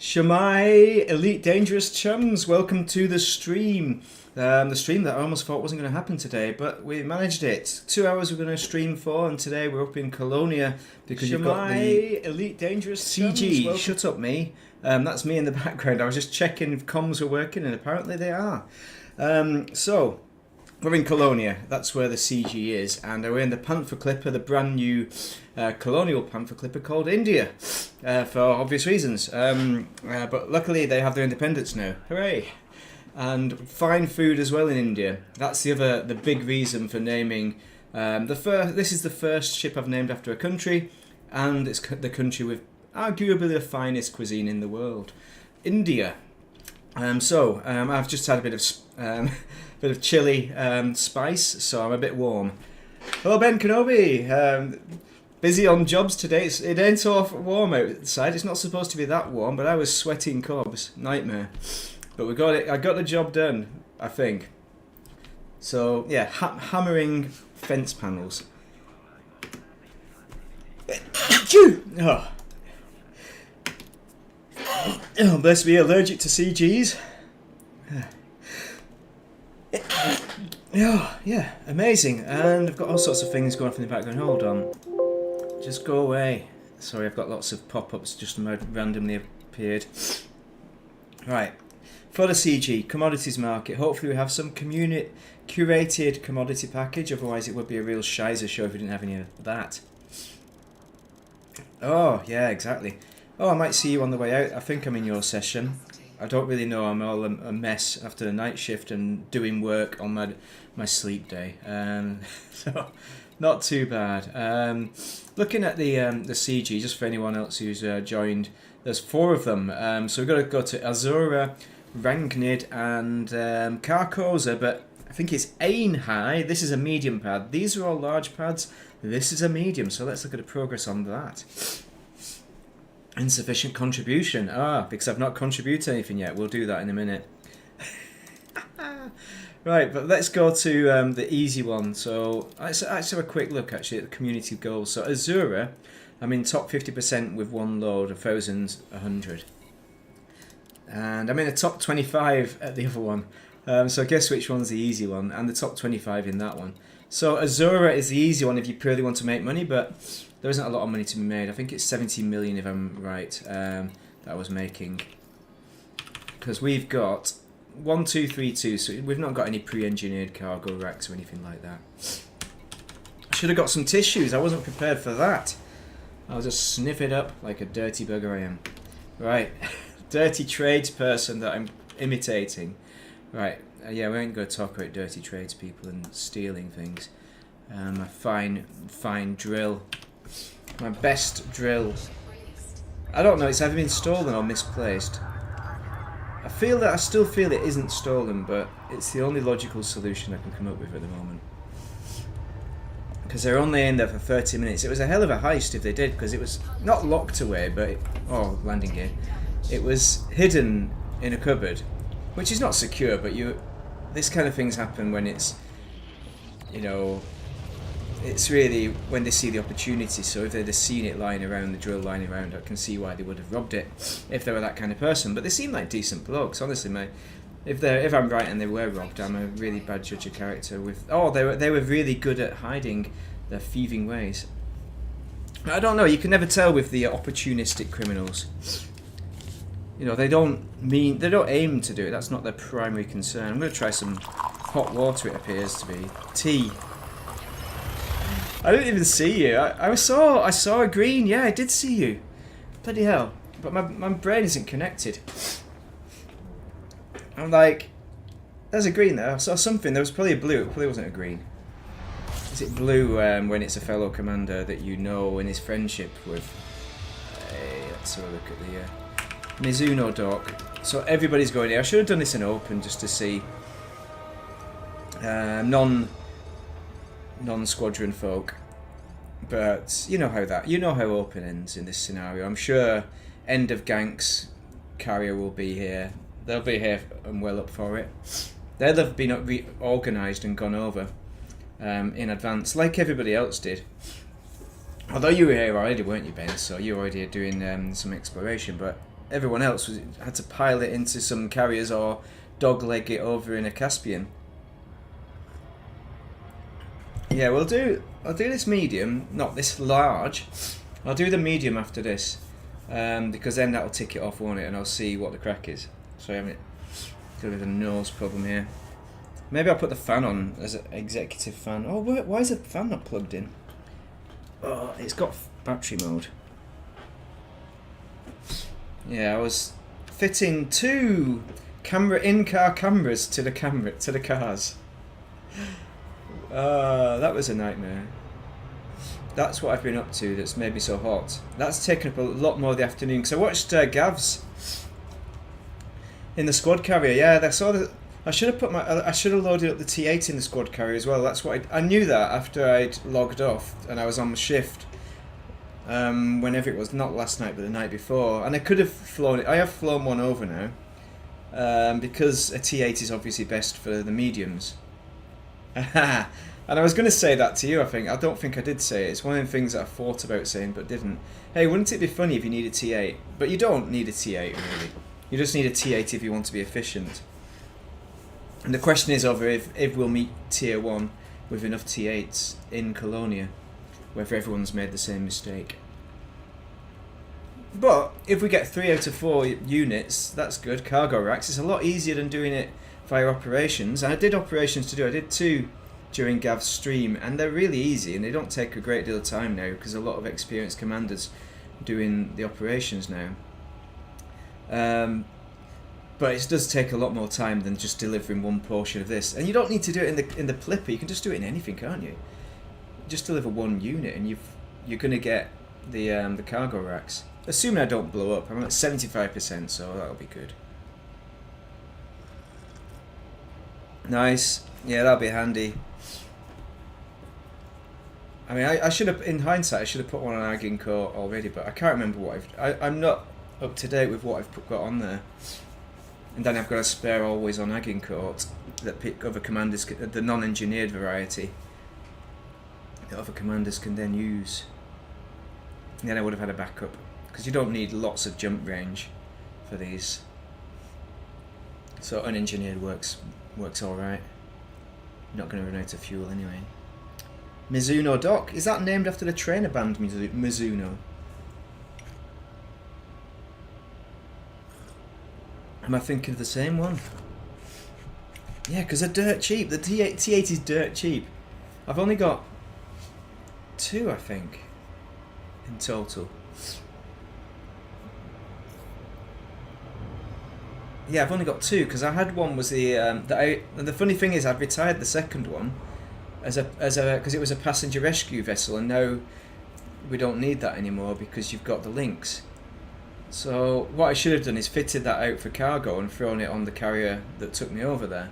Shamai, Elite Dangerous Chums, welcome to the stream. The stream that I almost thought wasn't going to happen today, but we managed it. 2 hours we're going to stream for, and today we're up in Colonia because you've got the Elite Dangerous CG. Chums, shut up, me. That's me in the background. I was just checking if comms were working, and apparently they are. So, we're in Colonia. That's where the CG is, and we're in the Panther Clipper, the brand new colonial Panther Clipper called India, for obvious reasons. But luckily they have their independence now. Hooray! And fine food as well in India. That's the big reason for naming this is the first ship I've named after a country, and it's the country with arguably the finest cuisine in the world, India. I've just had a bit of chili spice, so I'm a bit warm. Hello, Ben Kenobi. Busy on jobs today. It ain't so warm outside. It's not supposed to be that warm, but I was sweating cobs. Nightmare. But we got it. I got the job done, I think. So yeah, hammering fence panels. Oh, bless me, allergic to CGs. Oh, yeah, amazing. And I've got all sorts of things going off in the background. Hold on. Just go away. Sorry, I've got lots of pop-ups just randomly appeared. Right. For the CG, commodities market. Hopefully we have some curated commodity package. Otherwise it would be a real shizer show if we didn't have any of that. Oh, yeah, exactly. Oh, I might see you on the way out. I think I'm in your session. I don't really know. I'm all a mess after the night shift and doing work on my sleep day. So, not too bad. Looking at the CG, just for anyone else who's joined, there's 4 of them. So we've got to go to Azura, Rangnid, and Carcosa, but I think it's Ain High. This is a medium pad. These are all large pads. This is a medium, so let's look at the progress on that. Insufficient contribution. Because I've not contributed anything yet. We'll do that in a minute. Right, but let's go to the easy one. So let's have a quick look actually at the community goals. So Azura, I'm in top 50% with one load, 1,100. And I'm in the top 25 at the other one. So guess which one's the easy one, and the top 25 in that one. So Azura is the easy one if you purely want to make money, but there isn't a lot of money to be made. I think it's 70 million if I'm right, that I was making. Because we've got 1, 2, 3, 2, so we've not got any pre-engineered cargo racks or anything like that. I should have got some tissues. I wasn't prepared for that. I'll just sniff it up like a dirty bugger I am. Right, dirty tradesperson that I'm imitating. Right, yeah, we ain't going to talk about dirty tradespeople and stealing things. My fine drill. My best drill. I don't know, it's either been stolen or misplaced. I still feel it isn't stolen, but it's the only logical solution I can come up with at the moment. Because they're only in there for 30 minutes. It was a hell of a heist if they did, because it was not locked away, but landing gear. It was hidden in a cupboard, which is not secure, but this kind of things happen when it's, it's really when they see the opportunity. So if they'd have seen it lying around, the drill lying around, I can see why they would have robbed it if they were that kind of person. But they seem like decent blokes, honestly, mate. If I'm right and they were robbed, I'm a really bad judge of character. They were really good at hiding their thieving ways. I don't know. You can never tell with the opportunistic criminals. They don't aim to do it. That's not their primary concern. I'm going to try some hot water. It appears to be tea. I didn't even see you. I saw a green. Yeah, I did see you. Bloody hell! But my brain isn't connected. I'm like, there's a green there. I saw something. There was probably a blue. It probably wasn't a green. Is it blue when it's a fellow commander that you know in his friendship with? Let's have a look at the Mizuno dock. So everybody's going here. I should have done this in open just to see non-squadron folk. But you know how open ends in this scenario. I'm sure end of Ganks carrier will be here. They'll be here and well up for it. They'll have been reorganised and gone over in advance, like everybody else did. Although you were here already, weren't you, Ben? So you were already doing some exploration, but everyone else had to pile it into some carriers or dogleg it over in a Caspian. Yeah, I'll do this medium, not this large. I'll do the medium after this, because then that'll tick it off, won't it? And I'll see what the crack is. So I'm got a bit of a nose problem here. Maybe I'll put the fan on as an executive fan. Oh, why is the fan not plugged in? Oh, it's got battery mode. Yeah, I was fitting 2 in-car cameras to the cars. That was a nightmare. That's what I've been up to that's made me so hot. That's taken up a lot more of the afternoon, because I watched Gavs in the squad carrier. Yeah, I should have loaded up the T8 in the squad carrier as well. That's what I knew that after I'd logged off and I was on the shift. Whenever it was, not last night but the night before, and I could have flown it. I have flown one over now, because a T8 is obviously best for the mediums. And I was going to say that to you, I don't think I did say it. It's one of the things that I thought about saying but didn't. Hey, wouldn't it be funny if you need a T8? But you don't need a T8 really. You just need a T8 if you want to be efficient. And the question is over if we'll meet tier 1 with enough T8s in Colonia, whether everyone's made the same mistake. But if we get 3 out of 4 units, that's good. Cargo racks. It's a lot easier than doing it via operations. And I did operations to do. I did 2 during Gav's stream, and they're really easy, and they don't take a great deal of time now because a lot of experienced commanders doing the operations now. But it does take a lot more time than just delivering one portion of this. And you don't need to do it in the Plipper. You can just do it in anything, can't you? Just deliver 1 unit, and you're going to get the cargo racks. Assuming I don't blow up. I'm at 75%, so that'll be good. Nice. Yeah, that'll be handy. I mean, I should have, in hindsight, I should have put one on Agincourt already, but I can't remember what I'm not up to date with what I've got on there. And then I've got a spare always on Agincourt that other commanders, the non-engineered variety, that other commanders can then use. And then I would have had a backup, because you don't need lots of jump range for these. So unengineered works alright. Not going to run out of fuel anyway. Mizuno Dock. Is that named after the trainer band Mizuno? Am I thinking of the same one? Yeah, because they're dirt cheap. The T8 is dirt cheap. I've only got 2, I think, in total. Yeah, I've only got 2 because I had one was the funny thing is I've retired the second one because it was a passenger rescue vessel, and now we don't need that anymore because you've got the links. So what I should have done is fitted that out for cargo and thrown it on the carrier that took me over there.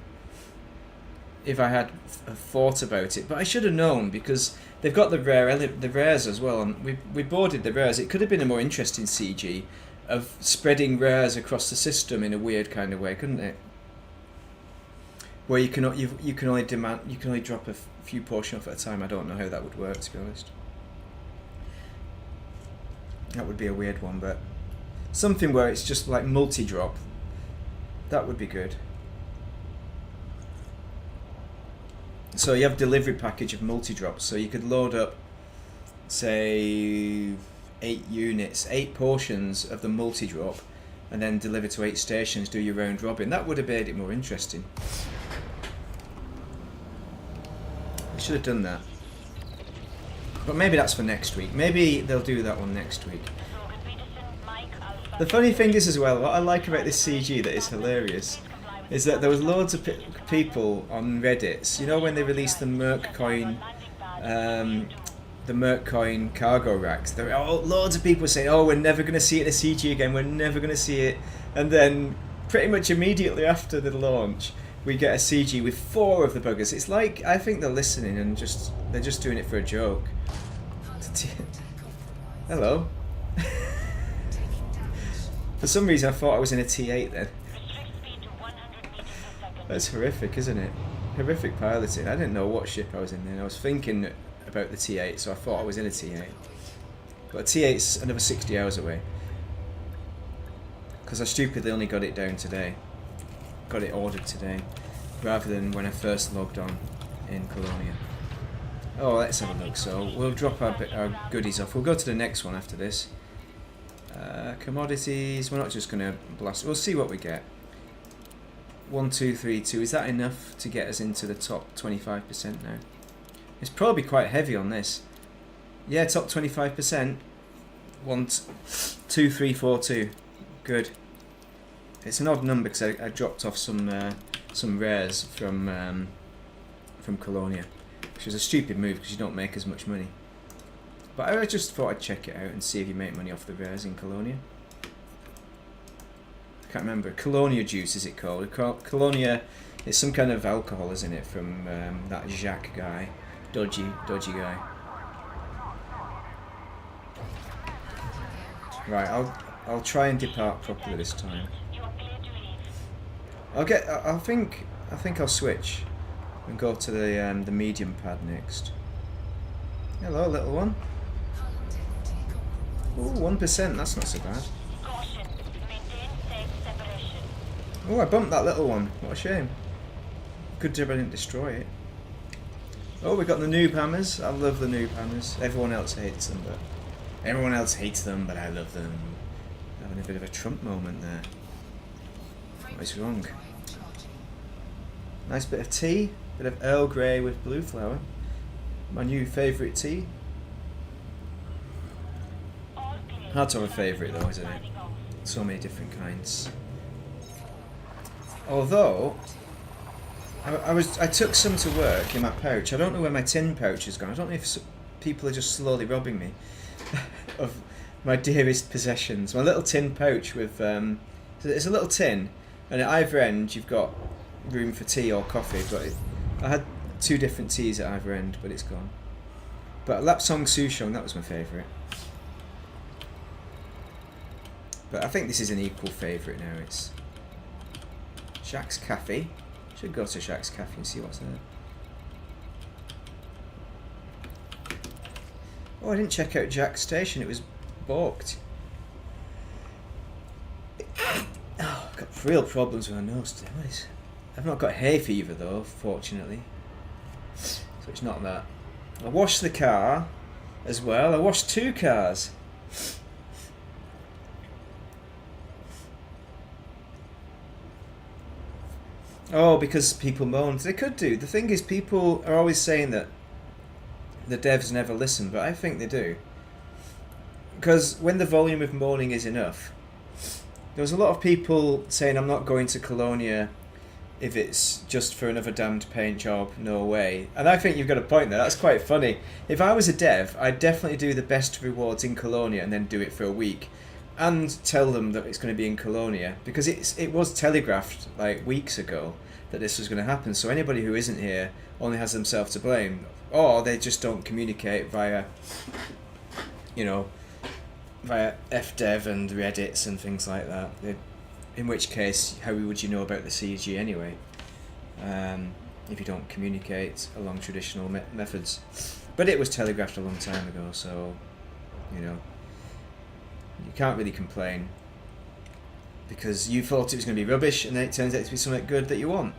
If I had thought about it, but I should have known because they've got the rares as well, and we boarded the rares. It could have been a more interesting CG of spreading rares across the system in a weird kind of way, couldn't it? Where you can only drop a few portions off at a time. I don't know how that would work, to be honest. That would be a weird one, but something where it's just like multi-drop. That would be good. So you have delivery package of multi-drops, so you could load up, say, 8 units, 8 portions of the multi-drop, and then deliver to 8 stations, do your round robin. That would have made it more interesting. I should have done that. But maybe that's for next week. Maybe they'll do that one next week. The funny thing is as well, what I like about this CG that is hilarious, is that there was loads of people on Reddit, you know, when they released the Merc coin cargo racks, there were loads of people saying, oh, we're never going to see it in a CG again, we're never going to see it. And then pretty much immediately after the launch, we get a CG with 4 of the buggers. It's like, I think they're listening and they're just doing it for a joke. Hello. For some reason I thought I was in a T8 then. That's horrific, isn't it? Horrific piloting. I didn't know what ship I was in then. I was thinking about the T8, so I thought I was in a T8. But a T8's another 60 hours away. Because I stupidly only got it down today. Got it ordered today. Rather than when I first logged on in Colonia. Oh, let's have a look. So we'll drop our goodies off. We'll go to the next one after this. Commodities. We're not just going to blast. We'll see what we get. 1, 2, 3, 2. Is that enough to get us into the top 25% now? It's probably quite heavy on this. Yeah, top 25%. 1, 2, 3, 4, 2. Good. It's an odd number because I dropped off some rares from Colonia, which was a stupid move because you don't make as much money. But I just thought I'd check it out and see if you make money off the rares in Colonia. I can't remember. Colonia juice is it called? Colonia, it's some kind of alcohol, isn't it? From that Jacques guy, dodgy guy. Right, I'll try and depart properly this time. I think I'll switch and go to the medium pad next. Hello, little one. Oh, 1%. That's not so bad. Oh, I bumped that little one. What a shame. Good job I didn't destroy it. Oh, we got the noob hammers. I love the noob hammers. Everyone else hates them, but I love them. Having a bit of a Trump moment there. What's wrong? Nice bit of tea. Bit of Earl Grey with blue flower. My new favourite tea. Hard to have a favourite though, isn't it? So many different kinds. Although I took some to work in my pouch. I don't know where my tin pouch has gone. I don't know if people are just slowly robbing me of my dearest possessions. My little tin pouch with it's a little tin, and at either end you've got room for tea or coffee. But I had 2 different teas at either end, but it's gone. But Lapsang Souchong, that was my favourite. But I think this is an equal favourite now. It's Shaq's Cafe. Should go to Shaq's Cafe and see what's there. Oh, I didn't check out Jack's station. It was balked. Oh, I've got real problems with my nose today. What is? I've not got hay fever though, fortunately. So it's not that. I washed the car as well. I washed 2 cars. Oh, because people moaned. They could do. The thing is, people are always saying that the devs never listen, but I think they do. Because when the volume of moaning is enough, there was a lot of people saying, I'm not going to Colonia if it's just for another damned paint job, no way. And I think you've got a point there. That's quite funny. If I was a dev, I'd definitely do the best rewards in Colonia and then do it for a week. And tell them that it's going to be in Colonia, because it was telegraphed like weeks ago that this was going to happen. So anybody who isn't here only has themselves to blame, or they just don't communicate via, via FDev and Reddits and things like that. In which case, how would you know about the CG anyway? If you don't communicate along traditional methods. But it was telegraphed a long time ago, so you can't really complain, because you thought it was going to be rubbish and then it turns out to be something good that you want.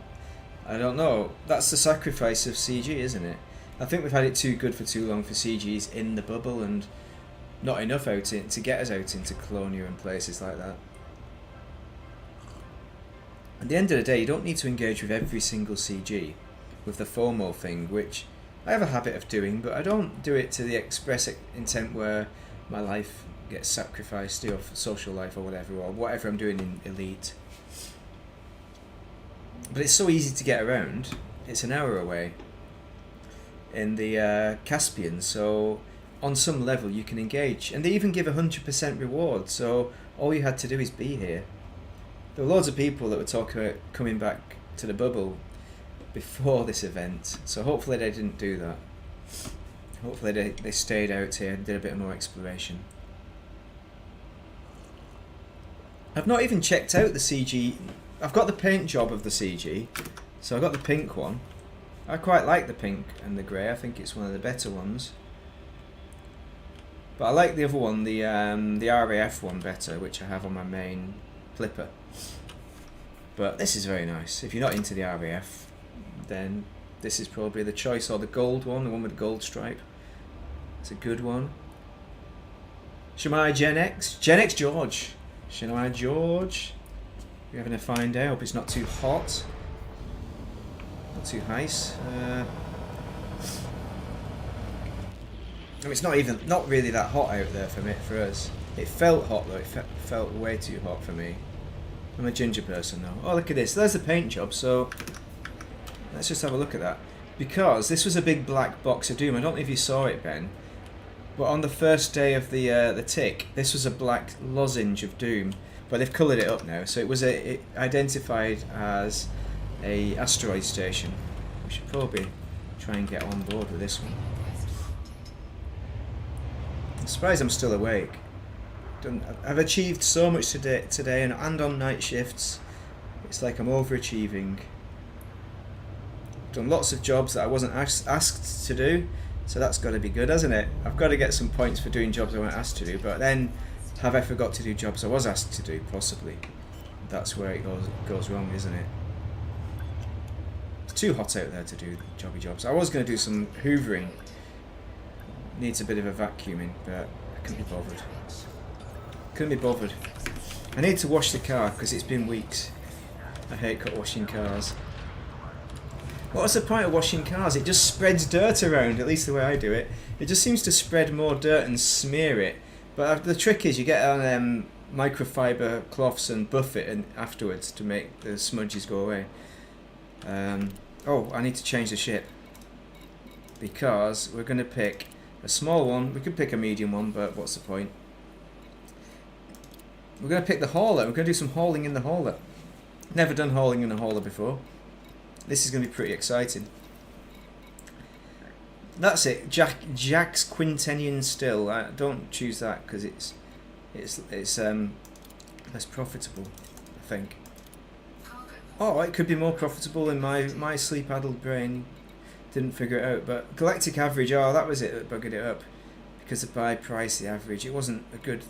I don't know. That's the sacrifice of CG, isn't it? I think we've had it too good for too long for CGs in the bubble, and not enough out to get us out into Colonia and places like that. At the end of the day, you don't need to engage with every single CG with the FOMO thing, which I have a habit of doing, but I don't do it to the express intent where my life gets sacrificed, or social life or whatever I'm doing in Elite. But it's so easy to get around. It's an hour away in the Caspian, so on some level you can engage. And they even give 100% reward, so all you had to do is be here. There were loads of people that were talking about coming back to the bubble before this event, so hopefully they didn't do that. Hopefully they stayed out here and did a bit more exploration. I've not even checked out the CG. I've got the paint job of the CG, so I've got the pink one. I quite like the pink and the grey. I think it's one of the better ones. But I like the other one, the RAF one, better, which I have on my main flipper. But this is very nice. If you're not into the RAF, then this is probably the choice, or the gold one, the one with the gold stripe. It's a good one. Shemai Gen X. Gen X George. Shemai George. We're having a fine day. I hope it's not too hot. Not too nice. It's not really that hot out there for us. It felt hot though. It felt way too hot for me. I'm a ginger person though. Oh, look at this. There's the paint job. So let's just have a look at that. Because this was a big black box of doom. I don't know if you saw it, Ben. But on the first day of the tick, this was a black lozenge of doom. But they've coloured it up now. So it identified as a asteroid station. We should probably try and get on board with this one. I'm surprised I'm still awake. I've achieved so much today and on night shifts. It's like I'm overachieving. Done lots of jobs that I wasn't asked to do, so that's got to be good, hasn't it? I've got to get some points for doing jobs I weren't asked to do, but then have I forgot to do jobs I was asked to do? Possibly. That's where it goes wrong, isn't it? It's too hot out there to do jobs. I was going to do some hoovering. Needs a bit of a vacuuming, but I couldn't be bothered. I need to wash the car because it's been weeks. I hate washing cars. What's the point of washing cars? It just spreads dirt around, at least the way I do it. It just seems to spread more dirt and smear it. But the trick is you get on microfiber cloths and buff it afterwards to make the smudges go away. Oh, I need to change the ship. Because we're going to pick a small one. We could pick a medium one, but what's the point? We're going to pick the hauler. We're going to do some hauling in the hauler. Never done hauling in a hauler before. This is going to be pretty exciting. That's it. Jack's Quintenian still. Don't choose that because it's less profitable, I think. Oh, it could be more profitable in my sleep-addled brain. Didn't figure it out. But galactic average. Oh, that was it that buggered it up. Because the buy price, the average, it wasn't a good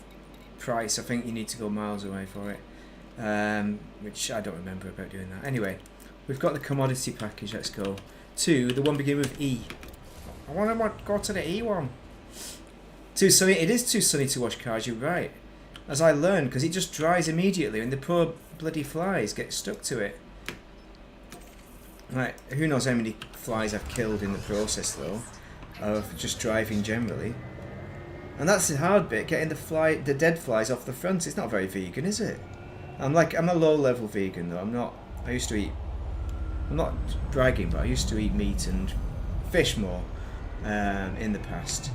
price. I think you need to go miles away for it. Which I don't remember about doing that. Anyway, we've got the commodity package. Let's go to the one beginning with E. I want to go to the E one. Too sunny. It is too sunny to wash cars. You're right. As I learned, because it just dries immediately, and the poor bloody flies get stuck to it. Right. Who knows how many flies I've killed in the process, though, of just driving generally. And that's the hard bit, getting the dead flies off the front. It's not very vegan, is it? I'm a low-level vegan though. I'm not bragging, but I used to eat meat and fish more in the past.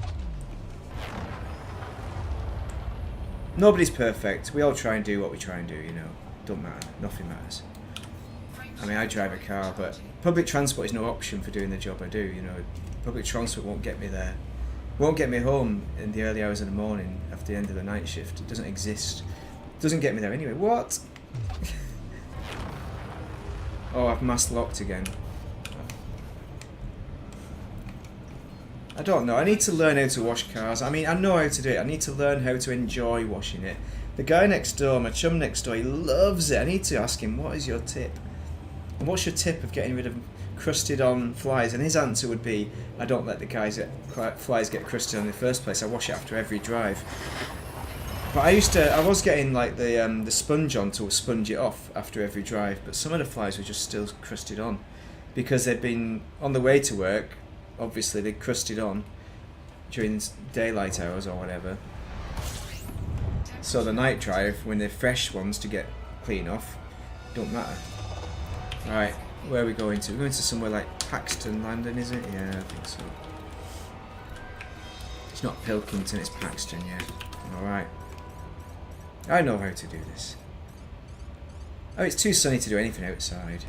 Nobody's perfect. We all try and do what we try and do, you know. Don't matter. Nothing matters. I mean, I drive a car, but public transport is no option for doing the job I do, you know. Public transport won't get me there. Won't get me home in the early hours of the morning after the end of the night shift. It doesn't exist. It doesn't get me there anyway. What? Oh, I've mass locked again. I don't know. I need to learn how to wash cars. I mean, I know how to do it. I need to learn how to enjoy washing it. The guy next door, my chum next door, he loves it. I need to ask him, what is your tip? And what's your tip of getting rid of crusted on flies? And his answer would be, I don't let the flies get crusted on in the first place. I wash it after every drive. But I was getting like the sponge on to sponge it off after every drive, but some of the flies were just still crusted on because they'd been on the way to work. Obviously, they crusted on during daylight hours or whatever. So the night drive, when they're fresh ones to get clean off, don't matter. Right, where are we going to? We're going to somewhere like Paxton Landing, is it? Yeah, I think so. It's not Pilkington, it's Paxton, yeah. Alright. I know how to do this. Oh, it's too sunny to do anything outside.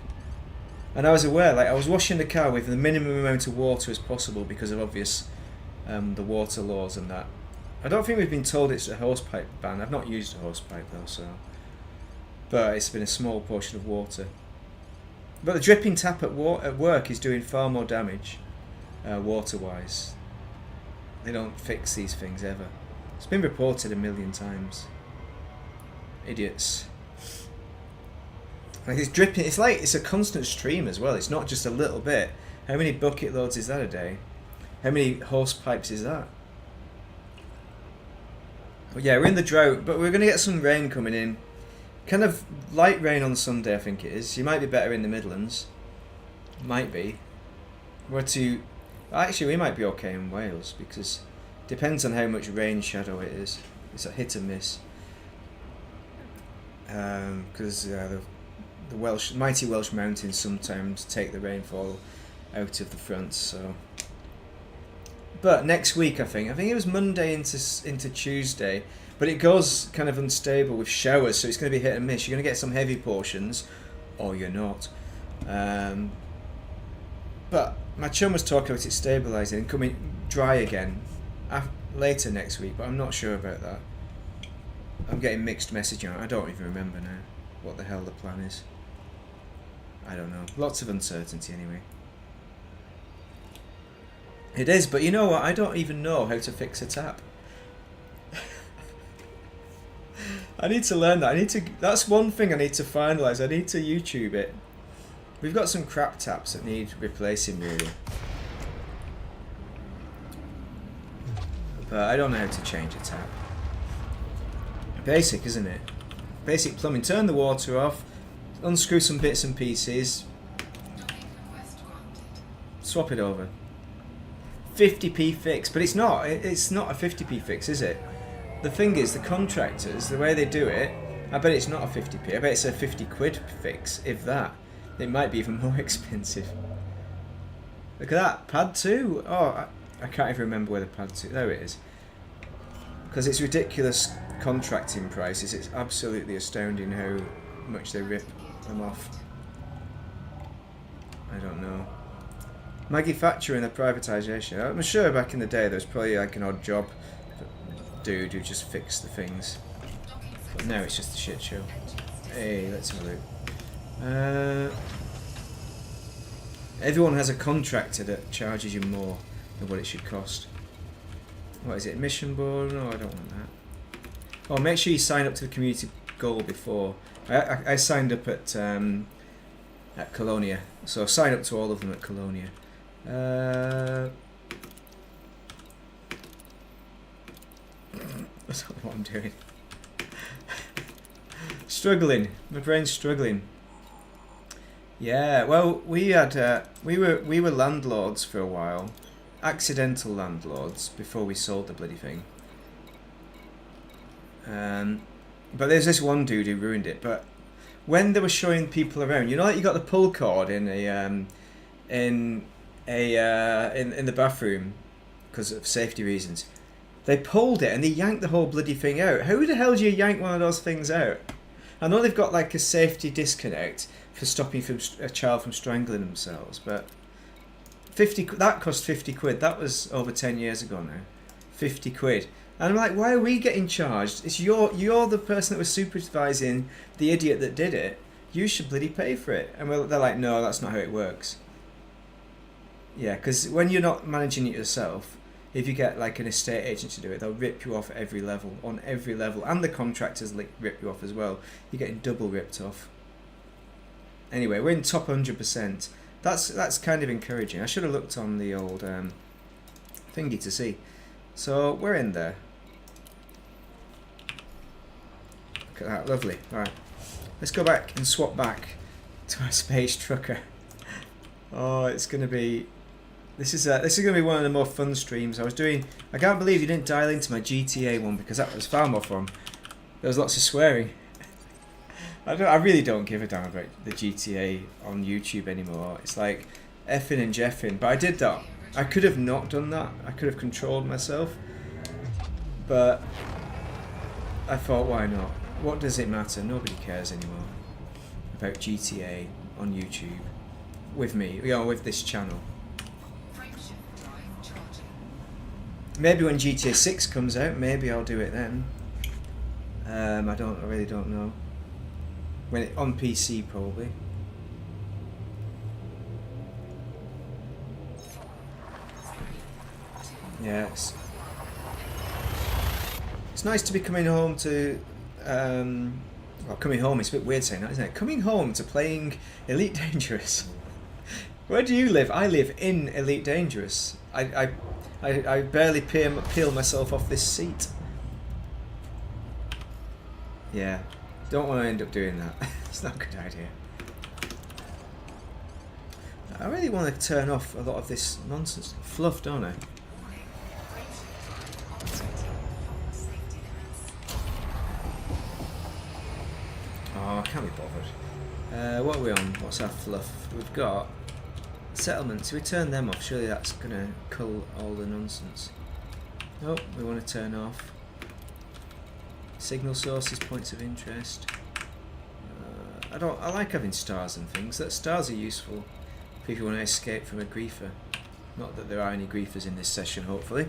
And I was aware, like, I was washing the car with the minimum amount of water as possible because of obvious the water laws and that. I don't think we've been told it's a hosepipe ban. I've not used a hosepipe though, so. But it's been a small portion of water. But the dripping tap at work is doing far more damage, water-wise. They don't fix these things ever. It's been reported 1 million times. Idiots. Like it's dripping. It's like it's a constant stream as well. It's not just a little bit. How many bucket loads is that a day? How many hose pipes is that? But yeah, we're in the drought, but we're going to get some rain coming in. Kind of light rain on Sunday, I think it is. You might be better in the Midlands. Might be. We're to... Actually, we might be okay in Wales, because it depends on how much rain shadow it is. It's a hit and miss. Because the mighty Welsh mountains sometimes take the rainfall out of the front, so... But next week, I think it was Monday into Tuesday, but it goes kind of unstable with showers, so it's going to be hit and miss. You're going to get some heavy portions, or you're not. But my chum was talking about it stabilising and coming dry again later next week, but I'm not sure about that. I'm getting mixed messaging. I don't even remember now what the hell the plan is. I don't know. Lots of uncertainty anyway. It is, but you know what? I don't even know how to fix a tap. I need to learn that. That's one thing I need to finalise. I need to YouTube it. We've got some crap taps that need replacing, really. But I don't know how to change a tap. Basic, isn't it? Basic plumbing. Turn the water off. Unscrew some bits and pieces. Swap it over. 50p fix, but it's not a 50p fix, is it? The thing is, the contractors, the way they do it, I bet it's not a 50p, I bet it's a 50 quid fix, if that. It might be even more expensive. Look at that, pad 2. Oh, I can't even remember where the pad 2, there it is. Because it's ridiculous contracting prices, it's absolutely astounding how much they rip them off. I don't know. Maggie Thatcher and the privatisation. I'm sure back in the day there was probably like an odd job dude who just fixed the things. But now it's just a shit show. Hey, let's have a look. Everyone has a contractor that charges you more than what it should cost. What is it? Mission board? No, I don't want that. Oh, make sure you sign up to the community goal before. I signed up at Colonia, so sign up to all of them at Colonia. I don't know what I'm doing. Struggling. My brain's struggling. Yeah, well, we were landlords for a while, accidental landlords before we sold the bloody thing. But there's this one dude who ruined it. But when they were showing people around, you know, like you got the pull cord in the bathroom because of safety reasons. They pulled it and they yanked the whole bloody thing out. How the hell do you yank one of those things out? I know they've got like a safety disconnect for stopping a child from strangling themselves, but that cost 50 quid. That was over 10 years ago now. 50 quid. And I'm like, why are we getting charged? It's you're the person that was supervising the idiot that did it. You should bloody pay for it. And they're like, no, that's not how it works. Yeah, because when you're not managing it yourself, if you get like an estate agent to do it, they'll rip you off at every level, on every level, and the contractors rip you off as well. You're getting double ripped off. Anyway, we're in top 100%. That's kind of encouraging. I should have looked on the old thingy to see. So we're in there. Look at that, lovely. All right, let's go back and swap back to our space trucker. Oh, it's gonna be. This is gonna be one of the more fun streams. I can't believe you didn't dial into my GTA one because that was far more fun. There was lots of swearing. I really don't give a damn about the GTA on YouTube anymore. It's like effing and jeffing. But I did that. I could have not done that. I could have controlled myself. But I thought, why not? What does it matter? Nobody cares anymore about GTA on YouTube with me, with this channel. Maybe when GTA 6 comes out, maybe I'll do it then. I really don't know. On PC probably. Yes. It's nice to be coming home to Well, coming home, it's a bit weird saying that, isn't it? Coming home to playing Elite Dangerous. Where do you live? I live in Elite Dangerous. I barely peel myself off this seat. Yeah, don't want to end up doing that. It's not a good idea. I really want to turn off a lot of this nonsense fluff, don't I? Oh, I can't be bothered. What are we on? What's our fluff? We've got settlements. If we turn them off, surely that's going to cull all the nonsense. Nope, we want to turn off. Signal sources, points of interest. I like having stars and things. That stars are useful if you want to escape from a griefer. Not that there are any griefers in this session, hopefully.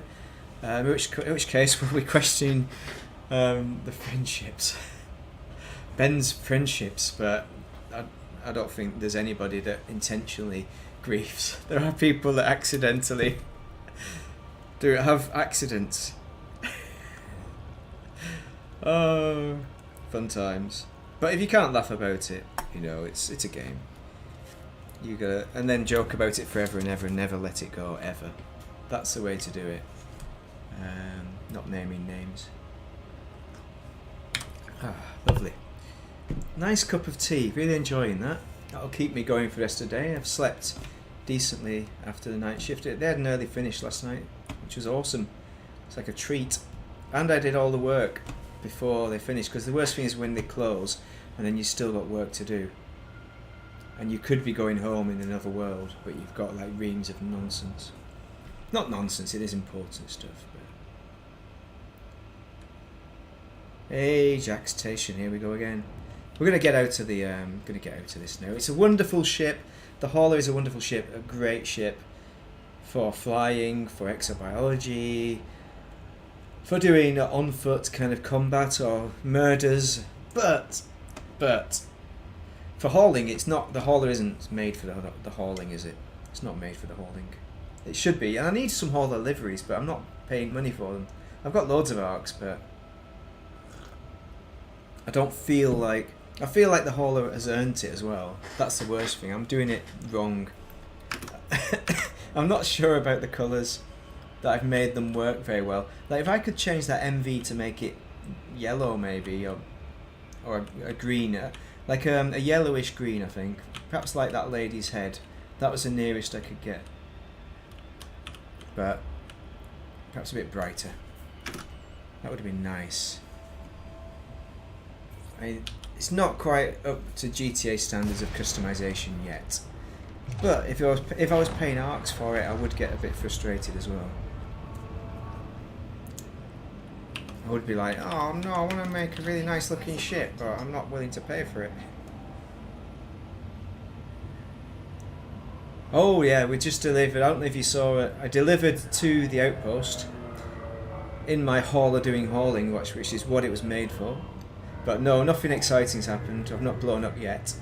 In which case we'll be questioning the friendships. Ben's friendships, but I don't think there's anybody that intentionally griefs. There are people that accidentally have accidents. Oh, fun times. But if you can't laugh about it, you know, it's a game. You gotta, and then joke about it forever and ever and never let it go, ever. That's the way to do it. Not naming names. Ah, lovely. Nice cup of tea, really enjoying that. That'll keep me going for the rest of the day. I've slept decently after the night shift. They had an early finish last night, which was awesome. It's like a treat. And I did all the work before they finished, because the worst thing is when they close and then you still got work to do. And you could be going home in another world, but you've got like reams of nonsense. Not nonsense, it is important stuff. But... Hey, Jack Station, here we go again. We're gonna get out of this now. It's a wonderful ship. The Hauler is a wonderful ship, a great ship for flying, for exobiology, for doing on foot kind of combat or murders, but for hauling, it's not. The Hauler isn't made for the hauling, is it? It's not made for the hauling. It should be, and I need some Hauler liveries, but I'm not paying money for them. I've got loads of arcs, but I don't feel like. I feel like the Hauler has earned it as well. That's the worst thing. I'm doing it wrong. I'm not sure about the colours, that I've made them work very well. Like if I could change that MV to make it yellow maybe, or a green, like a yellowish green I think. Perhaps like that lady's head. That was the nearest I could get. But perhaps a bit brighter. That would have been nice. It's not quite up to GTA standards of customization yet. But if I was paying arcs for it, I would get a bit frustrated as well. I would be like, oh no, I want to make a really nice looking ship, but I'm not willing to pay for it. Oh yeah, we just delivered, I don't know if you saw it, I delivered to the outpost in my Hauler doing hauling, which is what it was made for. But no, nothing exciting's happened. I've not blown up yet.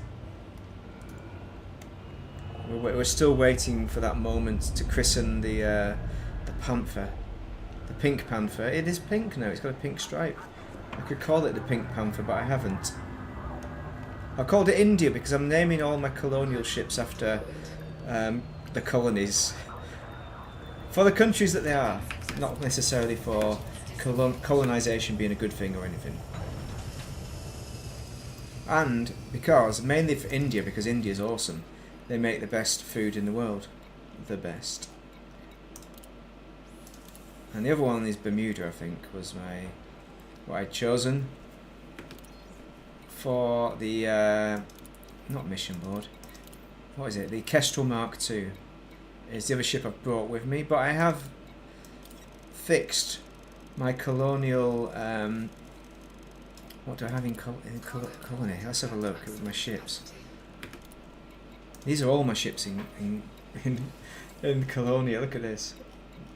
We're still waiting for that moment to christen the Panther. The Pink Panther. It is pink now, it's got a pink stripe. I could call it the Pink Panther, but I haven't. I called it India because I'm naming all my colonial ships after the colonies. For the countries that they are, not necessarily for colonisation being a good thing or anything. And because, mainly for India, because India's awesome. They make the best food in the world. The best. And the other one is Bermuda, I think, was what I'd chosen for the not mission board. What is it? The Kestrel Mark II is the other ship I've brought with me, but I have fixed my colonial. What do I have in Colony? Let's have a look at my ships. These are all my ships in Colonia. Look at this.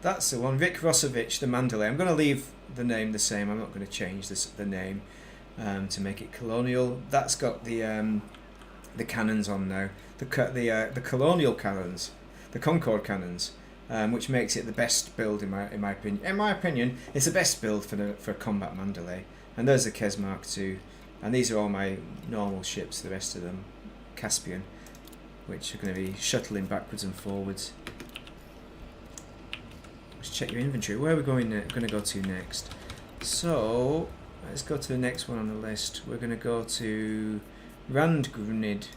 That's the one. Vic Rosovich, the Mandalay. I'm going to leave the name the same. I'm not going to change the name to make it colonial. That's got the cannons on now. The colonial cannons, the Concorde cannons, which makes it the best build in my opinion. In my opinion, it's the best build for combat Mandalay. And there's the Kes Mark II And these are all my normal ships, the rest of them, Caspian, which are going to be shuttling backwards and forwards. Let's check your inventory. Where are we going to go to next? So, let's go to the next one on the list. We're going to go to Randgrunid.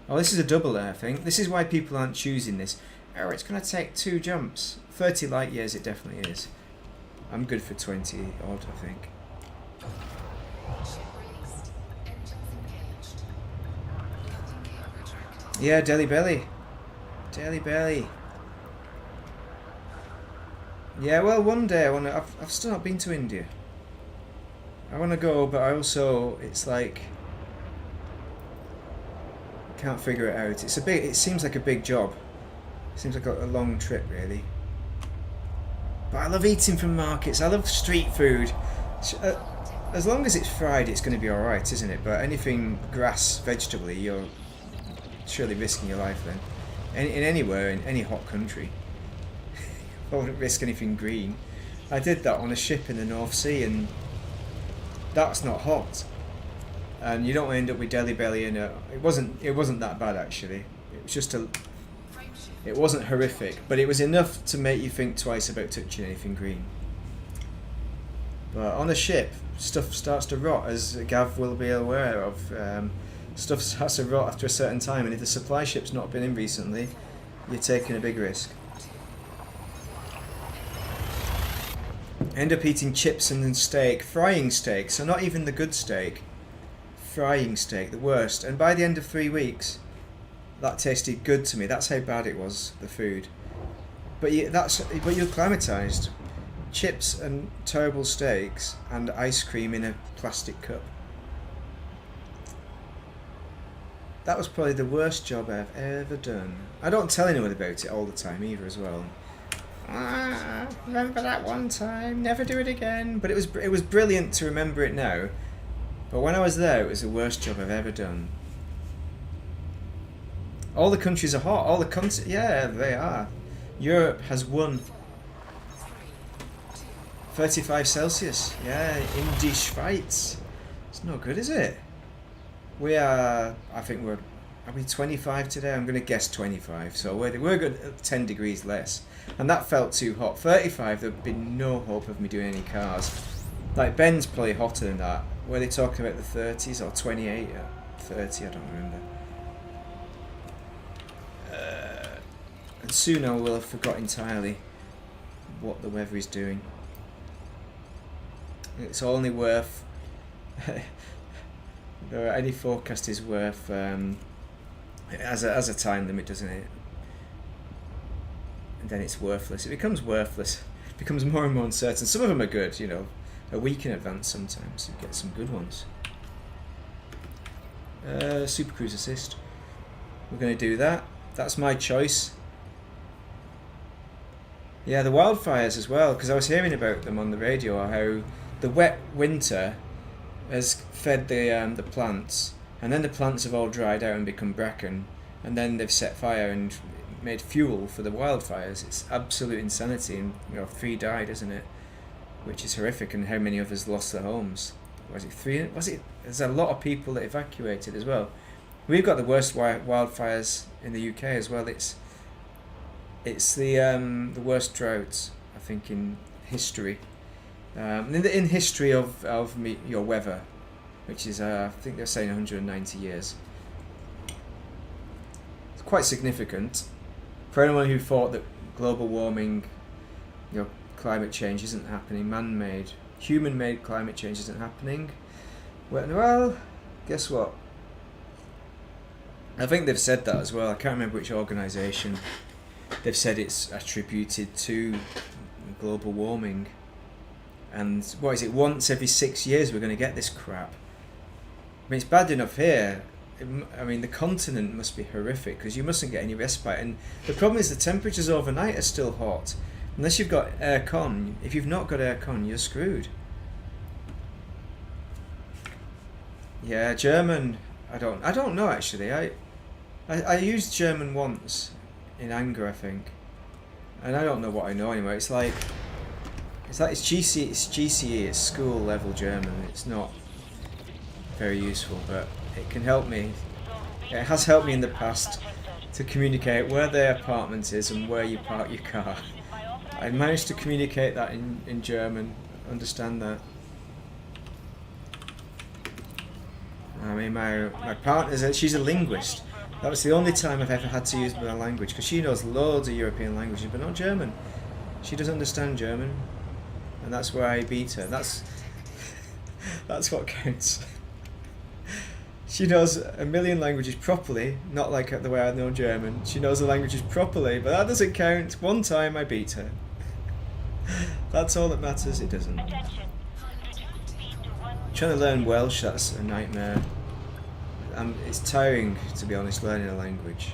Oh, this is a double I think. This is why people aren't choosing this. Oh, it's going to take 2 jumps. 30 light years it definitely is. I'm good for 20 odd, I think. Yeah, Delhi Belly. Delhi Belly. Yeah, well, one day I want to... I've still not been to India. I want to go, but I also... It's like... Can't figure it out. It's a big... It seems like a big job. It seems like a long trip, really. But I love eating from markets. I love street food. As long as it's fried, it's going to be alright, isn't it? But anything grass, vegetable, you're surely risking your life then. In anywhere, in any hot country. I wouldn't risk anything green. I did that on a ship in the North Sea, and that's not hot. And you don't end up with Delhi Belly in a... It wasn't that bad, actually. It was just a... It wasn't horrific, but it was enough to make you think twice about touching anything green. But on a ship, stuff starts to rot, as Gav will be aware of. Stuff starts to rot after a certain time, and if the supply ship's not been in recently, you're taking a big risk. End up eating chips and then steak, frying steak, so not even the good steak. Frying steak, the worst. And by the end of 3 weeks, that tasted good to me. That's how bad it was, the food. But you're acclimatised. Chips and terrible steaks and ice cream in a plastic cup. That was probably the worst job I've ever done. I don't tell anyone about it all the time either as well. Remember that one time, never do it again. But it was brilliant to remember it now. But when I was there, it was the worst job I've ever done. All the countries are hot. All the countries, yeah, they are. Europe has won. 35 Celsius. Yeah, in die Schweiz. It's no good, is it? We are. I think we're. Are we 25 today? I'm going to guess 25. So we're good at 10 degrees less, and that felt too hot. 35. There'd be no hope of me doing any cars. Like Ben's probably hotter than that. Were they talking about the 30s or 28 or 30? I don't remember. And soon I will have forgot entirely what the weather is doing. It's only worth... any forecast is worth... as a time limit, doesn't it? And then it's worthless. It becomes worthless. It becomes more and more uncertain. Some of them are good, you know. A week in advance sometimes. You get some good ones. Super Cruise Assist. We're going to do that. That's my choice. Yeah, the wildfires as well, because I was hearing about them on the radio, how the wet winter has fed the plants, and then the plants have all dried out and become bracken, and then they've set fire and made fuel for the wildfires. It's absolute insanity, and 3 died, isn't it? Which is horrific, and how many others lost their homes? Was it 3? There's a lot of people that evacuated as well. We've got the worst wildfires in the UK as well. It's the worst droughts, I think, in history. In history of your weather, which is I think they're saying 190 years. It's quite significant for anyone who thought that global warming, climate change isn't happening. Man-made, human-made climate change isn't happening. Well, guess what? I think they've said that as well. I can't remember which organisation. They've said it's attributed to global warming. And what is it? Once every 6 years we're going to get this crap. I mean, it's bad enough here. I mean, the continent must be horrific because you mustn't get any respite. And the problem is the temperatures overnight are still hot. Unless you've got aircon. If you've not got aircon, you're screwed. Yeah, German. I don't know actually. I used German once in anger, I think, and I don't know what I know anymore. It's GCE, it's school level German. It's not. very useful, but it can help me. It has helped me in the past to communicate where the apartment is and where you park your car. I managed to communicate that in German, understand that. I mean, my partner, she's a linguist. That was the only time I've ever had to use my language, because she knows loads of European languages, but not German. She doesn't understand German, and that's where I beat her. That's what counts. She knows a million languages properly, not like the way I know German. She knows the languages properly, but that doesn't count. One time I beat her. That's all that matters, it doesn't. Trying to learn Welsh, that's a nightmare. It's tiring, to be honest, learning a language.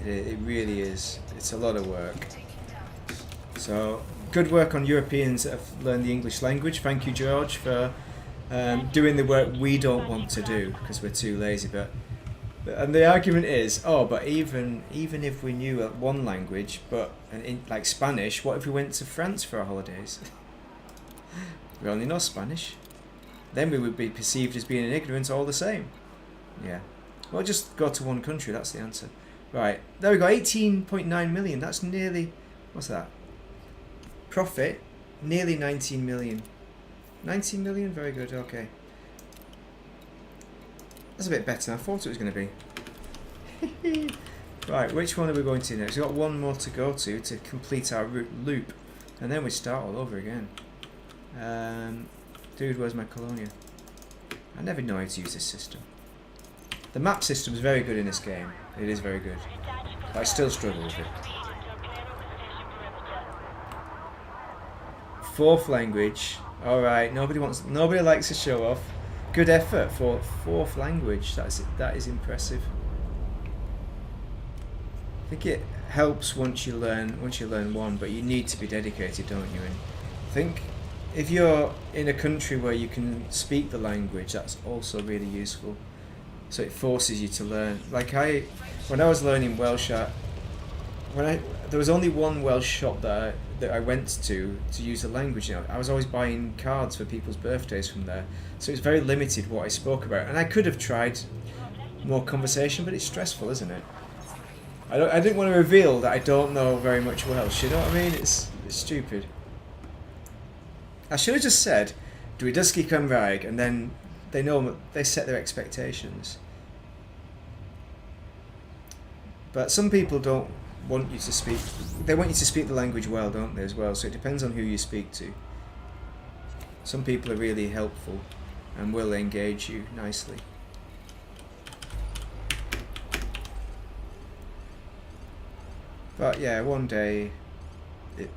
It really is. It's a lot of work. So, good work on Europeans that have learned the English language. Thank you, George, for doing the work we don't want to do because we're too lazy. And the argument is, but even if we knew one language, like Spanish, what if we went to France for our holidays? We only know Spanish. Then we would be perceived as being ignorant all the same. Yeah. Well, just go to one country, that's the answer. Right, there we go, 18.9 million. That's nearly, what's that? Profit, nearly 19 million. 19 million, very good, okay. That's a bit better than I thought it was going to be. Right, which one are we going to next? We've got one more to go to complete our loop. And then we start all over again. Dude, where's my Colonia? I never know how to use this system. The map system is very good in this game. It is very good. But I still struggle with it. Fourth language. Alright, nobody likes to show off. Good effort for fourth language. That is impressive. I think it helps once you learn one, but you need to be dedicated, don't you? And I think if you're in a country where you can speak the language, that's also really useful. So it forces you to learn. Like when I was learning Welsh, there was only one Welsh shop that I went to use the language. You know, I was always buying cards for people's birthdays from there, so it's very limited what I spoke about. And I could have tried more conversation, but it's stressful, isn't it? I didn't want to reveal that I don't know very much Welsh. You know what I mean? It's stupid. I should have just said, dwi dysgu Cymraeg, and then they set their expectations. But some people don't want you to speak. They want you to speak the language well, don't they, as well? So it depends on who you speak to. Some people are really helpful and will engage you nicely. But yeah, one day,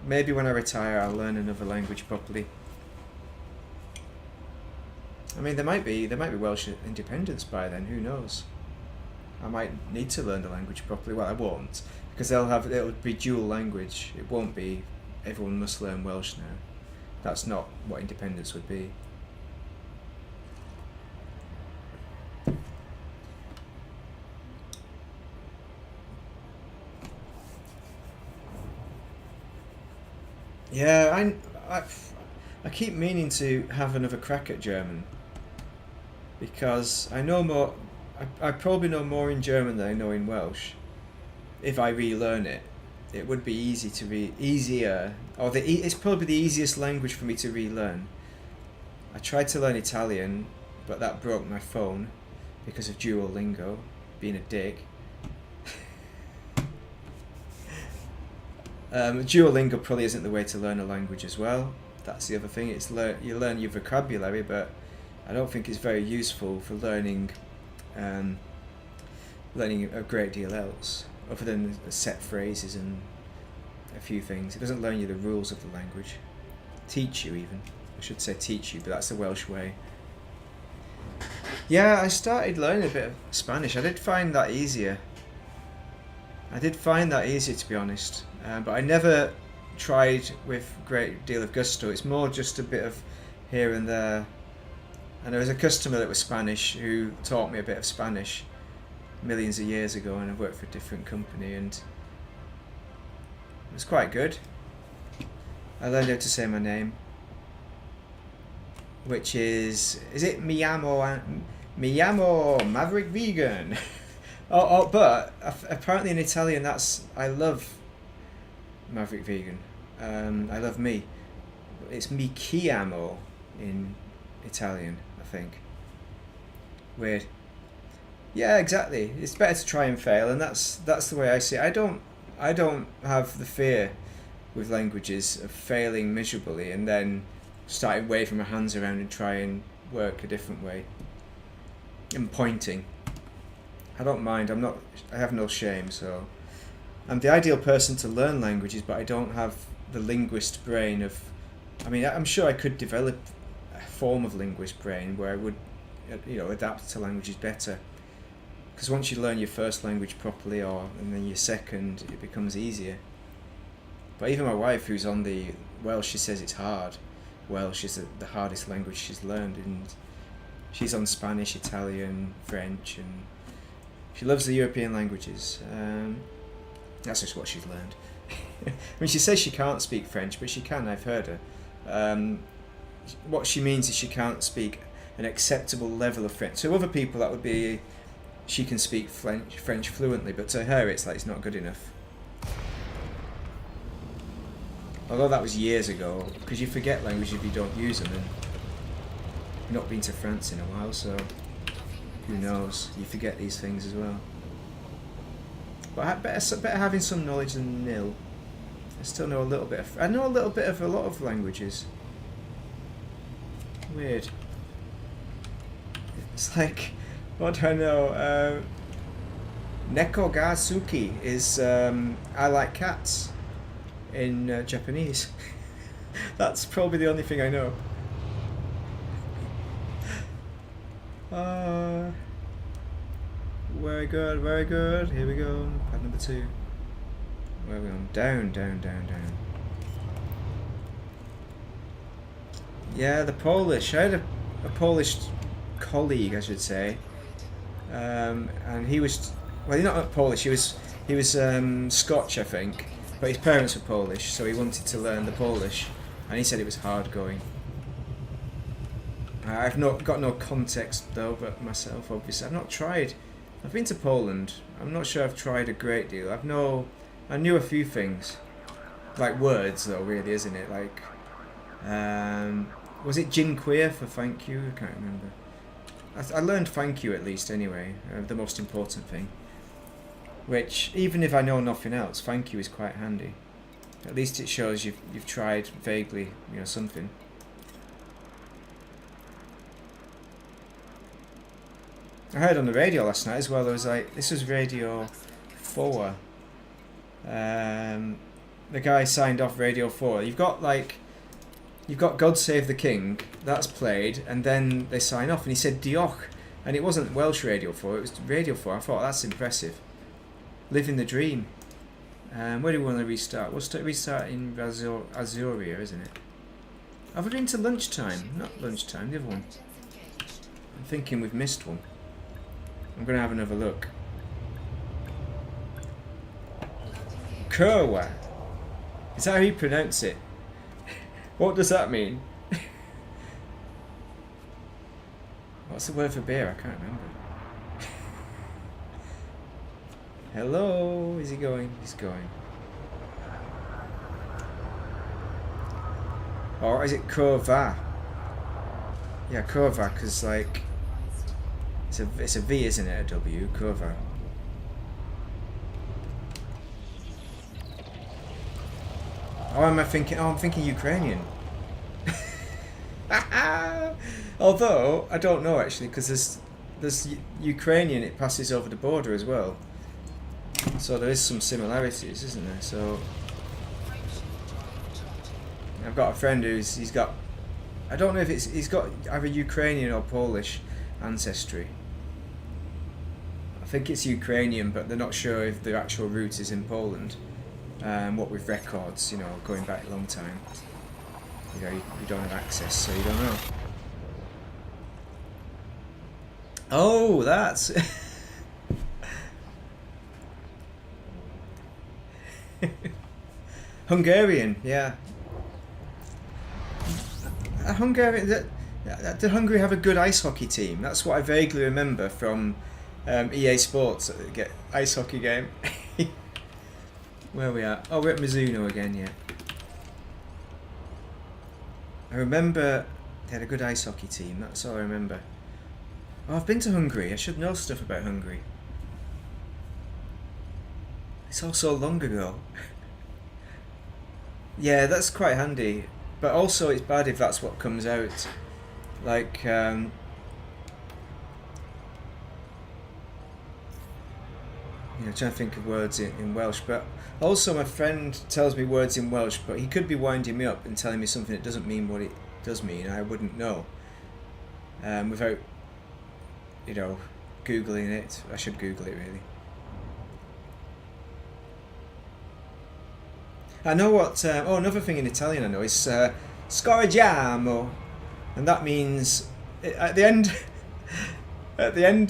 maybe when I retire, I'll learn another language properly. I mean, there might be Welsh independence by then. Who knows? I might need to learn the language properly. Well, I won't, because it'll be dual language. It won't be everyone must learn Welsh now. That's not what independence would be. Yeah, I keep meaning to have another crack at German, because I know more. I probably know more in German than I know in Welsh. If I relearn it, it would be easier, or it's probably the easiest language for me to relearn. I tried to learn Italian, but that broke my phone because of Duolingo being a dick. Duolingo probably isn't the way to learn a language as well. That's the other thing. You learn your vocabulary, but I don't think it's very useful for learning a great deal else, other than set phrases and a few things. It doesn't learn you the rules of the language. Teach you, even. I should say teach you, but that's the Welsh way. Yeah, I started learning a bit of Spanish. I did find that easier. To be honest. But I never tried with a great deal of gusto. It's more just a bit of here and there. And there was a customer that was Spanish who taught me a bit of Spanish millions of years ago, and I worked for a different company, and it was quite good. I learned how to say my name. which is it Mi llamo Maverick Vegan. But apparently in Italian I love Maverick Vegan. I love me. It's mi chiamo in Italian, I think. Weird. Yeah, exactly. It's better to try and fail, and that's the way I see it. I don't have the fear with languages of failing miserably and then starting waving my hands around and try and work a different way. And pointing. I don't mind. I have no shame, so I'm the ideal person to learn languages, but I don't have the linguist brain of. I mean, I'm sure I could develop a form of linguist brain where I would, adapt to languages better. Because once you learn your first language properly, and then your second, it becomes easier. But even my wife, who's on the Welsh, she says it's hard. Welsh is the hardest language she's learned, and she's on Spanish, Italian, French, and she loves the European languages. That's just what she's learned. I mean, she says she can't speak French, but she can, I've heard her. What she means is she can't speak an acceptable level of French. So other people, that would be she can speak French fluently, but to her it's like it's not good enough. Although that was years ago, because you forget language if you don't use them, and I've not been to France in a while, so who knows, you forget these things as well. But better having some knowledge than nil. I still know a little bit I know a little bit of a lot of languages. Weird. It's like, what do I know? Neko ga suki is I like cats in Japanese. That's probably the only thing I know. Very good, very good. Here we go. Pad number 2. Where are we on? Down, down, down, down. Yeah, the Polish. I had a Polish colleague, I should say. And he was, well, he's not Polish. He was Scotch, I think. But his parents were Polish, so he wanted to learn the Polish, and he said it was hard going. I've not got no context though, but myself, obviously, I've not tried. I've been to Poland. I'm not sure I've tried a great deal. I knew a few things, like words though, really, isn't it? Like, was it dziękuję for thank you? I can't remember. I learned thank you at least anyway. The most important thing. Which, even if I know nothing else, thank you is quite handy. At least it shows you've tried vaguely, something. I heard on the radio last night as well, there was like, this was Radio 4. The guy signed off Radio 4. You've got God Save the King, that's played, and then they sign off, and he said Diolch, and it wasn't Welsh Radio 4, it was Radio 4. I thought, that's impressive. Living the dream. Where do we want to restart? We'll restart in Azuria, isn't it? Have we been to lunchtime? Not lunchtime, the other one. I'm thinking we've missed one. I'm going to have another look. Kurwa. Is that how you pronounce it? What does that mean? What's the word for beer? I can't remember. Hello, is he going? He's going. Or is it Kurva? Yeah, Kurva, because like it's a V, isn't it? A W, Kurva. Oh, am I thinking? Oh, I'm thinking Ukrainian. Although I don't know actually, because there's Ukrainian. It passes over the border as well. So there is some similarities, isn't there? So I've got a friend he's got, I don't know if he's got either Ukrainian or Polish ancestry. I think it's Ukrainian, but they're not sure if the actual root is in Poland. What with records, going back a long time. You don't have access, so you don't know. Oh, that's... Hungarian, yeah. Hungarian, Did Hungary have a good ice hockey team? That's what I vaguely remember from EA Sports. Get ice hockey game. Where are we at? Oh, we're at Mizuno again, yeah. I remember they had a good ice hockey team. That's all I remember. Oh, I've been to Hungary. I should know stuff about Hungary. It's all so long ago. Yeah, that's quite handy. But also it's bad if that's what comes out. Like, trying to think of words in Welsh. But also my friend tells me words in Welsh, but he could be winding me up and telling me something that doesn't mean what it does mean. I wouldn't know. Without, Googling it. I should Google it, really. I know what... another thing in Italian I know is scoraggiamo. And that means at the end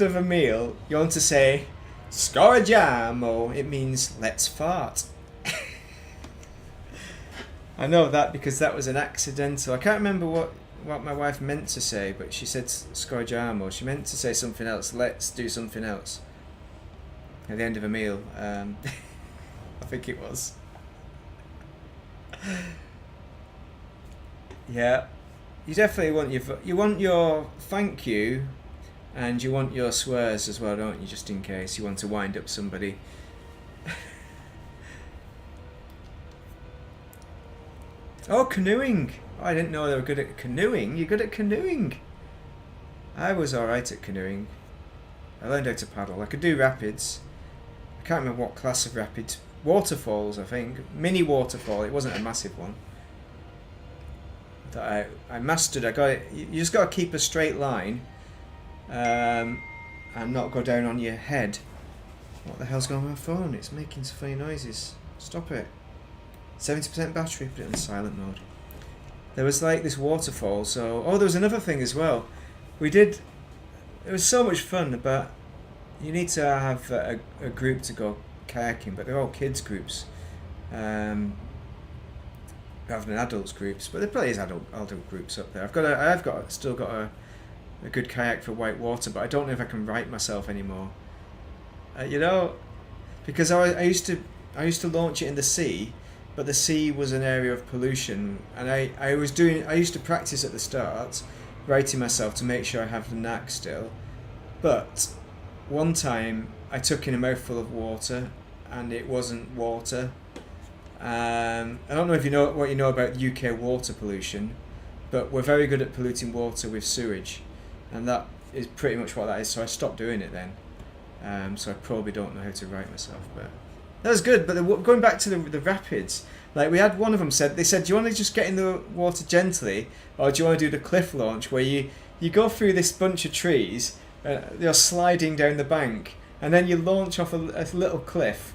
of a meal, you want to say scoraggiamo. It means let's fart. I know that because that was an accidental. I can't remember what my wife meant to say, but she said scoraggiamo. She meant to say something else. Let's do something else. At the end of a meal, I think it was. Yeah, you definitely want your thank you, and you want your swears as well, don't you? Just in case you want to wind up somebody. Oh, canoeing! Oh, I didn't know they were good at canoeing. You're good at canoeing. I was alright at canoeing. I learned how to paddle. I could do rapids. I can't remember what class of rapids. Waterfalls, I think. Mini waterfall. It wasn't a massive one. That I mastered. I got it. You just got to keep a straight line, and not go down on your head. What the hell's going on my phone? It's making some funny noises. Stop it. 70% battery. Put it in silent mode. There was like this waterfall. So there was another thing as well. It was so much fun, but you need to have a group to go kayaking, but they're all kids groups rather than adults groups, but there probably is adult groups up there. I've still got a good kayak for white water, but I don't know if I can right myself anymore. Because I used to launch it in the sea, but the sea was an area of pollution, and I used to practice at the start righting myself to make sure I have the knack still. But one time I took in a mouthful of water and it wasn't water. I don't know if you know what you know about UK water pollution, but we're very good at polluting water with sewage, and that is pretty much what that is. So I stopped doing it then. So I probably don't know how to right myself, but that was good. But going back to the rapids, like we had one of them said, do you want to just get in the water gently, or do you want to do the cliff launch where you go through this bunch of trees, you're sliding down the bank, and then you launch off a little cliff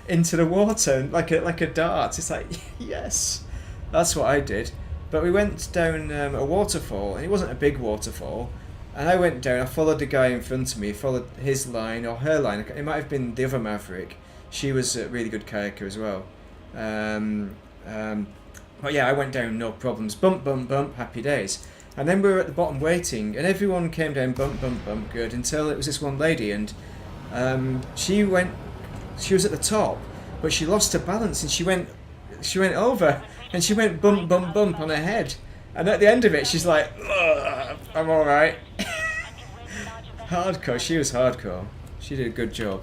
into the water like a dart. It's like, yes, that's what I did. But we went down a waterfall, and it wasn't a big waterfall, and I went down. I followed the guy in front of me, followed his line or her line. It might have been the other Maverick. She was a really good kayaker as well. But yeah, I went down, no problems. Bump, bump, bump, happy days. And then we were at the bottom waiting, and everyone came down, bump, bump, bump, good, until it was this one lady, and she was at the top, but she lost her balance, and she went over, and she went bump, bump, bump on her head. And at the end of it, she's like, I'm alright. Hardcore, she was hardcore. She did a good job.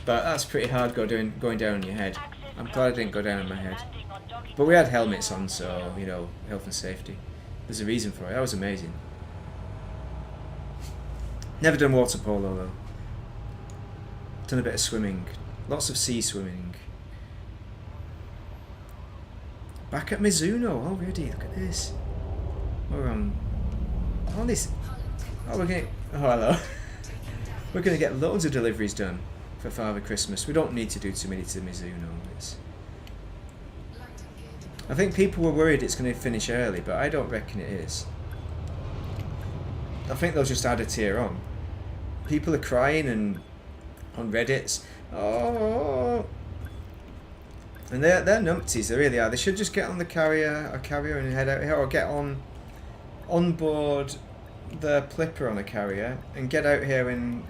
But that's pretty hardcore going down on your head. I'm glad I didn't go down on my head. But we had helmets on, so, health and safety. There's a reason for it. That was amazing. Never done water polo though. Done a bit of swimming. Lots of sea swimming. Back at Mizuno already. Look at this. We're on this. Oh, hello. We're gonna get loads of deliveries done for Father Christmas. We don't need to do too many to Mizuno. I think people were worried it's going to finish early, but I don't reckon it is. I think they'll just add a tier on. People are crying and on Reddits, oh, and they're numpties. They really are. They should just get on the carrier and head out here, or get on onboard the Plipper on a carrier and get out here in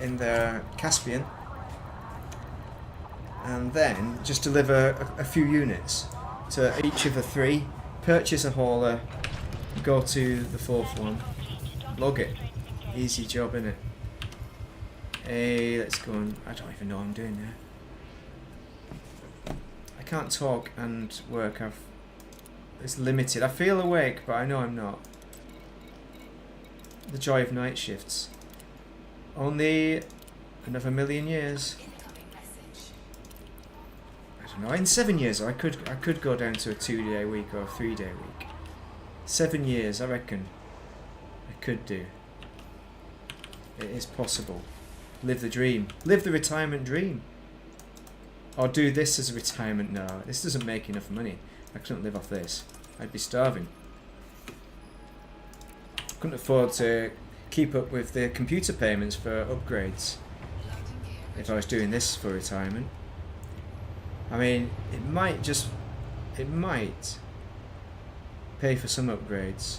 the Caspian, and then just deliver a few units to each of the 3, purchase a hauler, go to the 4th one, log it. Easy job, innit? Hey, let's go on. I don't even know what I'm doing there. I can't talk and work. It's limited. I feel awake, but I know I'm not. The joy of night shifts. Only another million years. I don't know. In 7 years, I could go down to a 2-day week or a 3-day week. 7 years, I reckon. I could do. It is possible. Live the dream. Live the retirement dream. Or do this as a retirement. No, this doesn't make enough money. I couldn't live off this. I'd be starving. Couldn't afford to keep up with the computer payments for upgrades if I was doing this for retirement. I mean, it might pay for some upgrades.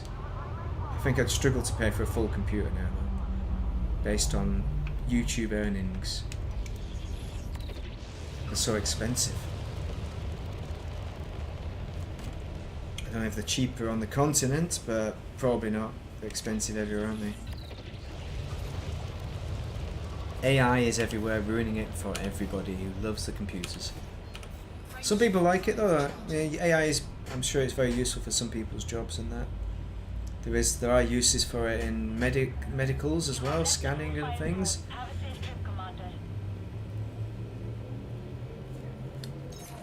I think I'd struggle to pay for a full computer now, though, based on YouTube earnings. They're so expensive. I don't know if they're cheaper on the continent, but probably not. They're expensive everywhere, aren't they? AI is everywhere, ruining it for everybody who loves the computers. Some people like it though. AI is, I'm sure it's very useful for some people's jobs and that. There are uses for it in medicals as well, scanning and things.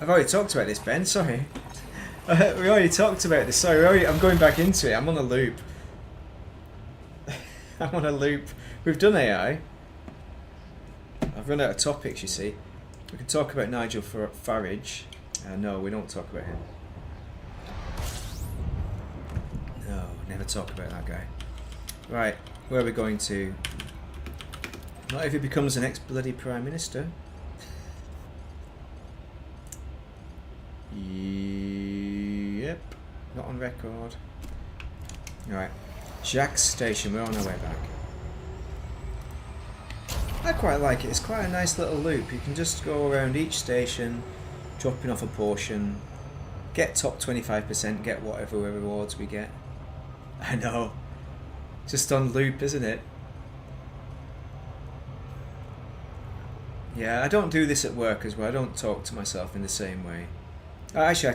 I've already talked about this, Ben, sorry. We already talked about this, sorry, I'm going back into it, I'm on a loop. I'm on a loop. We've done AI. I've run out of topics, you see. We can talk about Nigel Farage. No, we don't talk about him. No, never talk about that guy. Right, where are we going to? Not if he becomes an ex-bloody Prime Minister. Yep, not on record. Alright, Jacques Station, we're on our way back. I quite like it, it's quite a nice little loop. You can just go around each station, dropping off a portion, get top 25%, get whatever rewards we get. I know, just on loop, isn't it? Yeah, I don't do this at work as well, I don't talk to myself in the same way. Actually,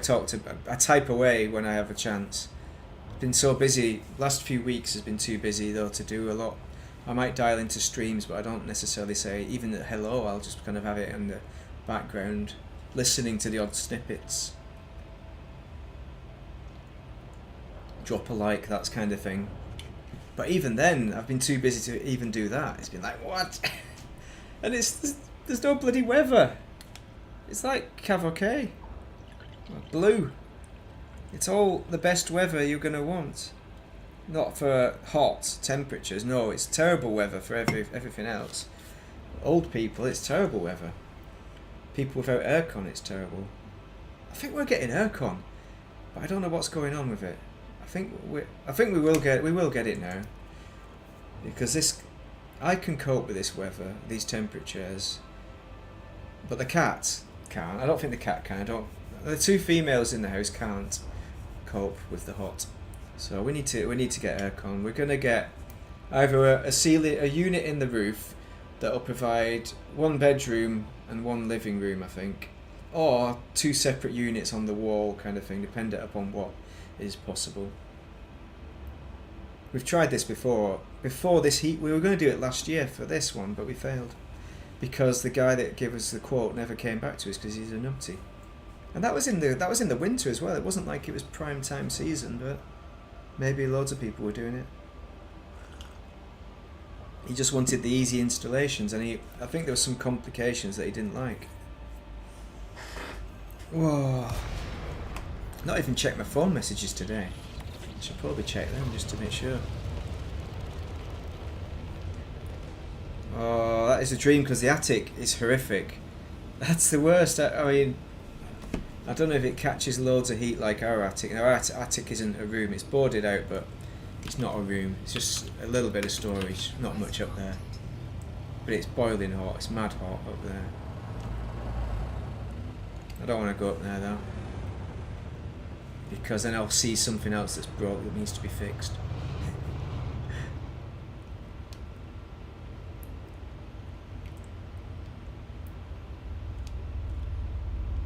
I type away when I have a chance. Been so busy, last few weeks has been too busy though to do a lot. I might dial into streams, but I don't necessarily say even the hello. I'll just kind of have it in the background, listening to the odd snippets. Drop a like, that kind of thing. But even then, I've been too busy to even do that. It's been like, what? And there's no bloody weather. It's like Cavoquet. Blue. It's all the best weather you're going to want. Not for hot temperatures, no, it's terrible weather for everything else. Old people, it's terrible weather. People without aircon, it's terrible. I think we're getting aircon, but I don't know what's going on with it. I think we will get it now. Because I can cope with this weather, these temperatures. But the cat can't. I don't think the cat can. The 2 females in the house can't cope with the hot. So we need to get aircon. We're gonna get either a unit in the roof that'll provide 1 bedroom and 1 living room, I think, or 2 separate units on the wall, kind of thing, dependent upon what is possible. We've tried this before. Before this heat, we were going to do it last year for this one, but we failed because the guy that gave us the quote never came back to us because he's a numpty. And that was in the winter as well. It wasn't like it was prime time season, but maybe loads of people were doing it. He just wanted the easy installations, and I think there were some complications that he didn't like. Whoa! Not even checked my phone messages today. I should probably check them just to make sure. Oh, that is a dream because the attic is horrific. That's the worst. I mean, I don't know if it catches loads of heat like our attic. Our attic isn't a room, it's boarded out, but It's not a room, it's just a little bit of storage, not much up there. But it's boiling hot, it's mad hot up there. I don't want to go up there though, because then I'll see something else that's broke that needs to be fixed.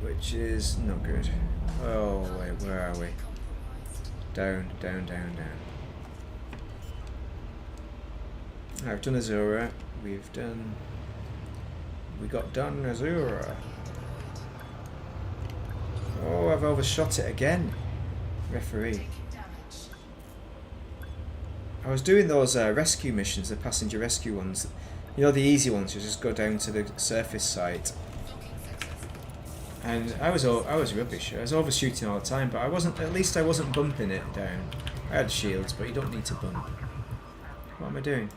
Which is not good. Oh wait, where are we? Down, down, down, down. I've done Azura. We got done Azura. Oh, I've overshot it again. Referee. I was doing those rescue missions, the passenger rescue ones. You know, the easy ones. You just go down to the surface site. And I was rubbish. I was overshooting all the time, but I wasn't. At least I wasn't bumping it down. I had shields, but you don't need to bump. What am I doing?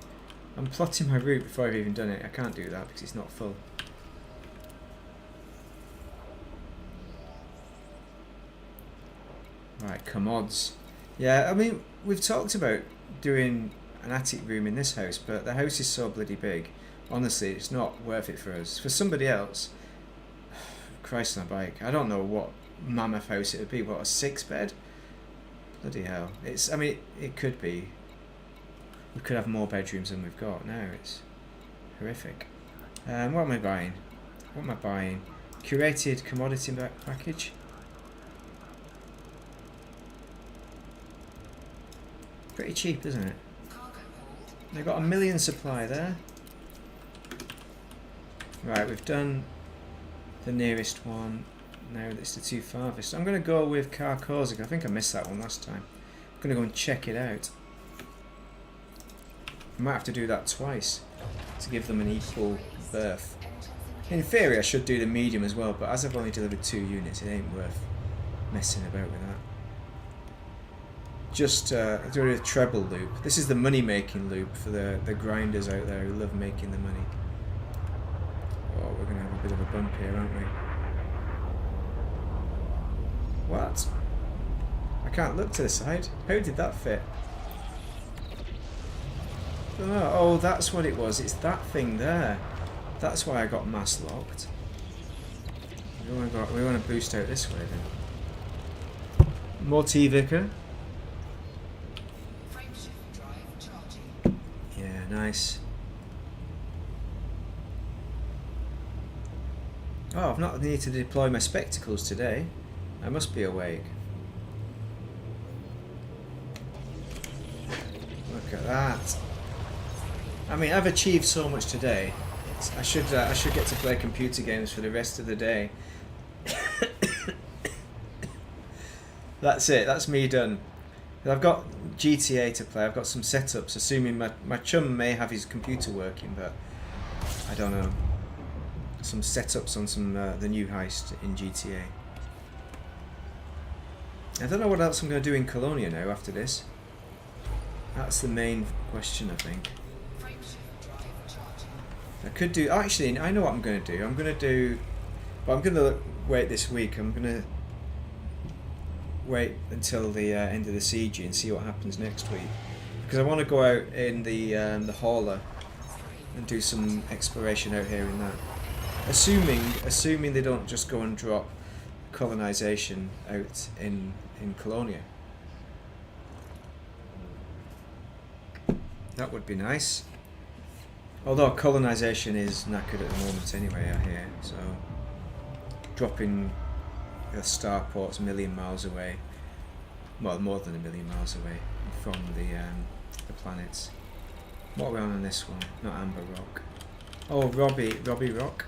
I'm plotting my route before I've even done it. I can't do that because it's not full. Right, commods. Yeah, I mean, we've talked about doing an attic room in this house, but the house is so bloody big. Honestly, it's not worth it for us. For somebody else, Christ on a bike. I don't know what mammoth house it would be. What, a 6-bed? Bloody hell. It's. I mean, it could be. We could have more bedrooms than we've got now. It's horrific. What am I buying? What am I buying? Curated commodity package. Pretty cheap, isn't it? They've got 1 million supply there. Right, we've done the nearest one. Now it's the 2 farthest. I'm going to go with Carcosa. I think I missed that one last time. I'm going to go and check it out. I might have to do that twice to give them an equal berth. In theory I should do the medium as well, but as I've only delivered 2 units, it ain't worth messing about with that. Just doing a treble loop. This is the money making loop for the grinders out there who love making the money. Oh, we're going to have a bit of a bump here, aren't we? What? I can't look to the side. How did that fit? Oh, that's what it was. It's that thing there. That's why I got mass locked. We want to boost out this way then. More T-Vicar. Yeah, nice. Oh, I've not needed to deploy my spectacles today. I must be awake. Look at that. I mean, I've achieved so much today. I should get to play computer games for the rest of the day. That's it. That's me done. I've got GTA to play. I've got some setups. Assuming my chum may have his computer working, but I don't know. Some setups on some the new heist in GTA. I don't know what else I'm going to do in Colonia now after this. That's the main question, I think. I could do. Actually, I know what I'm going to do. I'm going to do. But I'm going to wait this week. I'm going to wait until the end of the siege and see what happens next week. Because I want to go out in the hauler and do some exploration out here in that. Assuming they don't just go and drop colonization out in Colonia. That would be nice. Although colonization is knackered at the moment anyway, I hear. So dropping the starports 1 million miles away, well, more than 1 million miles away from the planets. What are we on this one? Not Amber Rock. Oh, Robbie Rock.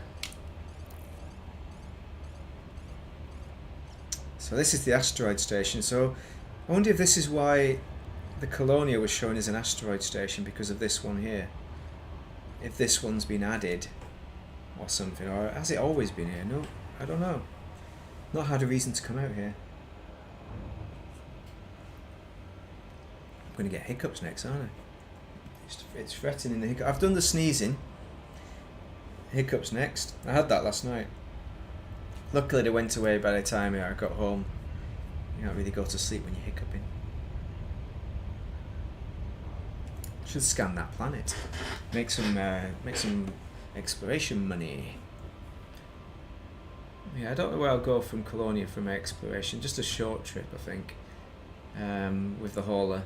So this is the asteroid station. So I wonder if this is why the Colonia was shown as an asteroid station, because of this one here. If this one's been added or something, or has it always been here? No, I don't know. Not had a reason to come out here. I'm going to get hiccups next, aren't I? It's threatening the hiccup. I've done the sneezing. Hiccups next. I had that last night. Luckily they went away by the time I got home. You can't really go to sleep when you're hiccuping. Should scan that planet. Make some exploration money. Yeah, I don't know where I'll go from Colonia for my exploration. Just a short trip, I think, with the hauler.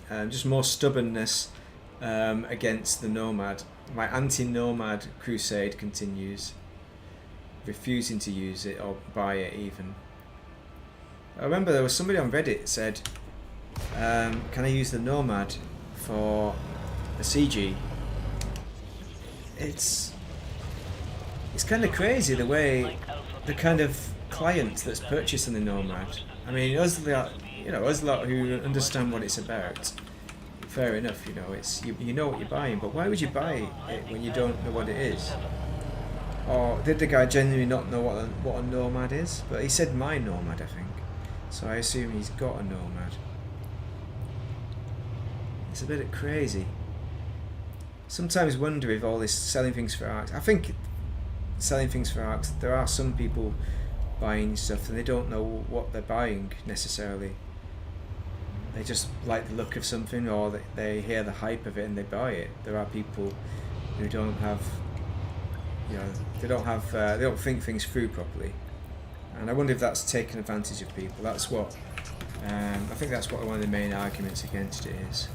Just more stubbornness against the nomad. My anti-nomad crusade continues. Refusing to use it or buy it even. I remember there was somebody on Reddit said, can I use the nomad for a CG? It's kind of crazy the way the kind of client that's purchasing the nomad. I mean, us lot who understand what it's about, fair enough, it's you know what you're buying, but why would you buy it when you don't know what it is? Or did the guy genuinely not know what a nomad is? But he said my nomad, I think, so I assume he's got a nomad. It's a bit crazy. Sometimes wonder if all this selling things for arcs. I think selling things for arcs, there are some people buying stuff and they don't know what they're buying necessarily. They just like the look of something, or they hear the hype of it and they buy it. There are people who don't have, they don't think things through properly, and I wonder if that's taken advantage of people. That's what I think. That's what one of the main arguments against it is.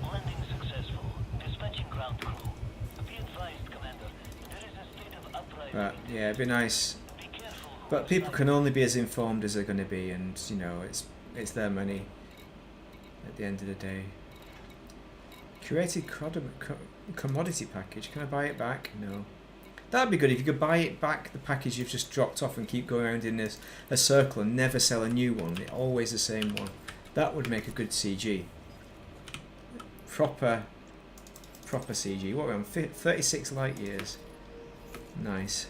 Landing successful. Dispatching ground crew. Be advised, Commander. There is a state of uprising. But yeah, it'd be nice. But people can only be as informed as they're going to be, and it's their money at the end of the day. Curated commodity package. Can I buy it back? No. That'd be good if you could buy it back, the package you've just dropped off, and keep going around in a circle and never sell a new one. It's always the same one. That would make a good CG. Proper CG. What are we on? 36 light years. Nice.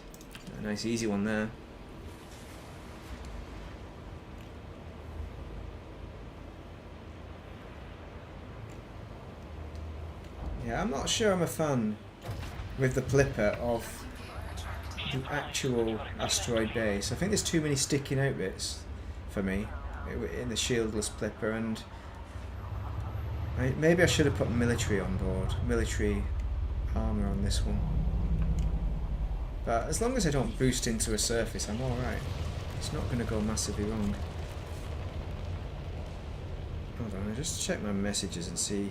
A nice easy one there. Yeah, I'm not sure I'm a fan with the Plipper of the actual asteroid base. I think there's too many sticking out bits for me in the shieldless Plipper, and maybe I should have put military on board, military armour on this one. But as long as I don't boost into a surface, I'm alright. It's not going to go massively wrong. Hold on, I'll just check my messages and see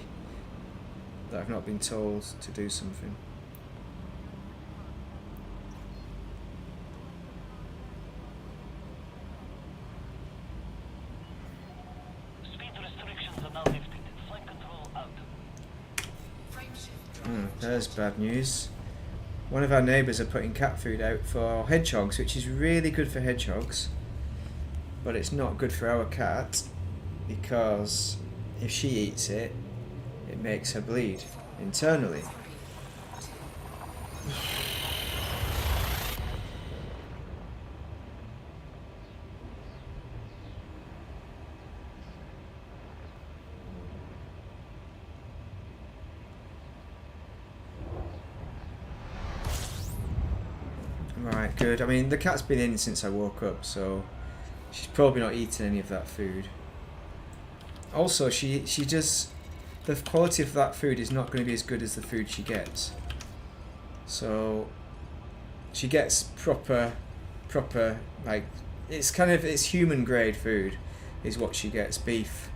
that I've not been told to do something. Speed restrictions are now lifted. Flight control out. There's bad news. One of our neighbours are putting cat food out for hedgehogs, which is really good for hedgehogs, but it's not good for our cat, because if she eats it, it makes her bleed internally. Right, good. I mean, the cat's been in since I woke up, so she's probably not eaten any of that food. Also, she does... The quality of that food is not going to be as good as the food she gets. So she gets proper, like, it's human grade food is what she gets. Beef,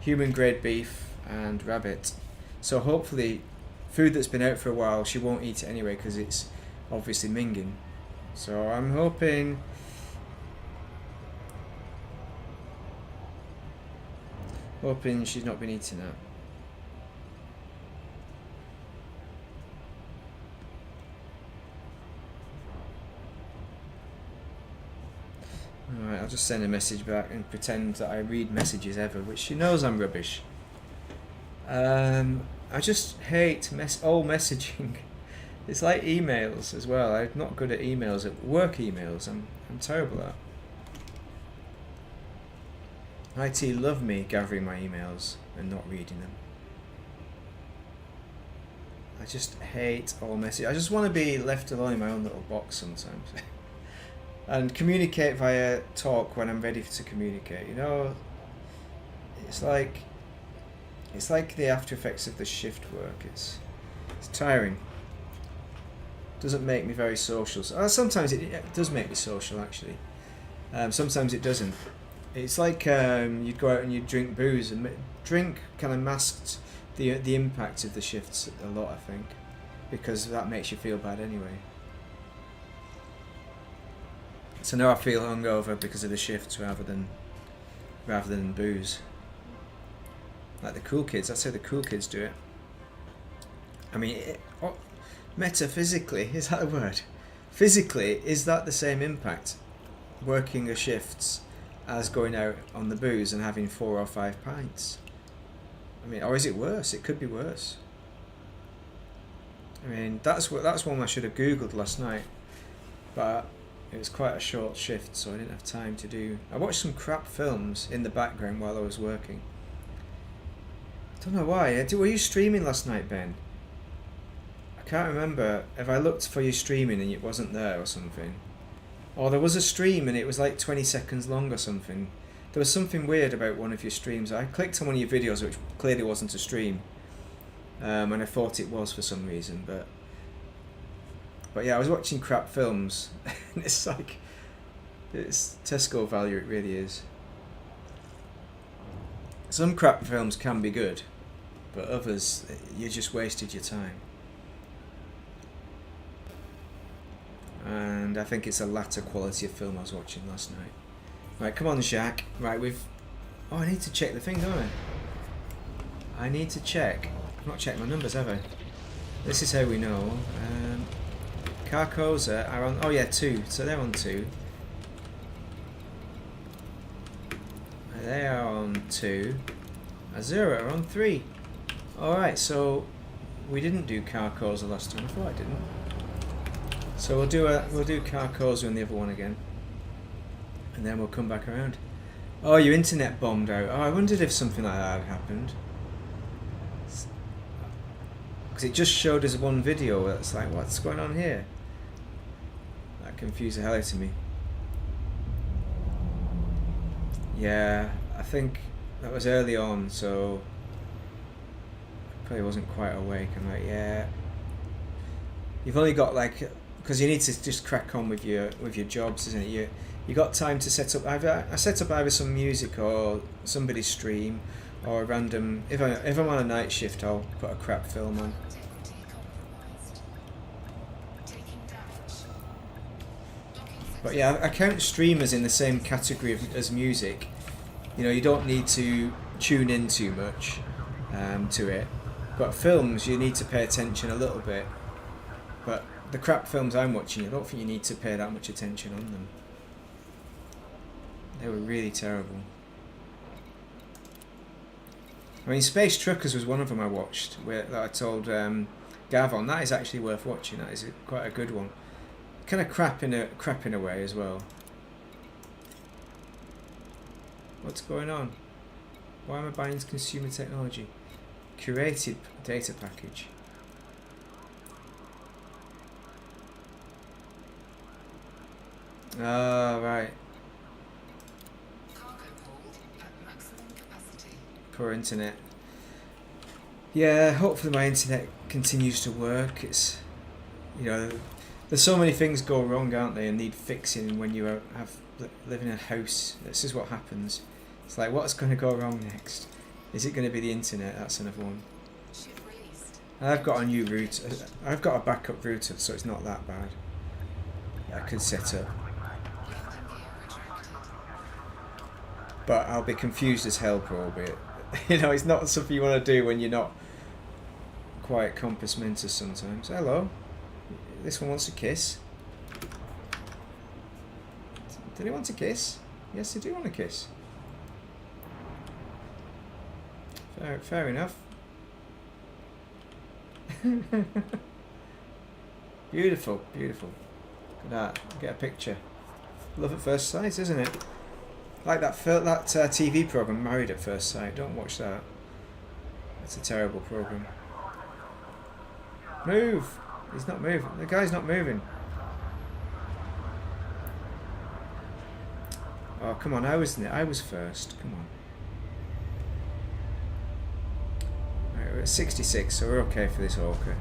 human grade beef and rabbit. So hopefully food that's been out for a while, she won't eat it anyway because it's obviously minging. So I'm hoping she's not been eating that. Alright, I'll just send a message back and pretend that I read messages ever, which she knows I'm rubbish. I just hate all messaging. It's like emails as well. I'm not good at emails, at work emails. I'm terrible at. IT love me gathering my emails and not reading them. I just hate all messages. I just want to be left alone in my own little box sometimes. and communicate via talk when I'm ready to communicate. You know, it's like the after effects of the shift work. It's tiring. Doesn't make me very social. Sometimes it does make me social, actually. Sometimes it doesn't. It's like you'd go out and you'd drink booze, and drink kind of masked the impact of the shifts a lot, I think, because that makes you feel bad anyway. So now I feel hungover because of the shifts rather than booze. Like the cool kids, that's how the cool kids do it. I mean, metaphysically, is that a word? Physically, is that the same impact? Working the shifts as going out on the booze and having 4 or 5 pints? I mean, or is it worse? It could be worse. I mean, that's one I should have Googled last night, but it was quite a short shift, so I didn't have time to do. I watched some crap films in the background while I was working. I don't know why. Were you streaming last night, Ben? I can't remember if I looked for you streaming and it wasn't there or something. Or there was a stream and it was like 20 seconds long or something. There was something weird about one of your streams. I clicked on one of your videos which clearly wasn't a stream. And I thought it was for some reason, but yeah, I was watching crap films and it's like, it's Tesco value, it really is. Some crap films can be good, but others, you just wasted your time. And I think it's a latter quality of film I was watching last night. Right, come on, Jacques. Right, oh, I need to check the thing, don't I? I need to check. I've not checked my numbers, have I? This is how we know. Carcosa are on... Oh yeah, 2. So they're on 2. They are on 2. Azura are on 3. Alright, so we didn't do Carcosa last time. I thought I didn't. So we'll do Carcosa and the other one again. And then we'll come back around. Oh, your internet bombed out. Oh, I wondered if something like that had happened. Because it just showed us one video. That's like, what's going on here? That confused the hell out of me. Yeah, I think that was early on, so I probably wasn't quite awake. I'm like, yeah. You've only got like, because you need to just crack on with your jobs, isn't it? You got time to set up. I set up either some music or somebody's stream, or a random. If I'm on a night shift, I'll put a crap film on. But yeah, I count streamers in the same category as music. You know, you don't need to tune in too much to it. But films, you need to pay attention a little bit. But the crap films I'm watching, I don't think you need to pay that much attention on them. They were really terrible. I mean, Space Truckers was one of them I watched, that I told Gav on. That is actually worth watching. That is quite a good one. Kind of crap in a way as well. What's going on? Why am I buying consumer technology? Curated data package. Ah, right. Poor internet. Yeah, hopefully my internet continues to work. It's, you know, there's so many things go wrong, aren't they, and need fixing when you live in a house. This is what happens. It's like, what's going to go wrong next? Is it going to be the internet? That's another one. I've got a new router. I've got a backup router, so it's not that bad. I could set up. But I'll be confused as hell probably. You know, it's not something you want to do when you're not quite compass mentis sometimes. Hello. This one wants a kiss. Do they want a kiss? Yes, they do want a kiss. Fair enough. Beautiful, beautiful. Look at that. Get a picture. Love at first sight, isn't it? Like that TV program, Married at First Sight. Don't watch that. It's a terrible program. Move! He's not moving. The guy's not moving. Oh, come on, I was first. Come on. Right, we're at 66, so we're okay for this orca.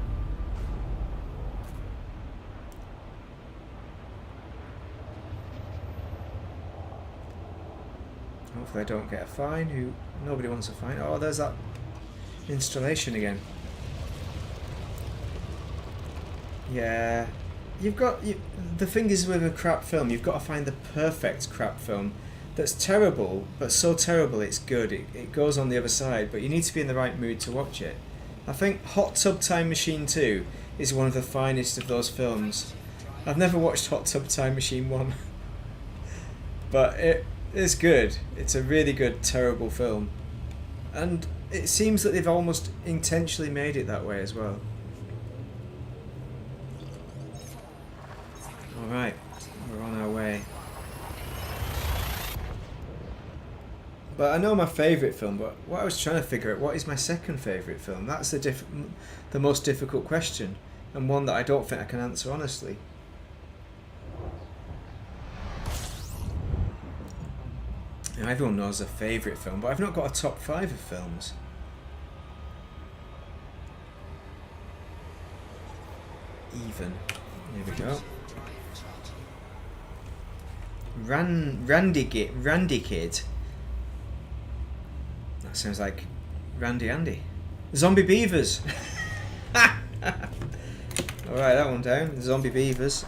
Hopefully I don't get a fine. Nobody wants a fine. Oh, there's that installation again. Yeah. The thing is with a crap film, you've got to find the perfect crap film that's terrible, but so terrible it's good. It goes on the other side, but you need to be in the right mood to watch it. I think Hot Tub Time Machine 2 is one of the finest of those films. I've never watched Hot Tub Time Machine 1, but it's good. It's a really good, terrible film. And it seems that they've almost intentionally made it that way as well. Alright, we're on our way. But I know my favourite film, but what I was trying to figure out, what is my second favourite film? That's the most difficult question, and one that I don't think I can answer honestly. Now, everyone knows a favourite film, but I've not got a top 5 of films. Even. Here we go. Randy Kid. That sounds like Randy Andy. Zombie Beavers. Alright, that one down. Zombie Beavers.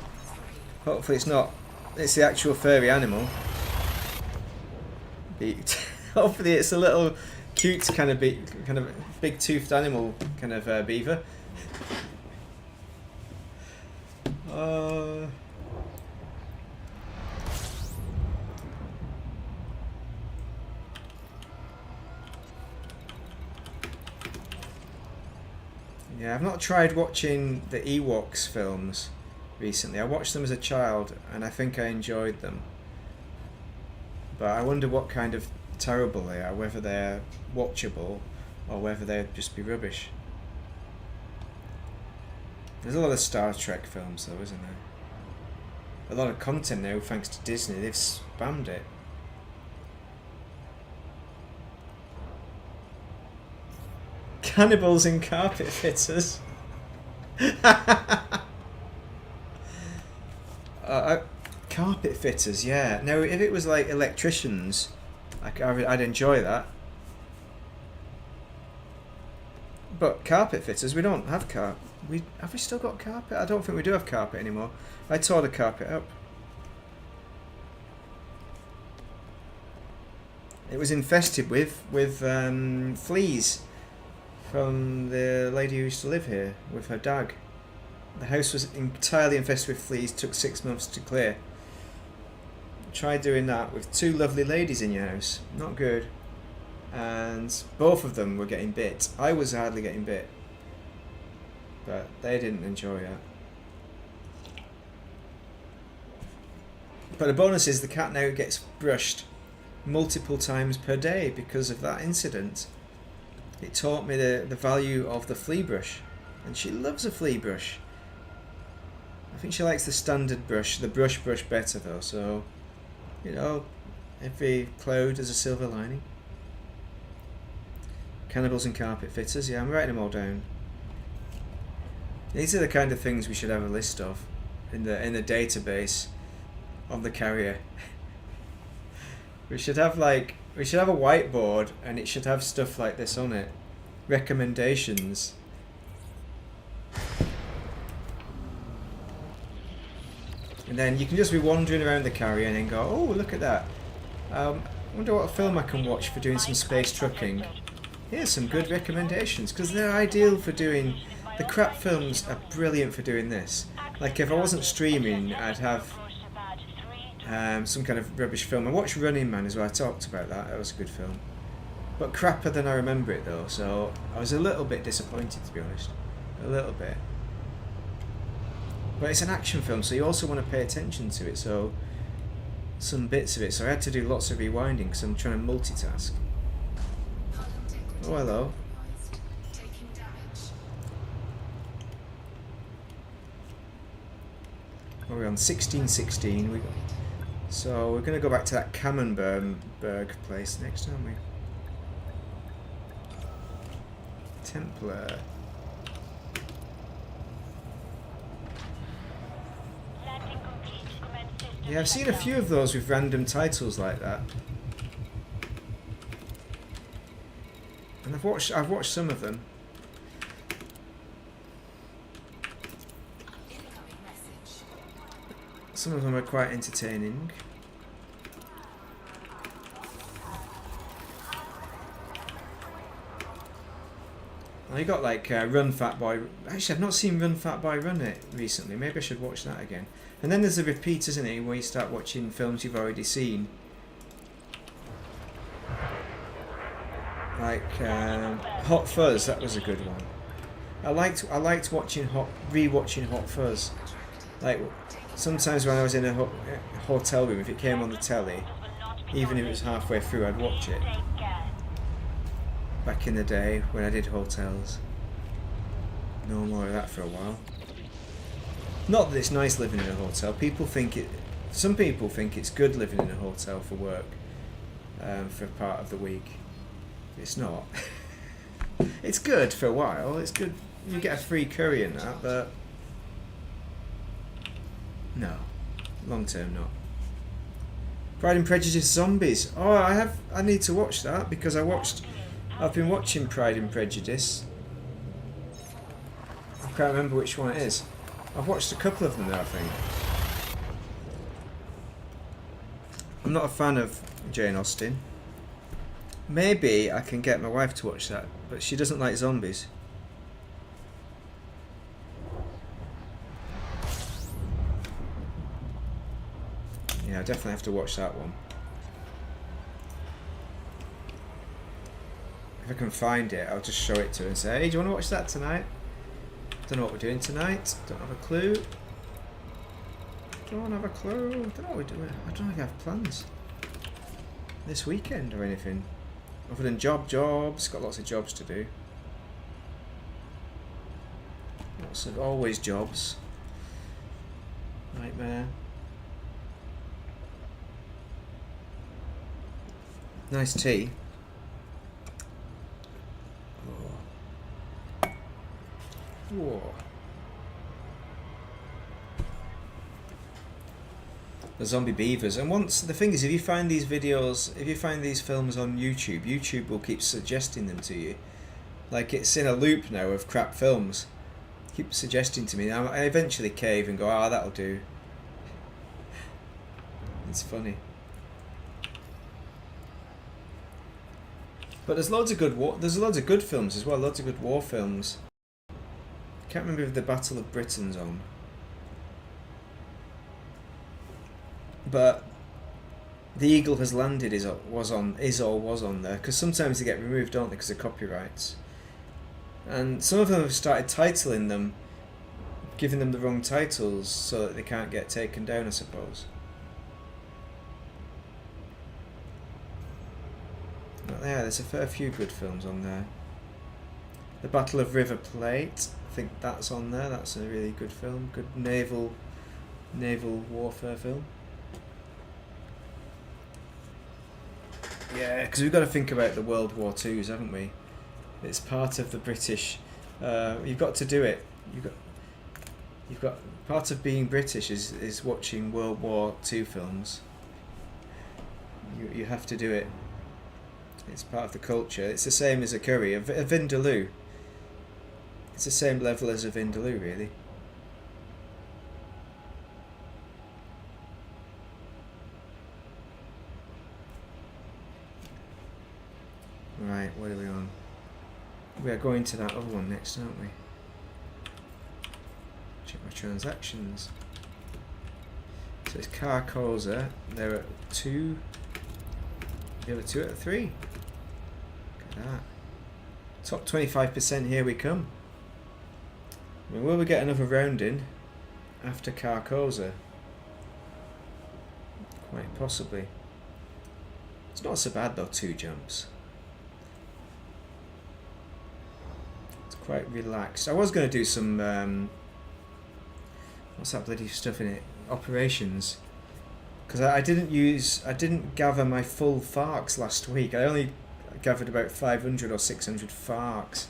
Hopefully it's not. It's the actual furry animal. Hopefully it's a little cute kind of big toothed animal kind of beaver. Yeah, I've not tried watching the Ewoks films recently. I watched them as a child and I think I enjoyed them. But I wonder what kind of terrible they are, whether they're watchable or whether they'd just be rubbish. There's a lot of Star Trek films though, isn't there? A lot of content now thanks to Disney. They've spammed it. Cannibals and carpet fitters. Carpet fitters, yeah. Now, if it was like electricians, I'd enjoy that. But carpet fitters, we don't have carpet. Have we still got carpet? I don't think we do have carpet anymore. I tore the carpet up. It was infested with fleas from the lady who used to live here with her dog. The house was entirely infested with fleas. Took 6 months to clear. Try doing that with 2 lovely ladies in your house. Not good. And both of them were getting bit. I was hardly getting bit. But they didn't enjoy it. But the bonus is the cat now gets brushed multiple times per day because of that incident. It taught me the value of the flea brush. And she loves a flea brush. I think she likes the standard brush, the brush better though, so, you know, every cloud has a silver lining. Cannibals and carpet fitters, yeah, I'm writing them all down. These are the kind of things we should have a list of in the database of the carrier. We should have a whiteboard and it should have stuff like this on it. Recommendations. And then you can just be wandering around the carrier and then go, oh, look at that. I wonder what film I can watch for doing some space trucking. Here's some good recommendations, because they're ideal for doing... The crap films are brilliant for doing this. Like, if I wasn't streaming, I'd have some kind of rubbish film. I watched Running Man as well, I talked about that, that was a good film. But crapper than I remember it though, so I was a little bit disappointed, to be honest. A little bit. But it's an action film, so you also want to pay attention to it, so some bits of it. So I had to do lots of rewinding because I'm trying to multitask. Oh, hello. Are we on 1616? So we're going to go back to that Camembert place next, aren't we? Templar. Yeah, I've seen a few of those with random titles like that. And I've watched some of them. Some of them are quite entertaining. Well, you got like Run Fat Boy. Actually, I've not seen Run Fat Boy Run it recently. Maybe I should watch that again. And then there's a repeat, isn't it, where you start watching films you've already seen. Like Hot Fuzz, that was a good one. I liked rewatching Hot Fuzz. Like sometimes when I was in a hotel room, if it came on the telly, even if it was halfway through, I'd watch it. Back in the day when I did hotels. No more of that for a while. Not that it's nice living in a hotel. Some people think it's good living in a hotel for work, for part of the week. It's not. It's good for a while. It's good. You get a free curry and that, but no, long term not. Pride and Prejudice Zombies. Oh, I need to watch that because I've been watching Pride and Prejudice. I can't remember which one it is. I've watched a couple of them now, I think. I'm not a fan of Jane Austen. Maybe I can get my wife to watch that, but she doesn't like zombies. Yeah, I definitely have to watch that one. If I can find it, I'll just show it to her and say, hey, do you want to watch that tonight? Don't know what we're doing tonight. Don't have a clue. Don't have a clue. Don't know what we're doing. I don't think I have plans this weekend or anything. Other than jobs. Got lots of jobs to do. Always jobs. Nightmare. Nice tea. Whoa. The zombie beavers. And once the thing is, if you find these films on YouTube, YouTube will keep suggesting them to you. Like it's in a loop now of crap films. Keep suggesting to me. I eventually cave and go, that'll do. It's funny. But there's loads of good films as well. Loads of good war films. I can't remember if the Battle of Britain's on. But The Eagle Has Landed was on there, because sometimes they get removed, don't they, because of copyrights. And some of them have started titling them, giving them the wrong titles so that they can't get taken down, I suppose. But yeah, there's a fair few good films on there. The Battle of River Plate, I think that's on there. That's a really good film. Good naval warfare film. Yeah, because we've got to think about the World War IIs, haven't we? It's part of the British. You've got to do it. You've got part of being British is watching World War II films. You have to do it. It's part of the culture. It's the same as a curry, a vindaloo. It's the same level as a vindaloo, really. Right, what are we on? We are going to that other one next, aren't we? Check my transactions. So it's Carcosa. They're at 2. The other 2 out of 3. Look at that. Top 25%, here we come. I mean, will we get another round in after Carcosa? Quite possibly. It's not so bad though, 2 jumps. Quite relaxed. I was going to do some what's that bloody stuff in it? Operations. Because I didn't gather my full farks last week. I only gathered about 500 or 600 farks.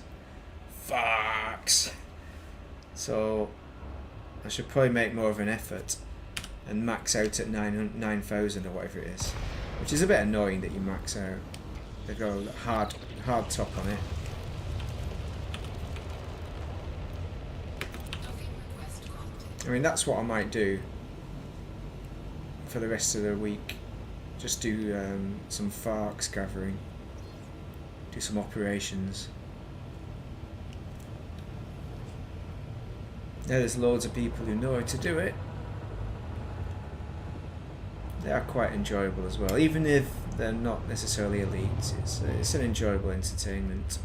Farks! So I should probably make more of an effort and max out at 9,000 or whatever it is. Which is a bit annoying that you max out. They've got a hard top on it. I mean, that's what I might do for the rest of the week. Just do some farks gathering. Do some operations. Yeah, there's loads of people who know how to do it. They are quite enjoyable as well, even if they're not necessarily elites. It's an enjoyable entertainment.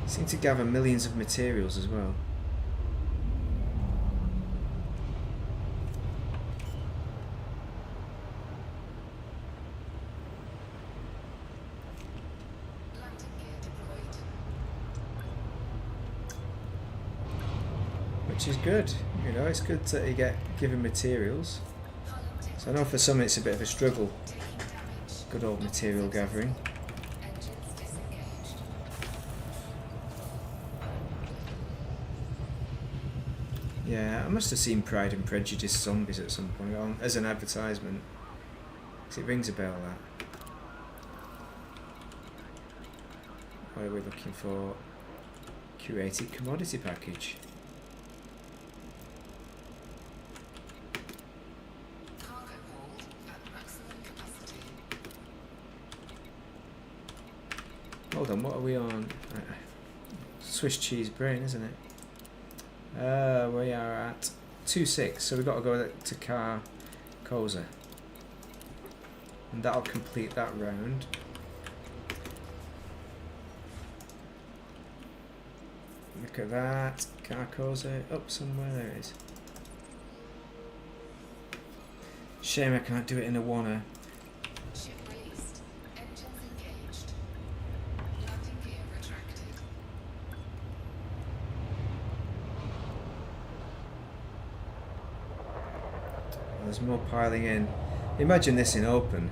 Seem to gather millions of materials as well. Which is good, you know, it's good that you get given materials. So I know for some it's a bit of a struggle. Good old material gathering. Yeah, I must have seen Pride and Prejudice zombies at some point on as an advertisement. 'Cause it rings a bell, that. What are we looking for? Curated commodity package. Hold on, what are we on? Swiss cheese brain, isn't it? We are at 2-6, so we've got to go to Carcosa. And that'll complete that round. Look at that. Carcosa up somewhere, there it is. Shame I can't do it in a wanna. There's more piling in. Imagine this in open.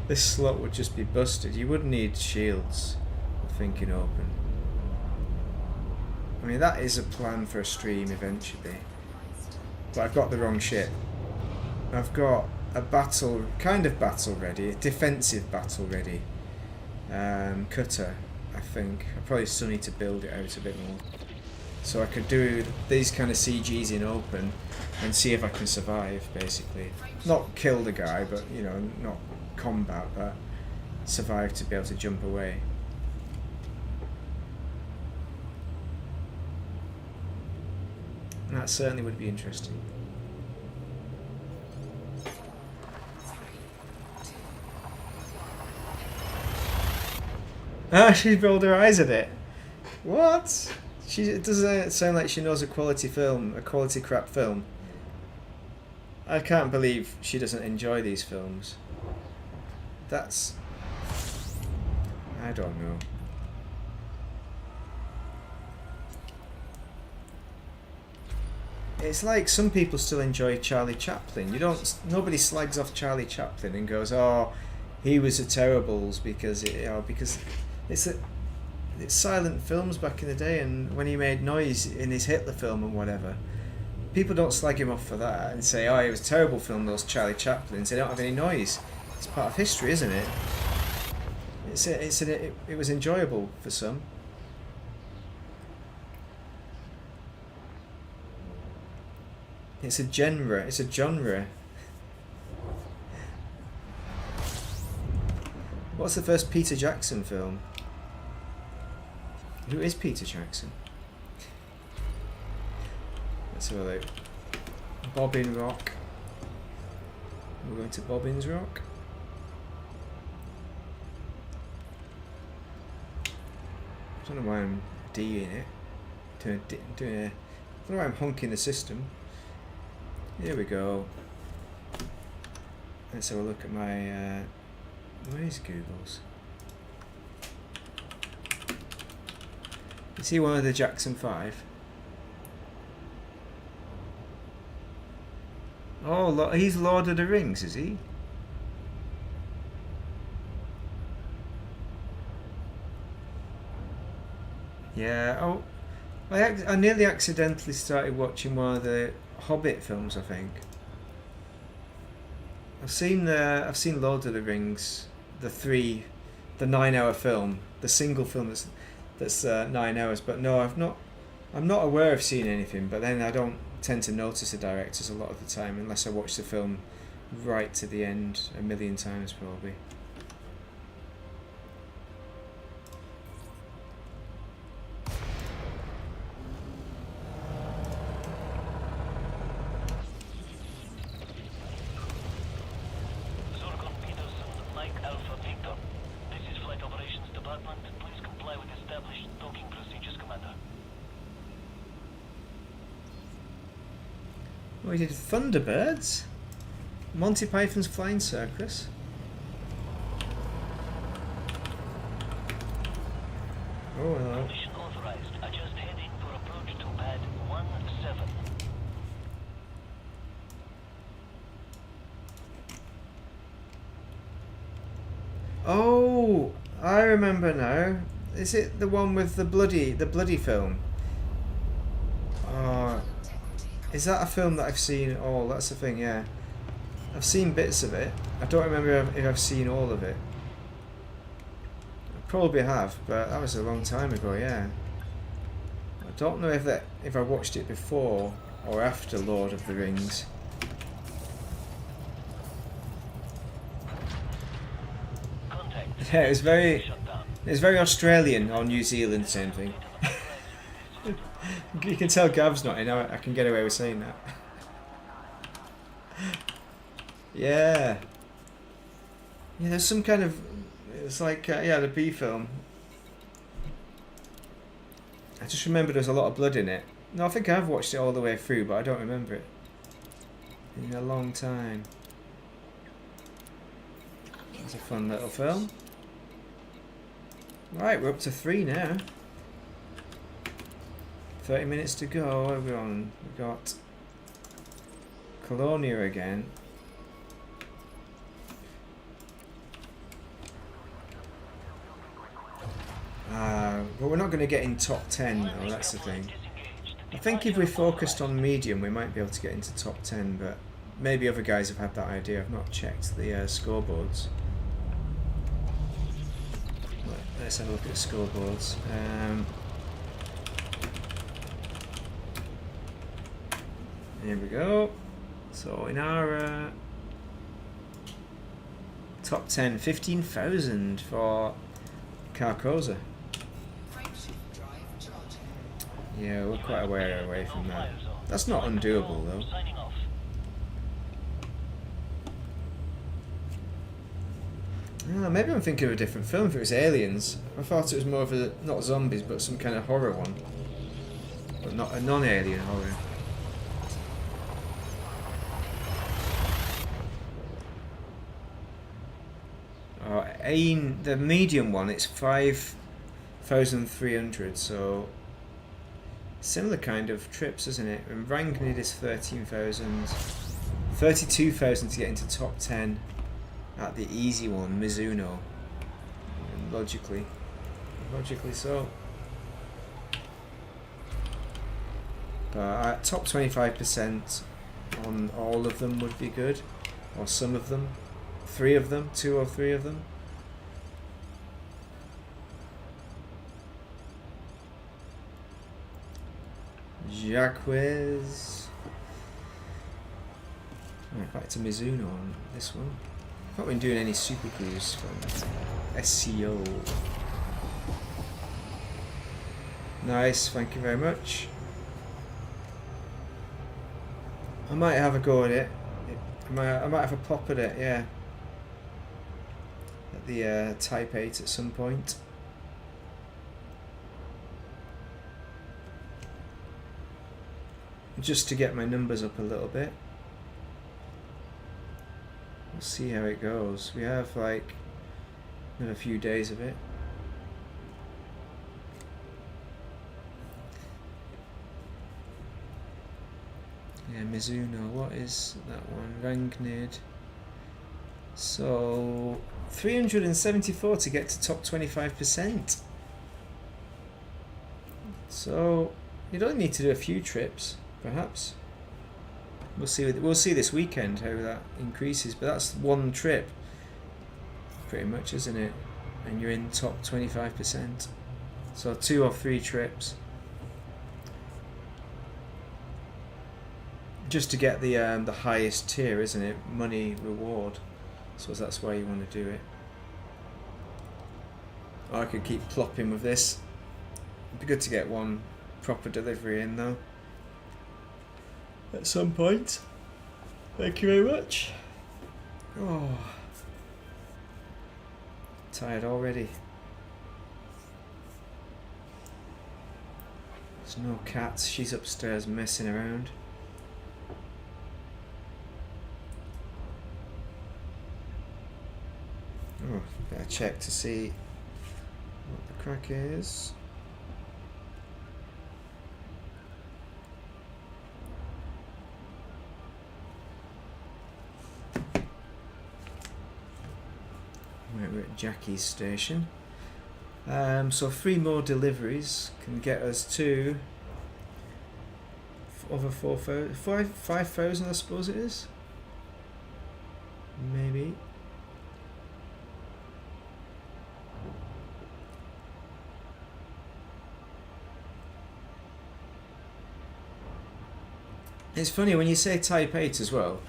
This slot would just be busted. You wouldn't need shields, I think, in open. I mean, that is a plan for a stream eventually. But I've got the wrong ship. I've got a kind of battle ready, a defensive battle ready. Cutter, I think. I probably still need to build it out a bit more. So I could do these kind of CGs in open and see if I can survive, basically. Not kill the guy, but, you know, not combat, but survive to be able to jump away. And that certainly would be interesting. Ah, she rolled her eyes at it. What? It doesn't sound like she knows a quality film, a quality crap film. I can't believe she doesn't enjoy these films. That's... I don't know. It's like some people still enjoy Charlie Chaplin. Nobody slags off Charlie Chaplin and goes, "Oh, he was a terribles," because it's silent films back in the day, and when he made noise in his Hitler film and whatever. People don't slag him off for that and say, "Oh, it was a terrible film, those Charlie Chaplins. They don't have any noise." It's part of history, isn't it? It was enjoyable for some. It's a genre. It's a genre. What's the first Peter Jackson film? Who is Peter Jackson? Let's have a look. Bobbin Rock. We're going to Bobbins Rock. I don't know why I'm D in it. I don't know why I'm honking the system. Here we go. Let's have a look at my... where is Google's? Is he one of the Jackson 5? Oh, he's Lord of the Rings, is he? Yeah. Oh, I nearly accidentally started watching one of the Hobbit films. I think I've seen Lord of the Rings, the 9 hour film, the single film that's 9 hours. But no, I've not. I'm not aware of seeing anything. But then I don't tend to notice the directors a lot of the time unless I watch the film right to the end a million times probably. Zurkon Peterson, Mike Alpha Victor. This is Flight Operations Department. Please comply with established docking procedures, Commander. We did Thunderbirds, Monty Python's Flying Circus. Oh, hello. Mission authorized. Adjust heading for approach to pad 17. Oh, I remember now. Is it the one with the bloody film? Oh, is that a film that I've seen all? That's the thing, yeah. I've seen bits of it. I don't remember if I've seen all of it. I probably have, but that was a long time ago, yeah. I don't know if I watched it before or after Lord of the Rings. Contact. Yeah, it Shutdown. was very Australian or New Zealand, same thing. You can tell Gav's not in. I can get away with saying that. Yeah. Yeah, there's some kind of... It's like, yeah, the B film. I just remember there's a lot of blood in it. No, I think I've watched it all the way through, but I don't remember it. In a long time. It's a fun little film. Right, we're up to 3 now. 30 minutes to go. What are we on? We've got Colonia again. But we're not going to get in top 10 though, that's the thing. I think if we focused on medium we might be able to get into top 10, but maybe other guys have had that idea. I've not checked the scoreboards. Let's have a look at the scoreboards. Here we go. So in our top 10, 15,000 for Carcosa. Yeah, we're quite a way away from that. That's not undoable though. Signing off. Maybe I'm thinking of a different film if it was aliens. I thought it was more of a, not zombies, but some kind of horror one. But not a non-alien horror. The medium one, it's 5,300, so similar kind of trips, isn't it? And Rangnid is 13,000, 32,000 to get into top 10 at the easy one, Mizuno. And logically so. But top 25% on all of them would be good, or some of them. 3 of them, 2 or 3 of them. Jacques. Right, back to Mizuno on this one. I've not been doing any Super Cruise from SCO. Nice, thank you very much. I might have a go at it. I might have a pop at it, yeah. At the Type 8 at some point. Just to get my numbers up a little bit. We'll see how it goes. We have like another few days of it. Yeah, Mizuno. What is that one? Rangnid. So 374 to get to top 25%. So you don't need to do a few trips, perhaps. We'll see. We'll see this weekend how that increases, but that's one trip, pretty much, isn't it? And you're in top 25%. So 2 or 3 trips, just to get the highest tier, isn't it? Money reward. So that's why you want to do it. Or I could keep plopping with this. It'd be good to get one proper delivery in though. At some point. Thank you very much. Oh, tired already. There's no cats. She's upstairs messing around. Oh, better check to see what the crack is. We're at Jackie's station. So 3 more deliveries can get us to over 4,000, 5,000 I suppose it is. Maybe. It's funny when you say Type 8 as well.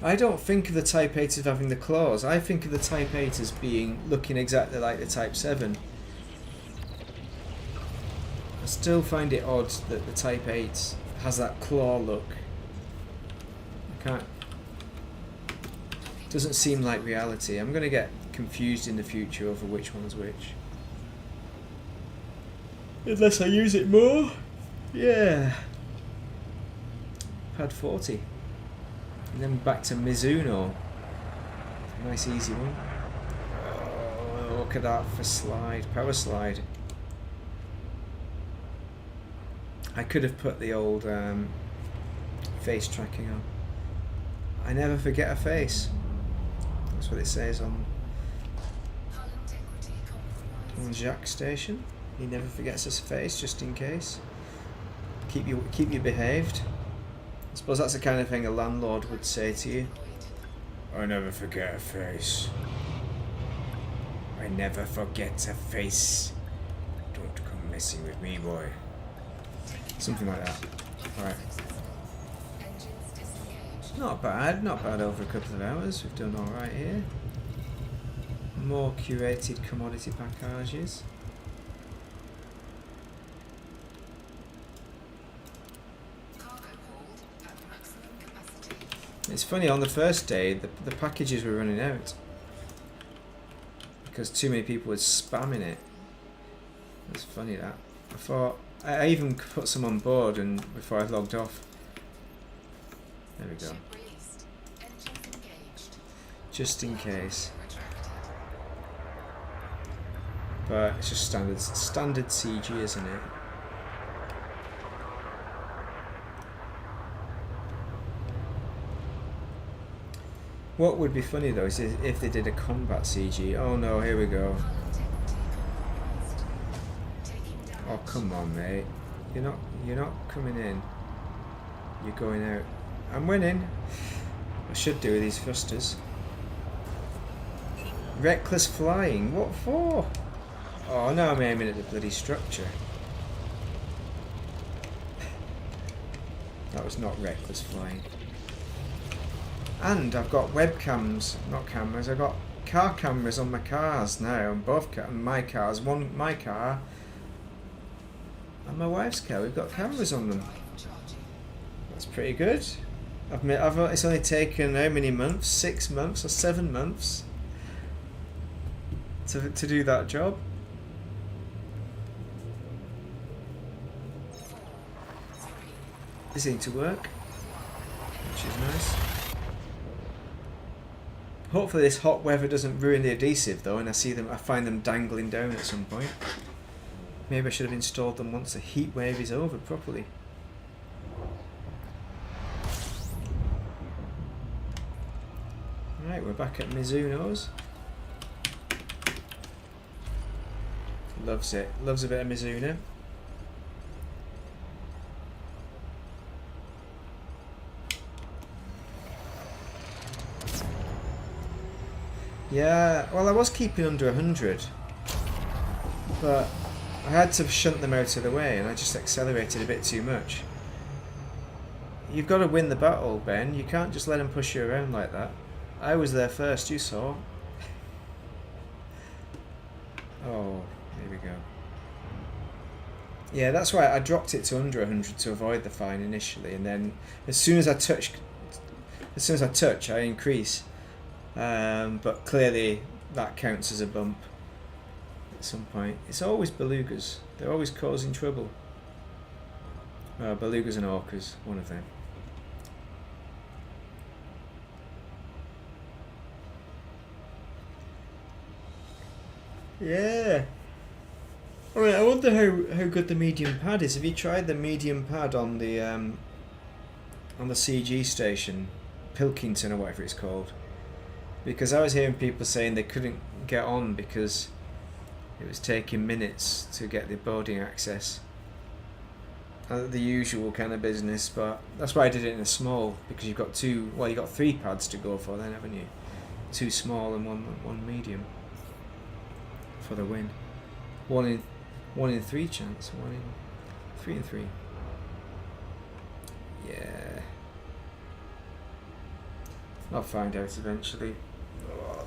I don't think of the Type 8 as having the claws. I think of the Type 8 as looking exactly like the Type 7. I still find it odd that the Type 8 has that claw look. I can't. Doesn't seem like reality. I'm gonna get confused in the future over which one's which. Unless I use it more. Yeah. Pad 40. And then back to Mizuno. Nice easy one. Oh, look at that for slide. Power slide. I could have put the old face tracking on. I never forget a face. That's what it says on Jacques station. He never forgets his face, just in case. Keep you behaved. I suppose that's the kind of thing a landlord would say to you. I never forget a face. I never forget a face. Don't come messing with me, boy. Something like that. Alright. Not bad over a couple of hours. We've done alright here. More curated commodity packages. It's funny, on the first day, the packages were running out. Because too many people were spamming it. That's funny, that. I thought, I even put some on board and before I logged off. There we go. Just in case. But it's just standard CG, isn't it? What would be funny though is if they did a combat CG. Oh no, here we go. Oh come on, mate. You're not coming in. You're going out. I'm winning. I should do with these thrusters. Reckless flying. What for? Oh, now I'm aiming at the bloody structure. That was not reckless flying. And I've got webcams, not cameras. I've got car cameras on my cars now. On both my cars. My car and my wife's car. We've got cameras on them. That's pretty good. It's only taken how many months? 6 months or 7 months to do that job. They seem to work, which is nice. Hopefully this hot weather doesn't ruin the adhesive though, and I find them dangling down at some point. Maybe I should have installed them once the heat wave is over properly. back at Mizuno's. Loves it. Loves a bit of Mizuno. Yeah, well I was keeping under 100. But I had to shunt them out of the way and I just accelerated a bit too much. You've got to win the battle, Ben. You can't just let them push you around like that. I was there first, you saw. Oh, here we go. Yeah, that's why I dropped it to under 100 to avoid the fine initially, and then as soon as I touch, I increase. But clearly that counts as a bump at some point. It's always belugas. They're always causing trouble. Belugas and orcas, one of them. Yeah. Alright, I wonder how good the medium pad is. Have you tried the medium pad on the CG station, Pilkington or whatever it's called? Because I was hearing people saying they couldn't get on because it was taking minutes to get the boarding access. The usual kind of business, but that's why I did it in a small, because you've got two, well you've got 3 pads to go for then, haven't you? 2 small and one medium for the win. 1 in 3 chance, 1 in 3 and 3. Yeah. I'll find out eventually. Oh.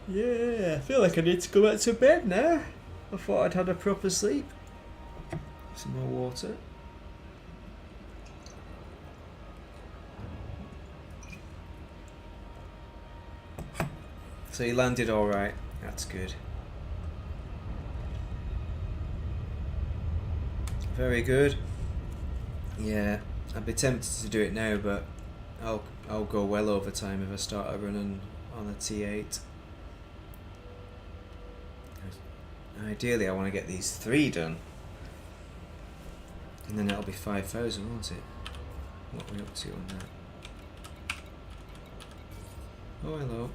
Yeah, I feel like I need to go back to bed now. I thought I'd had a proper sleep. Some more water. So you landed alright. That's good. Very good. Yeah, I'd be tempted to do it now, but I'll go well over time if I start a run on a T8. Ideally, I want to get these 3 done, and then it'll be 5,000, won't it? What are we up to on that? Oh, hello.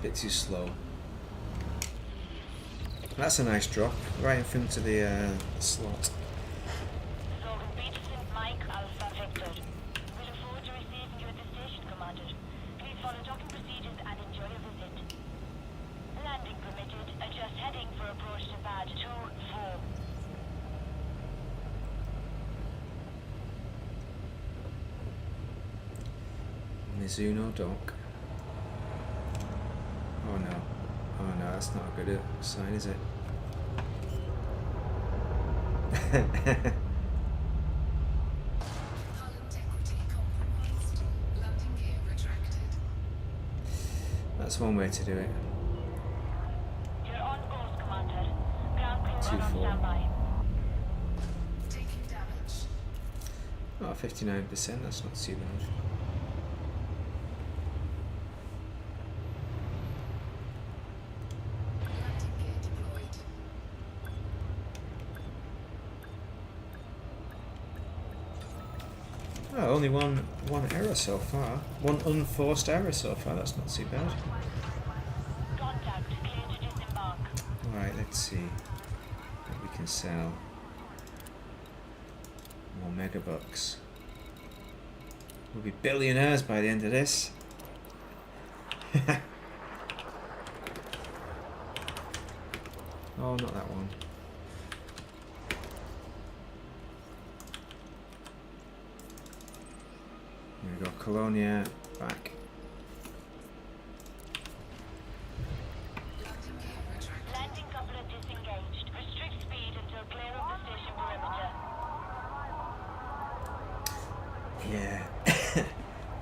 Bit too slow. That's a nice drop, right in front of the slot. Mizuno dock. Oh no. Oh no, that's not a good sign, is it? That's one way to do it. You're on course, Commander. Ground crew 2-4. standby. Taking damage. Oh, 59%, that's not too bad. Landing gear deployed. Oh, only one error so far. One unforced error so far, that's not too bad. Contact, clear to disembark. Alright, let's see what we can sell. More megabucks. We'll be billionaires by the end of this. Oh, not that one. Here we go, Colonia, back. Landing gear retracted. Landing coupler disengaged. Restrict speed until clear of the station perimeter. Yeah.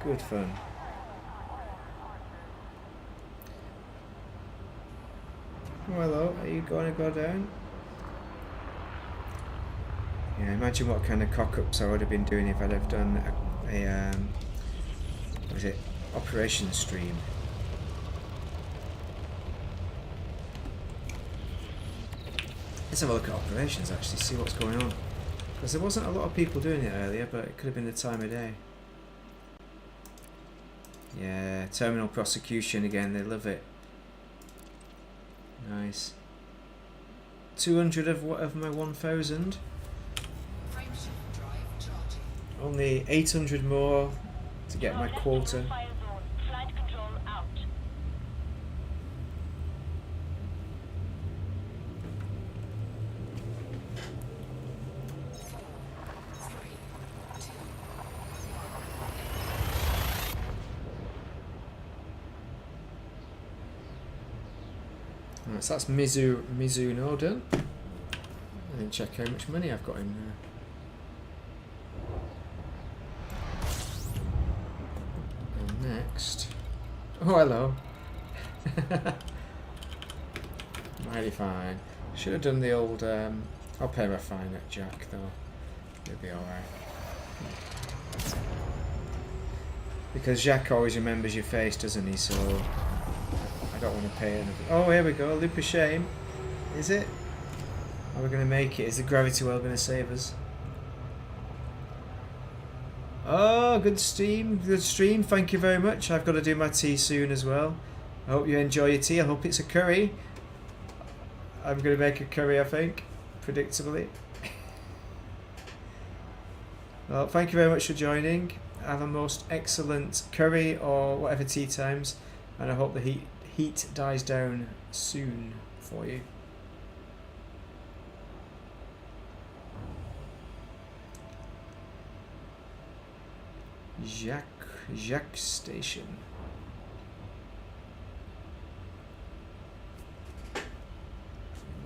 Good fun. Oh, hello, are you going to go down? Yeah, imagine what kind of cock-ups I would have been doing if I'd have done a what was it, Operation Stream. Let's have a look at operations actually, see what's going on. Because there wasn't a lot of people doing it earlier, but it could have been the time of day. Yeah, terminal prosecution again, they love it. Nice. 200 of my 1000. Frame shift drive charging. Only 800 more to get my quota. Fire zone. Flight control out. Right, so that's Mizuno done. And then check how much money I've got in there. And next. Oh, hello. Mighty fine. Should have done the old. I'll pay my fine at Jack though. It'll be alright. Because Jack always remembers your face, doesn't he? So I don't want to pay anything. Oh, here we go. Loop of shame. Is it? Are we going to make it? Is the gravity well going to save us? Oh, good stream. Good stream. Thank you very much. I've got to do my tea soon as well. I hope you enjoy your tea. I hope it's a curry. I'm going to make a curry, I think. Predictably. Well, thank you very much for joining. Have a most excellent curry or whatever tea times. And I hope the heat dies down soon for you. Jacques Station.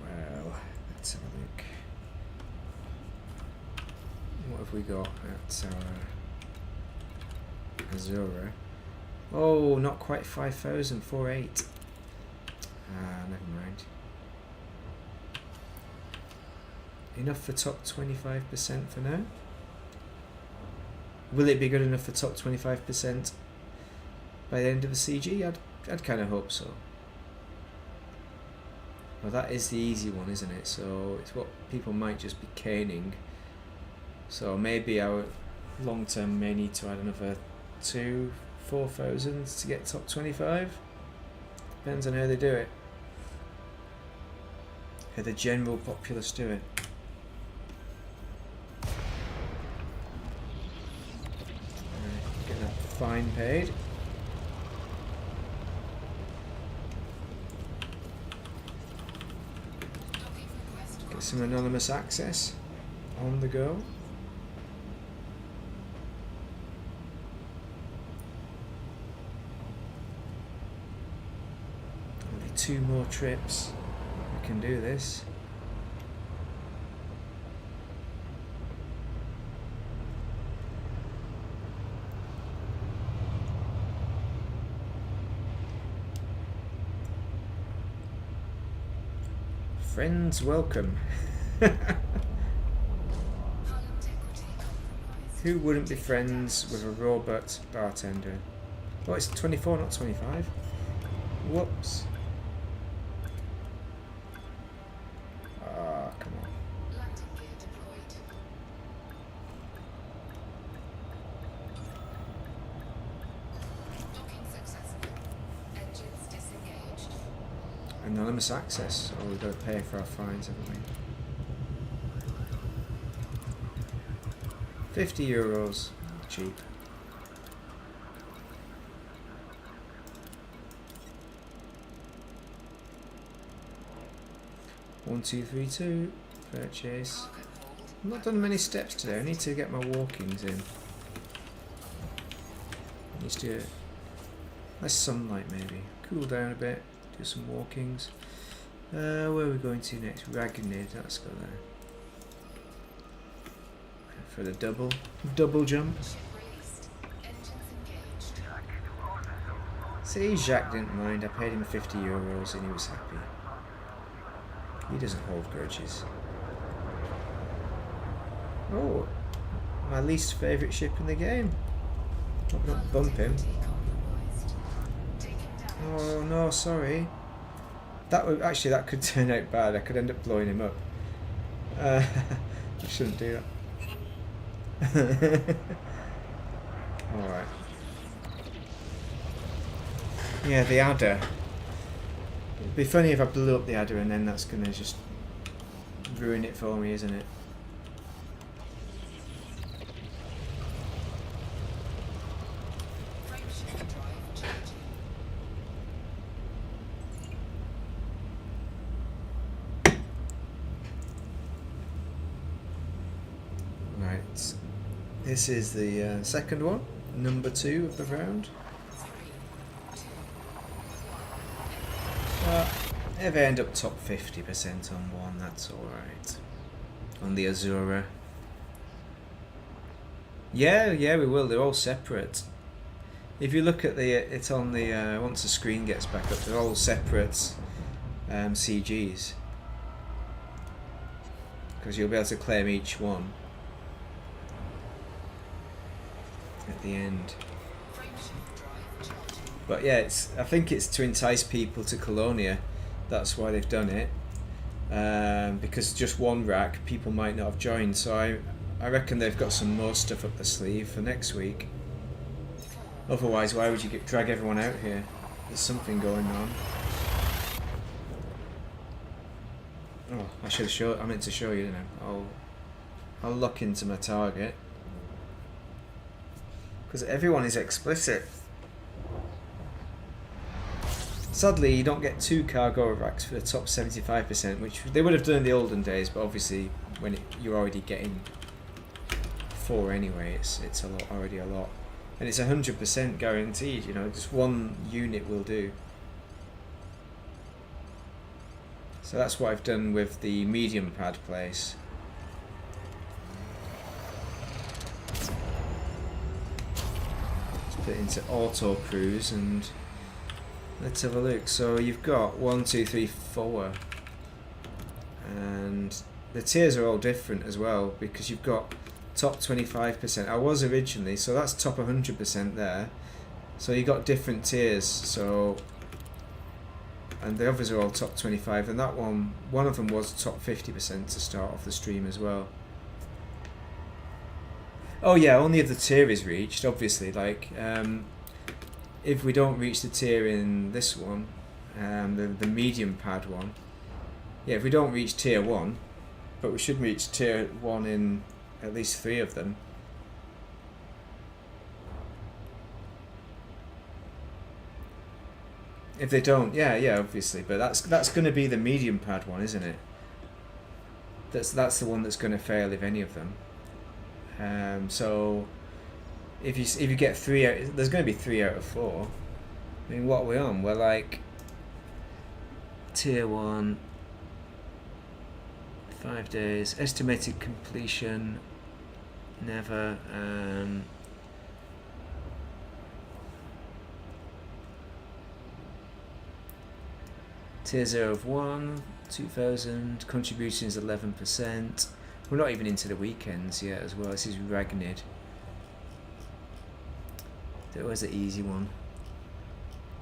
Well, let's have a look. What have we got at Azura? Oh, not quite 5,000, 4,800. Never mind. Enough for top 25% for now. Will it be good enough for top 25% by the end of the CG? I'd kind of hope so. Well, that is the easy one, isn't it? So it's what people might just be caning. So maybe our long term may need to add another 4,000 to get top 25. Depends on how they do it. How the general populace do it. Get that fine paid. Get some anonymous access on the go. Only 2 more trips. We can do this. Friends, welcome. Who wouldn't be friends with a robot bartender? Oh, it's 24, not 25. Whoops. Ah, come on. Landing gear deployed. Docking successful. Engines disengaged. Anonymous access. Oh, we've got to pay for our fines, haven't we? €50. Cheap. One, two, three, two. Purchase. Cargo hold. I've not done many steps today. I need to get my walkings in. Needs to less sunlight maybe. Cool down a bit. Do some walkings. Where are we going to next? Ragnid. Let's go there. For the double jump. Ship released. Engines engaged. See, Jacques didn't mind. I paid him €50 and he was happy. He doesn't hold grudges. Oh, my least favourite ship in the game. Hope I don't bump him. Compromised. Taking damage. Oh no, sorry. That would actually that could turn out bad. I could end up blowing him up. I shouldn't do that. Alright. Yeah, the adder. It'd be funny if I blew up the adder and then that's gonna just ruin it for me, isn't it? Frameshift drive charging. Right. This is the second one, number 2 of the round. 3, 2, If I end up top 50% on one, that's alright. On the Azura. Yeah, we will. They're all separate. If you look at it's on the once the screen gets back up, they're all separate CGs. Because you'll be able to claim each one at the end. frameshift drive charging. But yeah, I think it's to entice people to Colonia. That's why they've done it. Because just one rack, people might not have joined. So I reckon they've got some more stuff up the sleeve for next week. Otherwise, why would you drag everyone out here? There's something going on. Oh, I should have showed. I meant to show you, didn't I? I'll lock into my target. Because everyone is explicit. Sadly, you don't get 2 cargo racks for the top 75%, which they would have done in the olden days, but obviously when you're already getting 4 anyway, it's already a lot. And it's 100% guaranteed, you know, just one unit will do. So that's what I've done with the medium pad place. Put it into auto cruise and let's have a look. So you've got 1, 2, 3, 4, and the tiers are all different as well because you've got top 25%. I was originally, so that's top 100% there. So you got different tiers. So and the others are all top 25, and that one of them was top 50% to start off the stream as well. Oh yeah, only if the tier is reached, obviously. Like, if we don't reach the tier in this one, the medium pad one, yeah, if we don't reach tier 1, but we should reach tier 1 in at least 3 of them. If they don't, yeah, obviously, but that's going to be the medium pad one, isn't it? That's the one that's going to fail if any of them. So if you get 3 out, there's going to be 3 out of 4. I mean, what are we on? We're like tier 1, 5 days, estimated completion, never. Tier 0 of 1, 2000, contributions 11%. We're not even into the weekends yet as well. This is Ragnid. That was the easy one.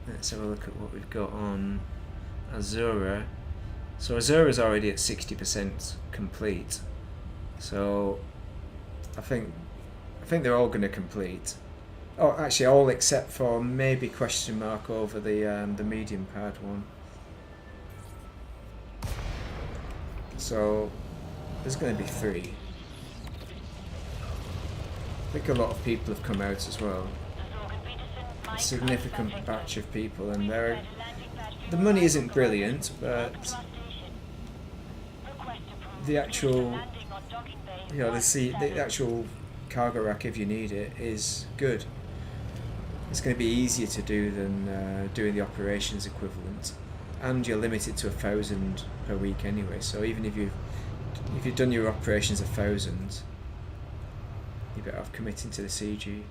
Let's have a look at what we've got on Azura. So Azura's already at 60% complete. So I think they're all going to complete. Oh, actually, all except for maybe question mark over the medium pad one. So there's going to be 3. I think a lot of people have come out as well. A significant batch of people, and the money isn't brilliant, but the actual, you know, the actual cargo rack, if you need it, is good. It's going to be easier to do than doing the operations equivalent, and you're limited to 1,000 per week anyway. So even if you've done your operations 1,000, you better off committing to the CG.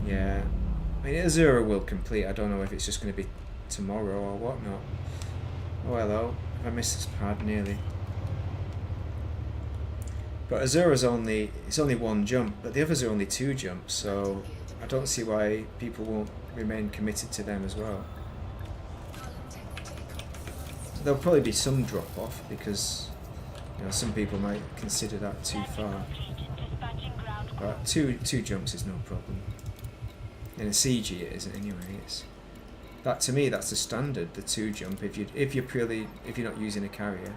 Yeah, I mean, Azura will complete. I don't know if it's just going to be tomorrow or whatnot. Oh hello, have I missed this pad nearly? But Azura's only 1 jump, but the others are only 2 jumps, so I don't see why people won't remain committed to them as well. there'll probably be some drop off because some people might consider that too far. But two jumps is no problem. In a CG it isn't anyway. That to me that's the standard, the 2 jump if you're not using a carrier.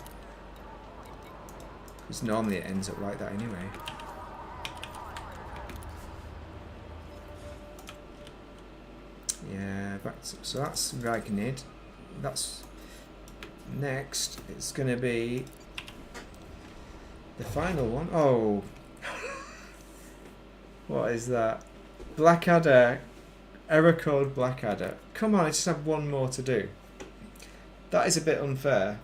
Because normally it ends up like that anyway. Yeah, so that's Ragnid. That's next. It's gonna be the final one. Oh, what is that? Blackadder, error code Blackadder. Come on, I just have one more to do. That is a bit unfair.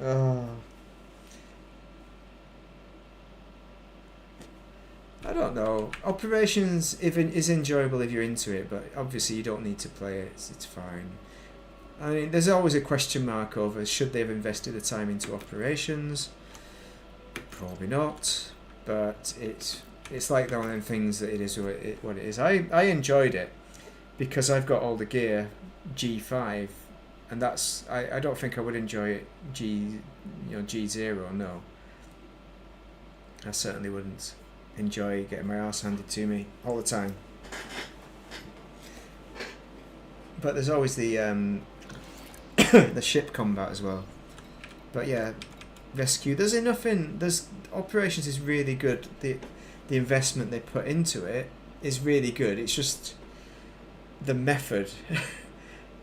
Oh. I don't know. Operations is enjoyable if you're into it, but obviously you don't need to play it. It's fine. I mean, there's always a question mark over should they have invested the time into operations. Probably not, but it's like one of them things that it is what it is. I enjoyed it because I've got all the gear G5, and that's I don't think I would enjoy it G0. No, I certainly wouldn't enjoy getting my arse handed to me all the time. But there's always the the ship combat as well. But yeah, rescue. There's enough in. There's operations is really good. The investment they put into it is really good. It's just the method.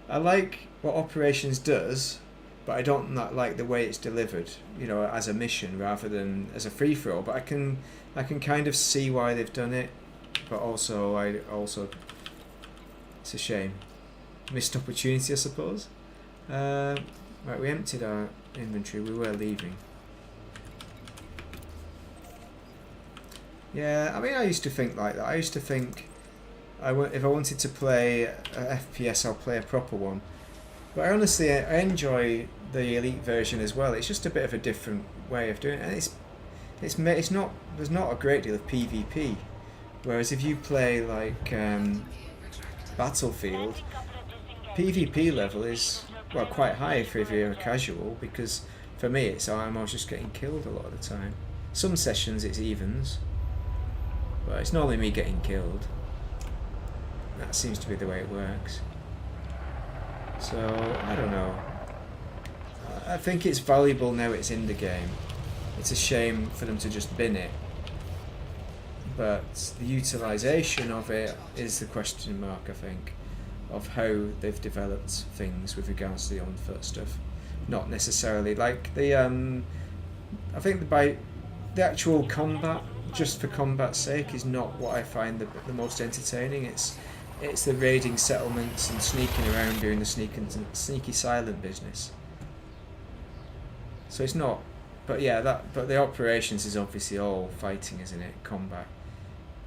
I like what operations does, but I don't not like the way it's delivered. As a mission rather than as a free for all. But I can kind of see why they've done it, but also it's a shame. Missed opportunity, I suppose. Right, we emptied our inventory. We were leaving. Yeah, I mean, I used to think like that. I used to think if I wanted to play a FPS, I'll play a proper one. But I enjoy the Elite version as well. It's just a bit of a different way of doing it, and it's not. There's not a great deal of PvP. Whereas if you play like Battlefield, PvP level is quite high if you're a casual, because for me I'm always just getting killed a lot of the time. Some sessions it's evens, but it's normally me getting killed. That seems to be the way it works. So I don't know. I think it's valuable now it's in the game. It's a shame for them to just bin it. But the utilisation of it is the question mark, I think, of how they've developed things with regards to the on-foot stuff. Not necessarily like the I think the actual combat, just for combat's sake, is not what I find the most entertaining. It's the raiding settlements and sneaking around doing the sneaky silent business. So it's not, but yeah, but the operations is obviously all fighting, isn't it? Combat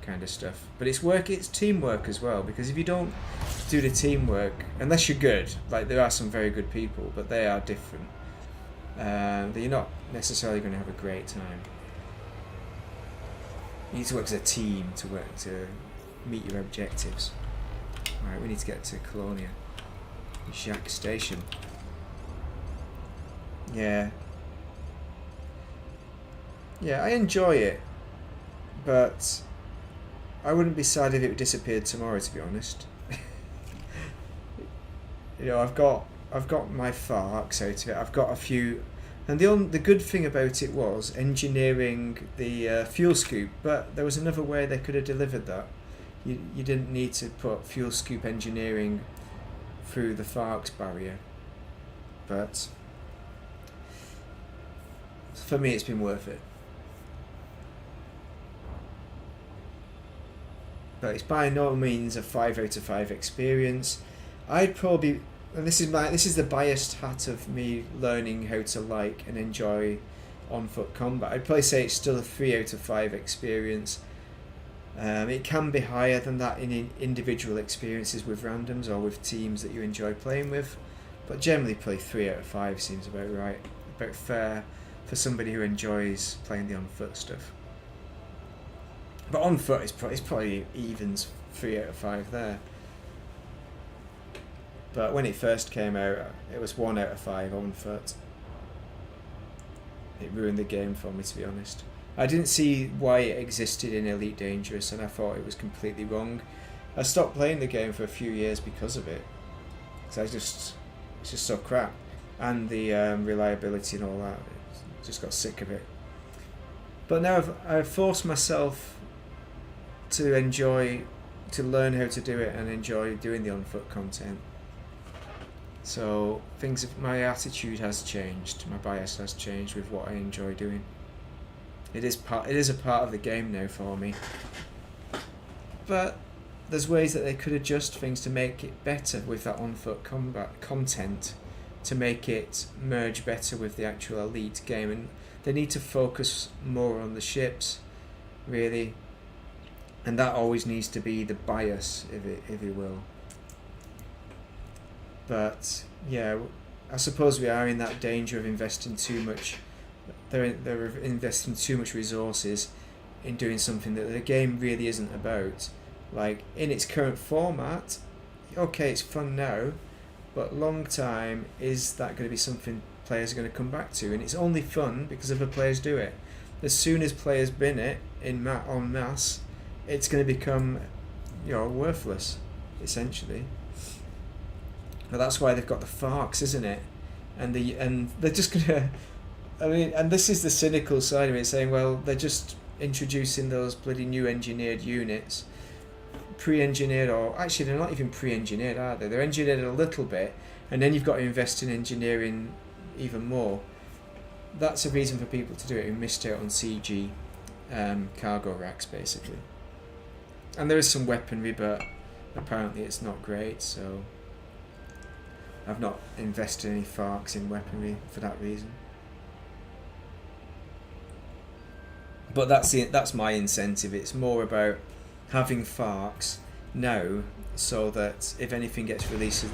kind of stuff. But it's teamwork as well, because if you don't do the teamwork, unless you're good, like there are some very good people, but they are different, that you're not necessarily going to have a great time. You need to work as a team to meet your objectives. Alright, we need to get to Colonia. Jacques Station. Yeah. Yeah, I enjoy it, but I wouldn't be sad if it disappeared tomorrow, to be honest. I've got my FARCs out of it. I've got a few, and the good thing about it was engineering the fuel scoop. But there was another way they could have delivered that. You didn't need to put fuel scoop engineering through the FARCs barrier. But for me, it's been worth it. But it's by no means a 5 out of 5 experience. I'd probably, and this is the biased hat of me learning how to like and enjoy on-foot combat. I'd probably say it's still a 3 out of 5 experience. It can be higher than that in individual experiences with randoms or with teams that you enjoy playing with, but generally probably 3 out of 5 seems about right, about fair for somebody who enjoys playing the on-foot stuff. But on foot it's probably evens 3 out of 5 there. But when it first came out, it was 1 out of 5 on foot. It ruined the game for me, to be honest. I didn't see why it existed in Elite Dangerous, and I thought it was completely wrong. I stopped playing the game for a few years because of it. Because it's just so crap. And the reliability and all that. Just got sick of it. But now I've forced myself to learn how to do it and enjoy doing the on foot content. So my attitude has changed, my bias has changed with what I enjoy doing. It is a part of the game now for me. But there's ways that they could adjust things to make it better with that on foot combat content, to make it merge better with the actual Elite game, and they need to focus more on the ships, really, and that always needs to be the bias, if you will. But yeah, I suppose we are in that danger of investing too much. They're investing too much resources in doing something that the game really isn't about. Like, in its current format, okay, it's fun now, but long time, is that going to be something players are going to come back to? And it's only fun because other players do it. As soon as players bin it en masse, it's going to become, worthless, essentially. But that's why they've got the Farks, isn't it? And they're just gonna. I mean, and this is the cynical side of it, saying, well, they're just introducing those bloody new engineered units, pre-engineered, or actually they're not even pre-engineered, are they? They're engineered a little bit, and then you've got to invest in engineering even more. That's a reason for people to do it who missed out on CG cargo racks, basically. And there is some weaponry, but apparently it's not great, so I've not invested any Farks in weaponry for that reason. But that's my incentive. It's more about having Farks now, so that if anything gets released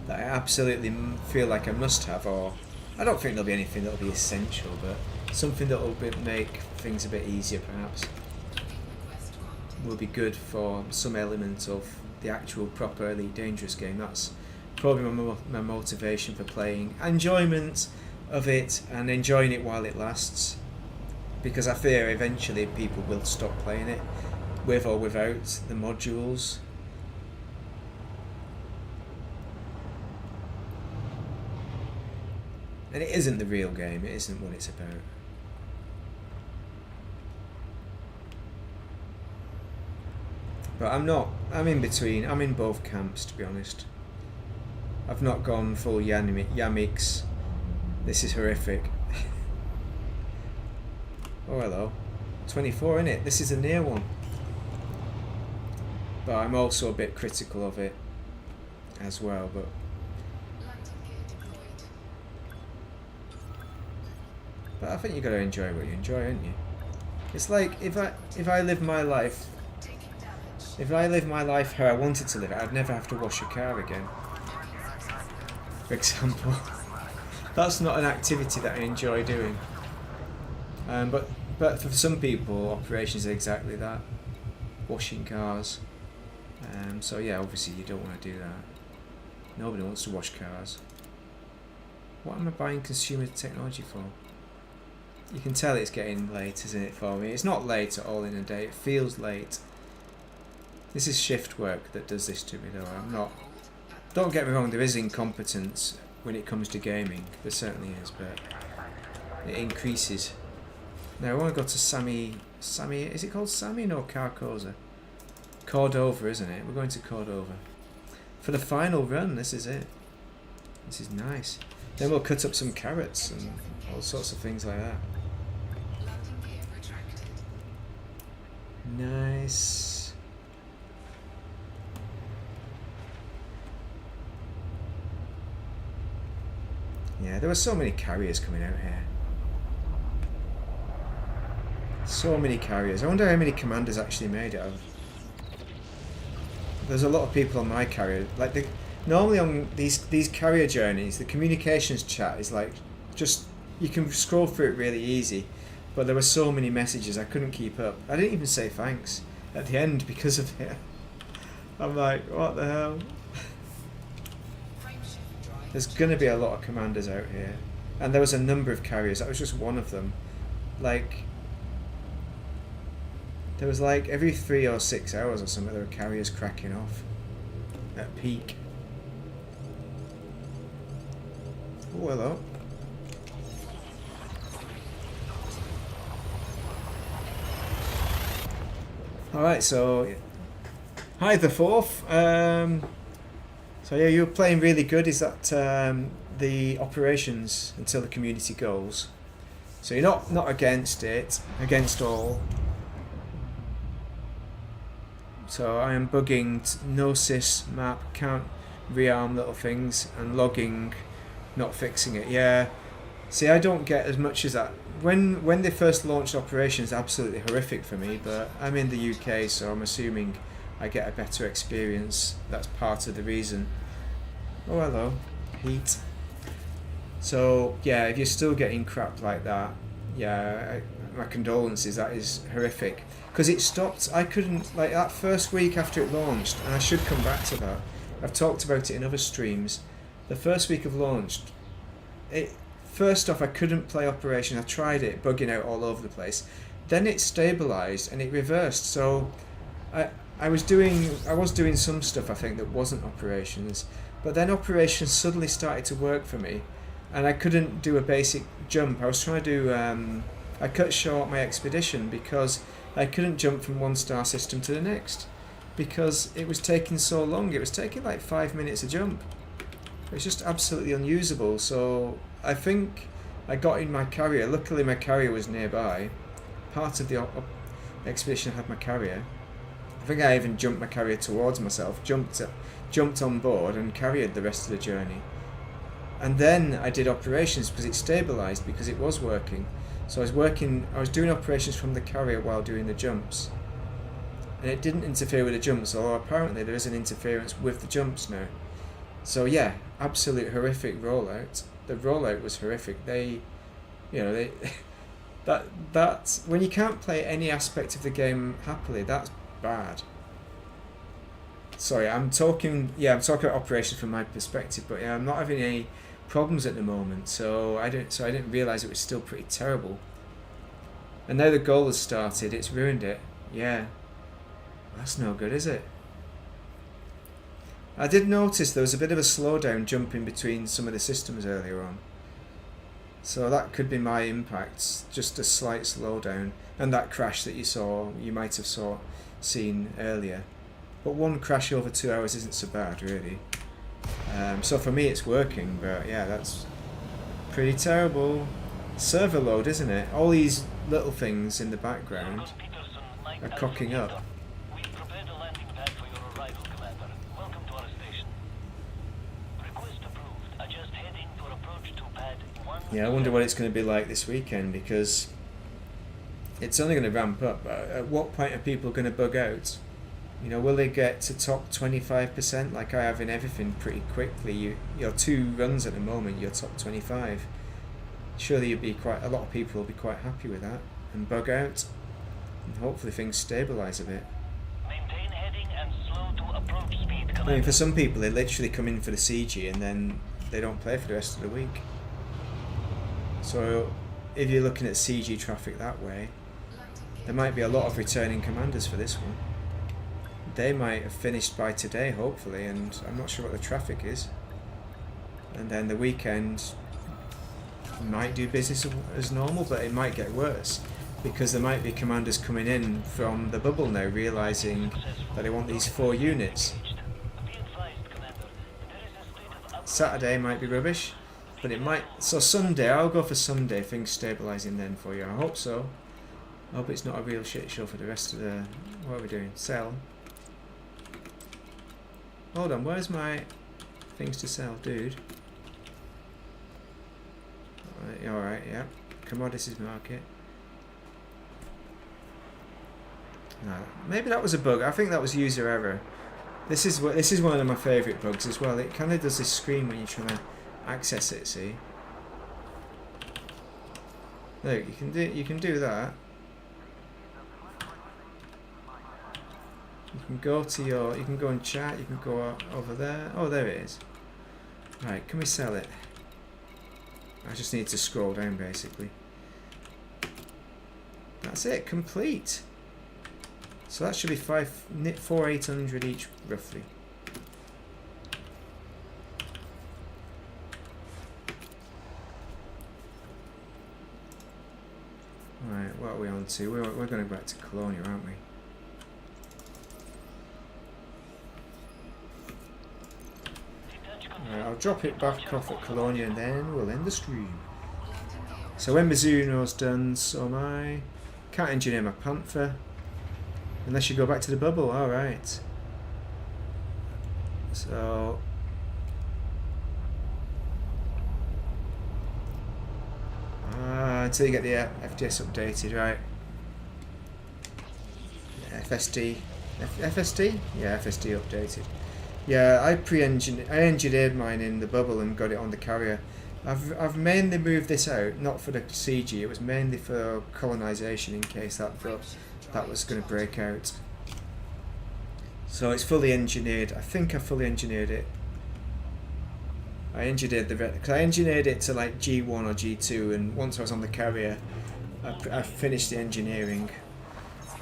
that I absolutely feel like I must have, or I don't think there'll be anything that'll be essential, but something that'll make things a bit easier, perhaps, will be good for some element of the actual proper Elite Dangerous game. That's probably my motivation for playing. Enjoyment of it, and enjoying it while it lasts, because I fear eventually people will stop playing it, with or without the modules. And it isn't the real game, it isn't what it's about. But I'm in between, I'm in both camps, to be honest. I've not gone full Yamix. This is horrific. Oh, hello. 24, innit? This is a near one. But I'm also a bit critical of it as well, but I think you got to enjoy what you enjoy, haven't you? It's like if I live my life how I wanted to live it, I'd never have to wash a car again, for example. That's not an activity that I enjoy doing. But for some people, operations are exactly that, washing cars. So yeah, obviously you don't want to do that. Nobody wants to wash cars. What am I buying consumer technology for? You can tell it's getting late, isn't it, for me? It's not late at all in a day, it feels late. This is shift work that does this to me, though. I'm not... Don't get me wrong, there is incompetence when it comes to gaming. There certainly is, but it increases. Now I want to go to Sammy, is it called Sammy? No, Carcosa. Cordova, isn't it? We're going to Cordova. For the final run, this is it. This is nice. Then we'll cut up some carrots and all sorts of things like that. Nice. Yeah, there were so many carriers coming out here. So many carriers. I wonder how many commanders actually made it of. There's a lot of people on my carrier. Like normally on these carrier journeys, the communications chat is like just you can scroll through it really easy. But there were so many messages I couldn't keep up. I didn't even say thanks at the end because of it. I'm like, what the hell? There's going to be a lot of commanders out here. And there was a number of carriers. That was just one of them. Like, there was like every 3 or 6 hours or something there were carriers cracking off at peak. Oh, hello. Alright, so hi the fourth. So yeah, you're playing really good. Is that the operations until the community goals? So you're not against it, against all. So I am bugging no sys map, can't rearm little things, and logging, not fixing it. Yeah. See, I don't get as much as that. When they first launched operations, absolutely horrific for me. But I'm in the UK, so I'm assuming I get a better experience. That's part of the reason. Oh, hello, heat. So yeah, if you're still getting crap like that, yeah, my condolences. That is horrific. Because it stopped. I couldn't, like, that first week after it launched, and I should come back to that. I've talked about it in other streams. The first week of launch, first off, I couldn't play Operation. I tried it, bugging out all over the place. Then it stabilised and it reversed. So I was doing some stuff, I think, that wasn't Operations. But then Operations suddenly started to work for me, and I couldn't do a basic jump. I was trying to do. I cut short my expedition because I couldn't jump from one star system to the next because it was taking so long. It was taking like 5 minutes a jump. It was just absolutely unusable. So I think I got in my carrier. Luckily my carrier was nearby. Part of the expedition had my carrier. I think I even jumped my carrier towards myself, jumped on board and carried the rest of the journey. And then I did operations because it stabilised, because it was working. So I was doing operations from the carrier while doing the jumps. And it didn't interfere with the jumps, although apparently there is an interference with the jumps now. So yeah, absolute horrific rollout. The rollout was horrific. That's when you can't play any aspect of the game happily, that's bad. Sorry, I'm talking about operations from my perspective, but yeah, I'm not having any problems at the moment, so I didn't realise it was still pretty terrible. And now the goal has started, it's ruined it. Yeah. That's no good, is it? I did notice there was a bit of a slowdown jumping between some of the systems earlier on. So that could be my impacts, just a slight slowdown. And that crash that you might have seen earlier. But one crash over 2 hours isn't so bad, really. So for me it's working, but yeah, that's pretty terrible. Server load, isn't it? All these little things in the background are cocking up. We've prepared a landing pad for your arrival, Commander. Welcome to our station. Request approved. Adjust heading for approach to pad 1. Yeah, I wonder what it's going to be like this weekend, because it's only going to ramp up. At what point are people going to bug out? You know, will they get to top 25% like I have in everything pretty quickly? Your 2 runs at the moment, you're top 25. Surely a lot of people will be quite happy with that and bug out, and hopefully things stabilise a bit. Maintain heading and slow to approach speed, Commander. I mean, for some people, they literally come in for the CG and then they don't play for the rest of the week. So if you're looking at CG traffic that way, there might be a lot of returning commanders for this one. They might have finished by today, hopefully, and I'm not sure what the traffic is. And then the weekend might do business as normal, but it might get worse, because there might be commanders coming in from the bubble now, realising that they want these 4 units. Saturday might be rubbish, but it might... So Sunday, I'll go for Sunday, things stabilising then for you. I hope so. I hope it's not a real shit show for the rest of the... What are we doing? Sell. Hold on, where's my things to sell, dude? Alright, yeah. Commodities market. No, maybe that was a bug. I think that was user error. This is one of my favourite bugs as well. It kind of does this screen when you're trying to access it, see? Look, you can do that. You can go and chat, you can go over there. Oh, there it is. Right, can we sell it? I just need to scroll down basically. That's it, complete. So that should be 4,800 each roughly. Right, what are we on to? We're going to go back to Colonia, aren't we? Right, I'll drop it back off at Colonia and then we'll end the stream. So when Mizuno's done, so am I. Can't engineer my Panther. Unless you go back to the bubble, alright. So... until you get the FDS updated, right? FSD. FSD? Yeah, FSD updated. Yeah, I engineered mine in the bubble and got it on the carrier. I've mainly moved this out, not for the CG, it was mainly for colonisation in case that was going to break out. So it's fully engineered. I think I fully engineered it. I engineered it to like G1 or G2, and once I was on the carrier, I finished the engineering,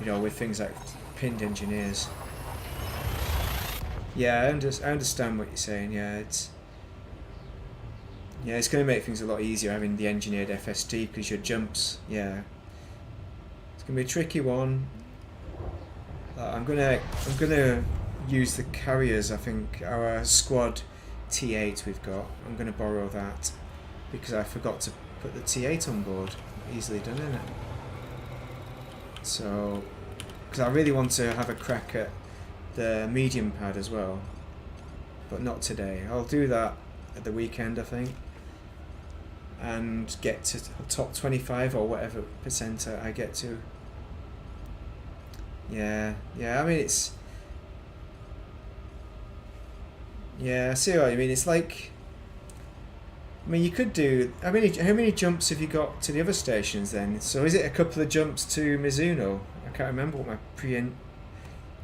you know, with things like pinned engineers. Yeah, I understand what you're saying. Yeah, it's going to make things a lot easier having the engineered FSD because your jumps. Yeah, it's going to be a tricky one. I'm gonna use the carriers. I think our squad T8 we've got. I'm gonna borrow that because I forgot to put the T8 on board. Easily done, isn't it? So, because I really want to have a crack at the medium pad as well, but not today. I'll do that at the weekend, I think, and get to top 25 or whatever percent I get to. Yeah, I mean it's... Yeah, I see what you mean. It's like... I mean, you could do... how many jumps have you got to the other stations then? So is it a couple of jumps to Mizuno? I can't remember what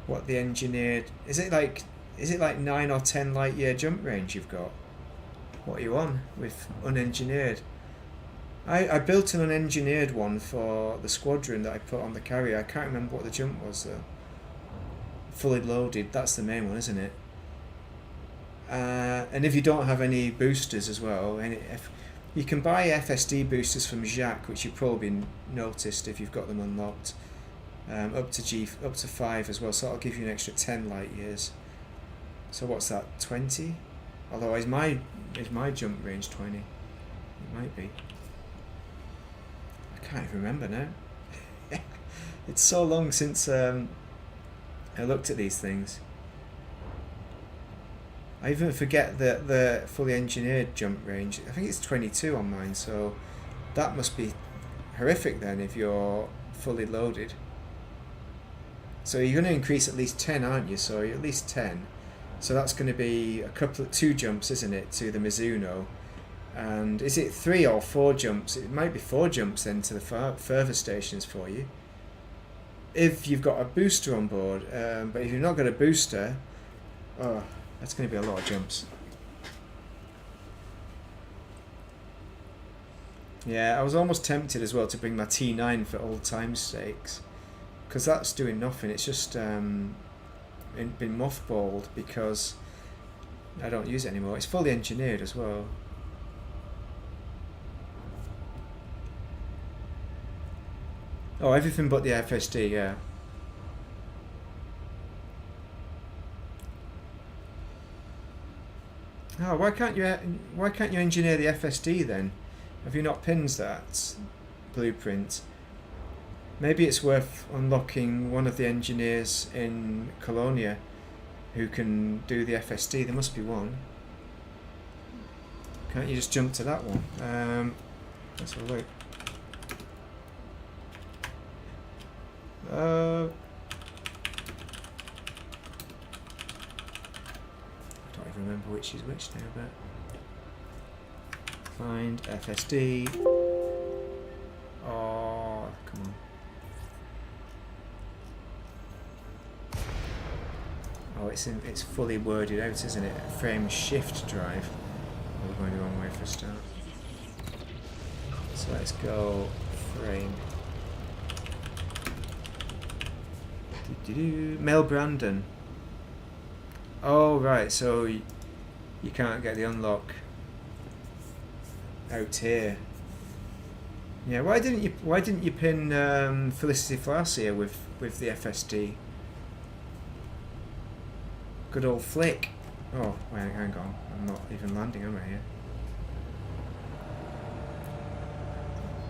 what the engineered... Is it like 9 or 10 light year jump range you've got? What are you on with unengineered? I built an unengineered one for the squadron that I put on the carrier. I can't remember what the jump was though. Fully loaded, that's the main one, isn't it? And if you don't have any boosters as well, and if you can buy FSD boosters from Jacques, which you've probably noticed if you've got them unlocked, up to 5 as well. So that'll give you an extra 10 light years. So what's that? 20? Although is my jump range 20? It might be. I can't even remember now. It's so long since I looked at these things. I even forget the fully engineered jump range. I think it's 22 on mine, so that must be horrific then if you're fully loaded. So you're going to increase at least 10, aren't you? So you're at least 10. So that's going to be 2 jumps, isn't it, to the Mizuno? And is it 3 or 4 jumps? It might be 4 jumps then to the further stations for you, if you've got a booster on board. But if you've not got a booster, oh, that's going to be a lot of jumps. Yeah, I was almost tempted as well to bring my T9 for old time's sakes, because that's doing nothing. It's just been mothballed because I don't use it anymore. It's fully engineered as well. Oh, everything but the FSD, yeah. Oh, why can't you engineer the FSD then? Have you not pinned that blueprint? Maybe it's worth unlocking one of the engineers in Colonia who can do the FSD. There must be one. Can't you just jump to that one? Let's have a look. I don't even remember which is which now, but find FSD. Oh, come on. Oh, it's fully worded out, isn't it? Frame shift drive. we're going the wrong way for a start. So let's go frame. Mel Brandon. Oh right, so you can't get the unlock out here. Yeah, why didn't you pin Felicity Flacier with the FSD? Good old flick. Oh, wait, hang on. I'm not even landing, am I here?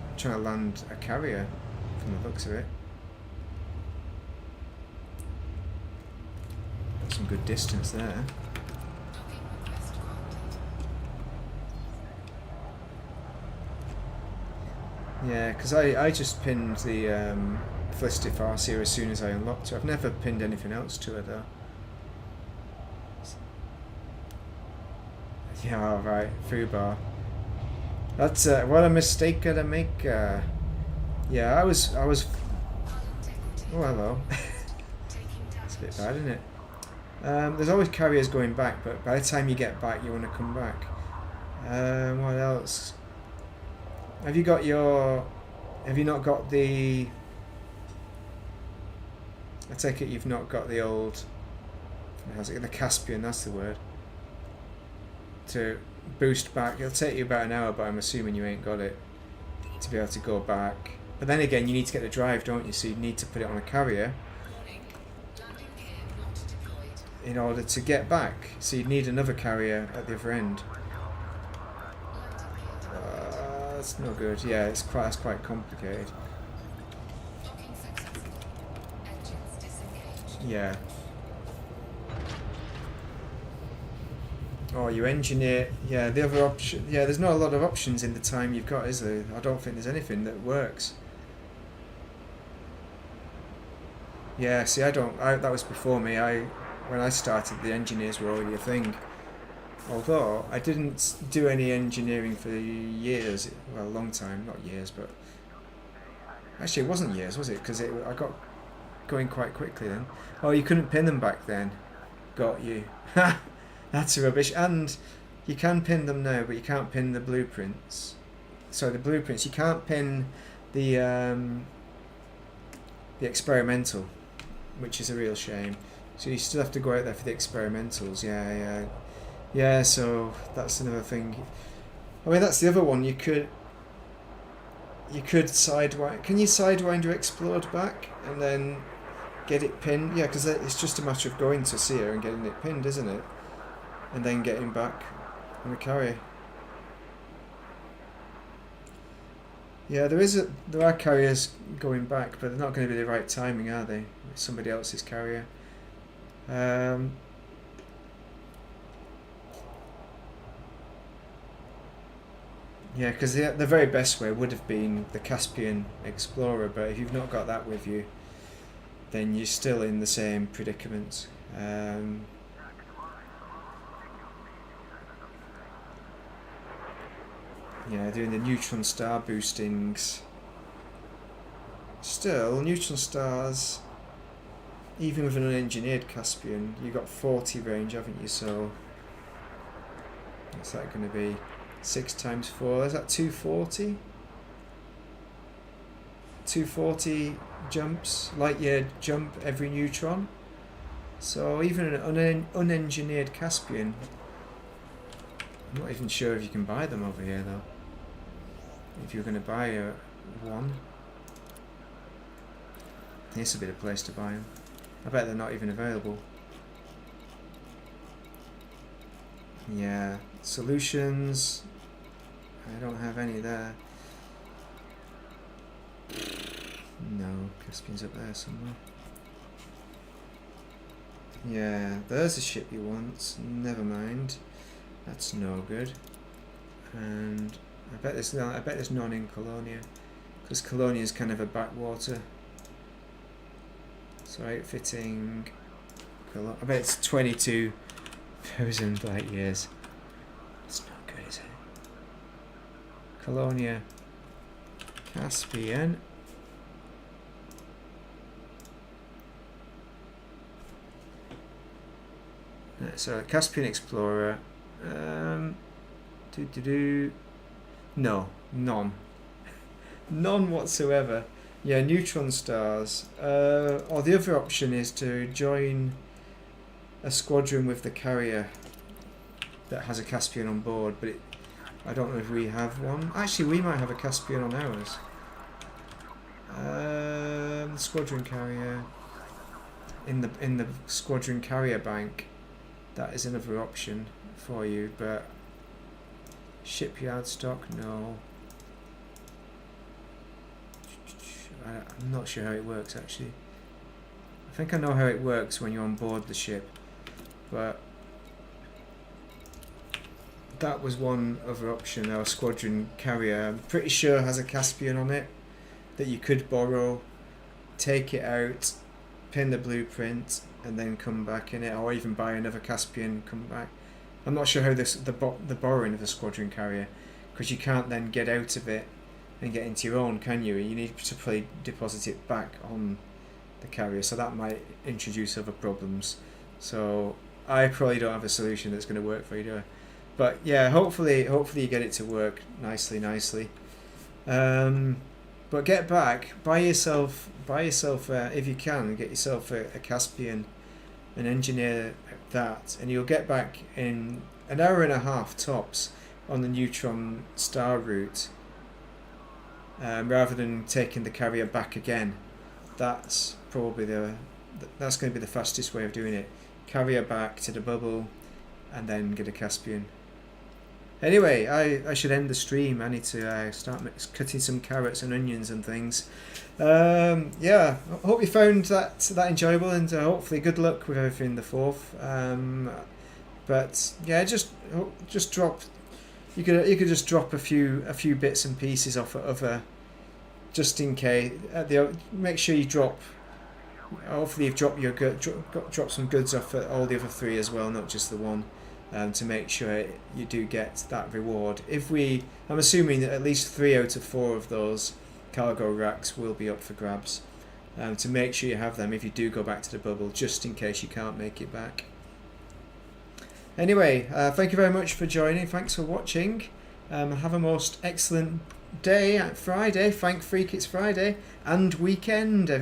I'm trying to land a carrier from the looks of it. Got some good distance there. Docking request granted. Yeah, because I just pinned the Felicity Farseer as soon as I unlocked her. I've never pinned anything else to her though. Yeah, right, Fubar. That's what a mistake did I make. Yeah, I was. Pilot equity. Oh, hello. Taking It's a bit damage. bad, isn't it? There's always carriers going back, but by the time you get back, you want to come back. What else? Have you got your? Have you not got the? I take it you've not got the old. How's it? The Caspian. That's the word. To boost back, it'll take you about an hour, but I'm assuming you ain't got it to be able to go back. But then again, you need to get the drive, don't you? So you need to put it on a carrier Warning. Landing gear not deployed. in order to get back. So you'd need another carrier at the other end. Landing gear deployed. That's no good. Yeah, that's quite complicated. Docking successful. Engines disengaged. Yeah. Oh, you engineer. Yeah, the other option. Yeah, there's not a lot of options in the time you've got, is there? I don't think there's anything that works. Yeah, see, that was before me. When I started, the engineers were already a thing. Although I didn't do any engineering for years. Well, a long time, not years, but actually, it wasn't years, was it? Because I got going quite quickly then. Oh, you couldn't pin them back then. Got you. That's rubbish. And you can pin them now, but you can't pin the blueprints. So the blueprints, you can't pin the experimental, which is a real shame. So you still have to go out there for the experimentals. Yeah. So that's another thing. I mean, that's the other one. You could sidewind. Can you sidewind or explode back and then get it pinned? Yeah, because it's just a matter of going to see her and getting it pinned, isn't it? And then getting back on the carrier. Yeah, there are carriers going back, but they're not going to be the right timing, are they? It's somebody else's carrier. Yeah, because the very best way would have been the Caspian Explorer, but if you've not got that with you, then you're still in the same predicament. Yeah, doing the neutron star boostings. Still, neutron stars, even with an unengineered Caspian, you got 40 range, haven't you? So, what's that going to be? 6 times 4, is that 240? 240 jumps, light year jump every neutron. So even an unengineered Caspian, I'm not even sure if you can buy them over here though. If you're going to buy one, this would be the place to buy them. I bet they're not even available. Yeah, solutions. I don't have any there. No, Caspian's up there somewhere. Yeah, there's a ship you want. Never mind. That's no good. And I bet there's none in Colonia, because Colonia is kind of a backwater. So outfitting. I bet it's 22,000 light years. It's not good, is it? Colonia, Caspian. So Caspian Explorer. No, none. None whatsoever. Yeah, neutron stars. Or the other option is to join a squadron with the carrier that has a Caspian on board, but I don't know if we have one. Actually, we might have a Caspian on ours. Squadron carrier in the squadron carrier bank. That is another option for you, but shipyard stock, no. I'm not sure how it works actually. I think I know how it works when you're on board the ship, but that was one other option. Our squadron carrier, I'm pretty sure, has a Caspian on it that you could borrow, take it out, pin the blueprint, and then come back in it, or even buy another Caspian, come back. I'm not sure how the borrowing of the squadron carrier, because you can't then get out of it and get into your own, can you? You need to probably deposit it back on the carrier, so that might introduce other problems. So I probably don't have a solution that's going to work for you, do I? But yeah, hopefully you get it to work nicely. But get back, buy yourself if you can, get yourself a Caspian and engineer that, and you'll get back in an hour and a half tops on the neutron star route, rather than taking the carrier back again. That's probably that's going to be the fastest way of doing it. Carrier back to the bubble and then get a Caspian. Anyway, I should end the stream. I need to start cutting some carrots and onions and things. Yeah, I hope you found that enjoyable, and hopefully good luck with everything in the 4th. But yeah, just drop. You could just drop a few bits and pieces off of other, just in case. Make sure you drop. Hopefully you've dropped drop some goods off at all the other 3 as well, not just the one. To make sure you do get that reward. I'm assuming that at least 3 out of 4 of those cargo racks will be up for grabs. To make sure you have them if you do go back to the bubble, just in case you can't make it back. Anyway, thank you very much for joining. Thanks for watching. Have a most excellent day at Friday. Thank Freak it's Friday and weekend.